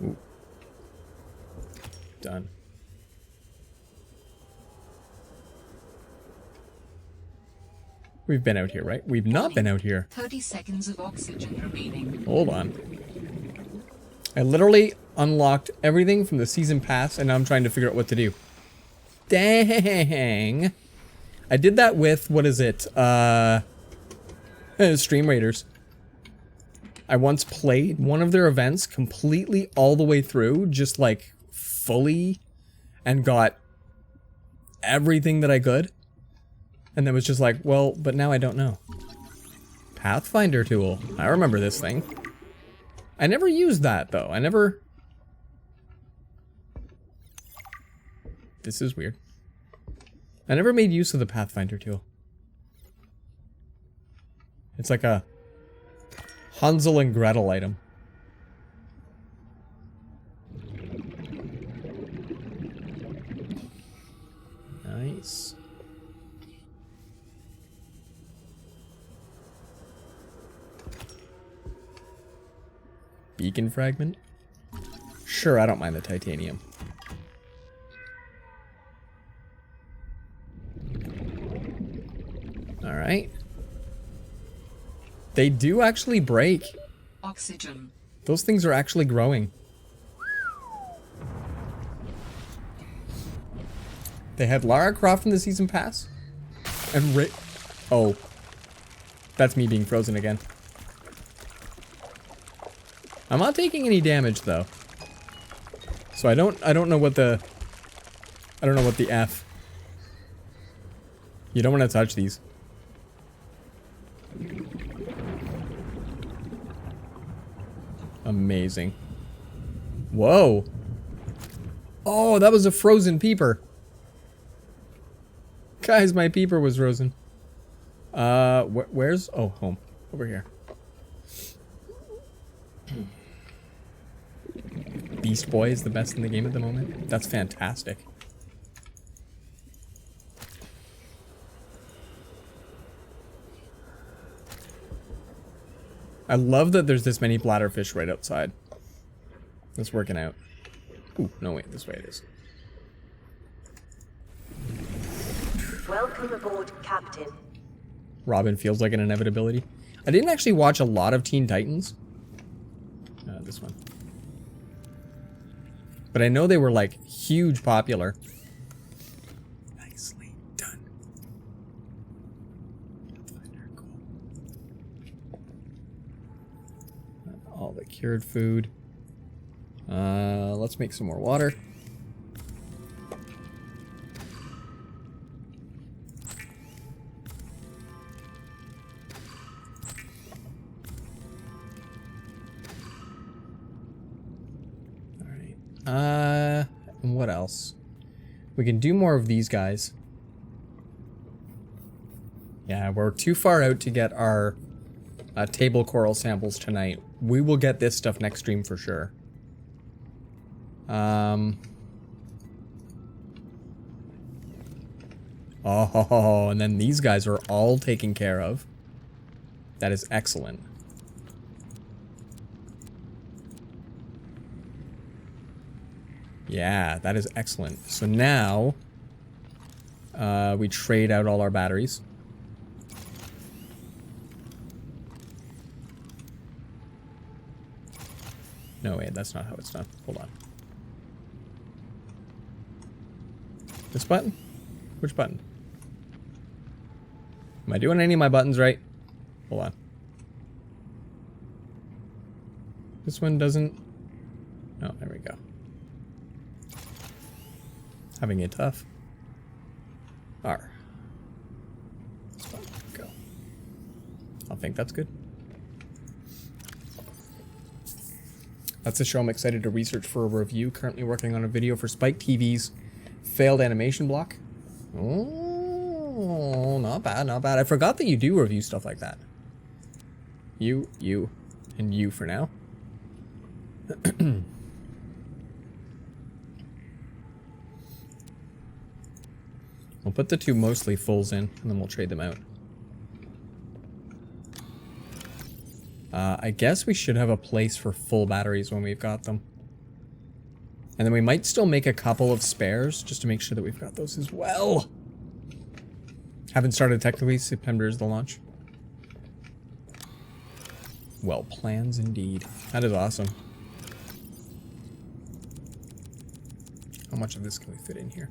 Ooh. Done. We've been out here, right? We've not been out here. 30 seconds of oxygen remaining. Hold on. I literally unlocked everything from the season pass, and now I'm trying to figure out what to do. Dang. I did that with, what is it? Stream Raiders. I once played one of their events completely all the way through, just like fully, and got everything that I could. And then was just like, well, but now I don't know. Pathfinder tool. I remember this thing. I never used that, though. I never... This is weird. I never made use of the Pathfinder tool. It's like a Hansel and Gretel item. Nice. Beacon fragment? Sure, I don't mind the titanium. Alright. They do actually break. Oxygen. Those things are actually growing. They had Lara Croft in the season pass. And oh. That's me being frozen again. I'm not taking any damage though. So I don't know what the F. You don't want to touch these. Amazing. Whoa. Oh, that was a frozen peeper. Guys, my peeper was frozen. Where's... Oh, home. Over here. Beast Boy is the best in the game at the moment. That's fantastic. I love that there's this many bladderfish right outside. It's working out. Ooh, no wait, this way it is. Welcome aboard, Captain. Robin feels like an inevitability. I didn't actually watch a lot of Teen Titans. This one. But I know they were like huge popular. Nicely done. Cool. All the cured food. Let's make some more water. And what else? We can do more of these guys. Yeah, we're too far out to get our table coral samples tonight. We will get this stuff next stream for sure. Oh, and then these guys are all taken care of. That is excellent. Yeah, that is excellent. So now we trade out all our batteries. No, wait, that's not how it's done. Hold on. This button? Which button? Am I doing any of my buttons right? Hold on. This one doesn't... Oh, there we go. Having it tough. R. This button. Go. I think that's good. That's a show I'm excited to research for a review. Currently working on a video for Spike TV's failed animation block. Oh, not bad, not bad. I forgot that you do review stuff like that. You, and you for now. We'll put the two mostly fulls in, and then we'll trade them out. I guess we should have a place for full batteries when we've got them. And then we might still make a couple of spares, just to make sure that we've got those as well. Haven't started technically, September is the launch. Well, plans indeed. That is awesome. How much of this can we fit in here?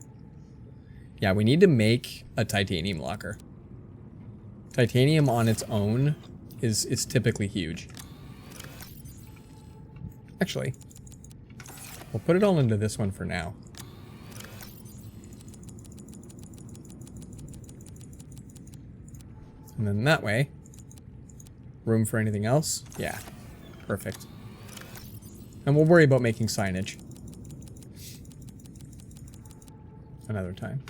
Yeah, we need to make a titanium locker. Titanium on its own is typically huge. Actually, we'll put it all into this one for now. And then that way, room for anything else? Yeah, perfect. And we'll worry about making signage another time.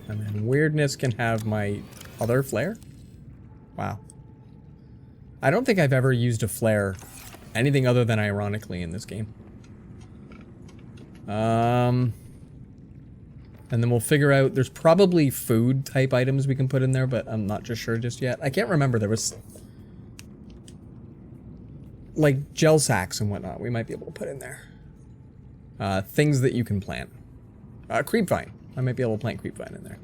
And then weirdness can have my other flare. Wow. I don't think I've ever used a flare anything other than ironically in this game. And then we'll figure out, there's probably food type items we can put in there, but I'm not just sure just yet. I can't remember, there was like gel sacks and whatnot we might be able to put in there. Things that you can plant. Creep vine. I might be able to plant creep vine in there.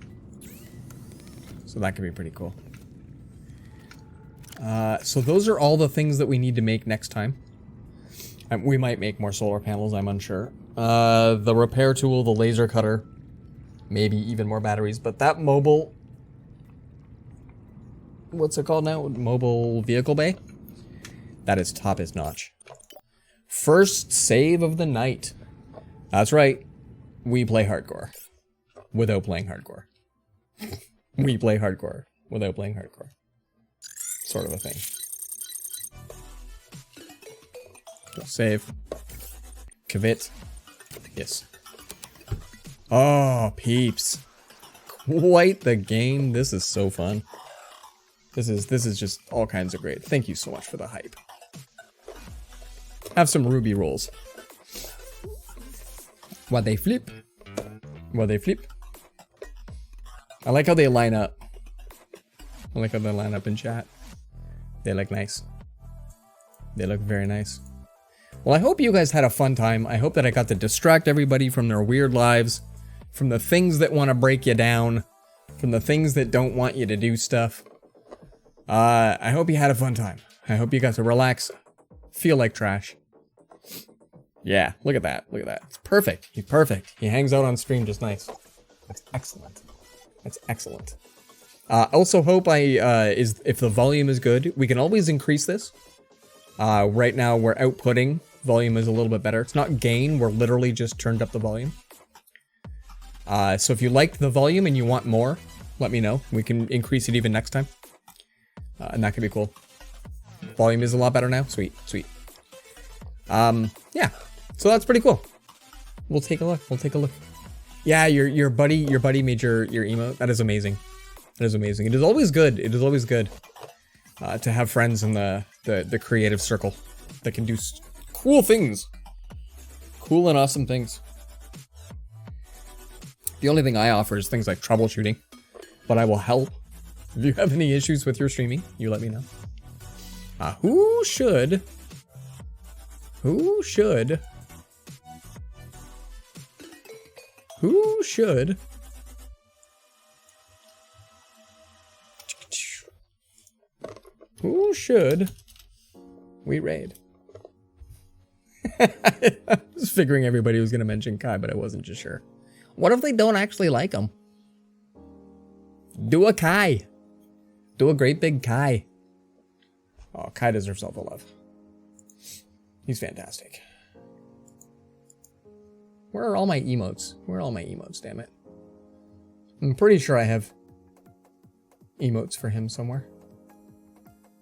So that could be pretty cool. So those are all the things that we need to make next time. We might make more solar panels, I'm unsure. The repair tool, the laser cutter, maybe even more batteries, but that mobile... What's it called now? Mobile vehicle bay? That is top is notch. First save of the night. That's right. We play hardcore. Without playing hardcore. We play hardcore without playing hardcore. Sort of a thing. Go save. Commit. Yes. Oh, peeps. Quite the game. This is so fun. This is just all kinds of great. Thank you so much for the hype. Have some ruby rolls. While they flip. While they flip. I like how they line up. I like how they line up in chat. They look nice. They look very nice. Well, I hope you guys had a fun time. I hope that I got to distract everybody from their weird lives, from the things that want to break you down, from the things that don't want you to do stuff. I hope you had a fun time. I hope you got to relax, feel like trash. Yeah, look at that. Look at that. It's perfect. He's perfect. He hangs out on stream just nice. That's excellent. That's excellent. Also hope if the volume is good, we can always increase this. Right now we're outputting. Volume is a little bit better. It's not gain. We're literally just turned up the volume. So if you liked the volume and you want more, let me know. We can increase it even next time. And that could be cool. Volume is a lot better now. Sweet, sweet. Yeah. So that's pretty cool. We'll take a look. We'll take a look. Yeah, your buddy made your emote. That is amazing. That is amazing. It is always good. It is always good to have friends in the creative circle that can do cool things. Cool and awesome things. The only thing I offer is things like troubleshooting, but I will help. If you have any issues with your streaming, you let me know. Who should Who should? Who should? Who should we raid? I was figuring everybody was going to mention Kai, but I wasn't just sure. What if they don't actually like him? Do a Kai. Do a great big Kai. Oh, Kai deserves all the love. He's fantastic. Where are all my emotes? Where are all my emotes, damn it? I'm pretty sure I have emotes for him somewhere.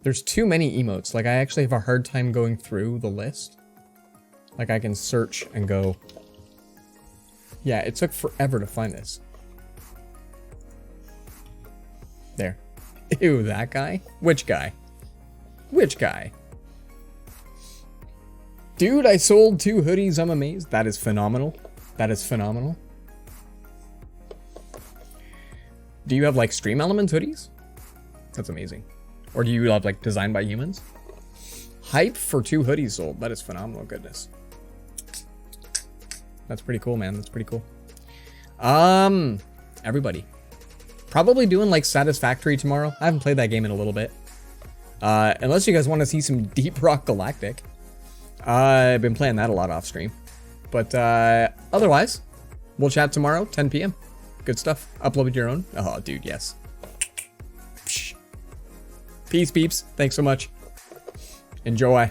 There's too many emotes. Like, I actually have a hard time going through the list. Like, I can search and go... Yeah, it took forever to find this. There. Ew, that guy? Which guy? Which guy? Dude, I sold 2 hoodies. I'm amazed. That is phenomenal. That is phenomenal. Do you have, like, Stream Elements hoodies? That's amazing. Or do you have, like, designed by humans? Hype for 2 hoodies sold. That is phenomenal. Goodness. That's pretty cool, man. That's pretty cool. Everybody. Probably doing, like, Satisfactory tomorrow. I haven't played that game in a little bit. Unless you guys want to see some Deep Rock Galactic. I've been playing that a lot off stream. But, otherwise, we'll chat tomorrow, 10 p.m. Good stuff. Upload your own. Oh, dude, yes. Peace, peeps. Thanks so much. Enjoy.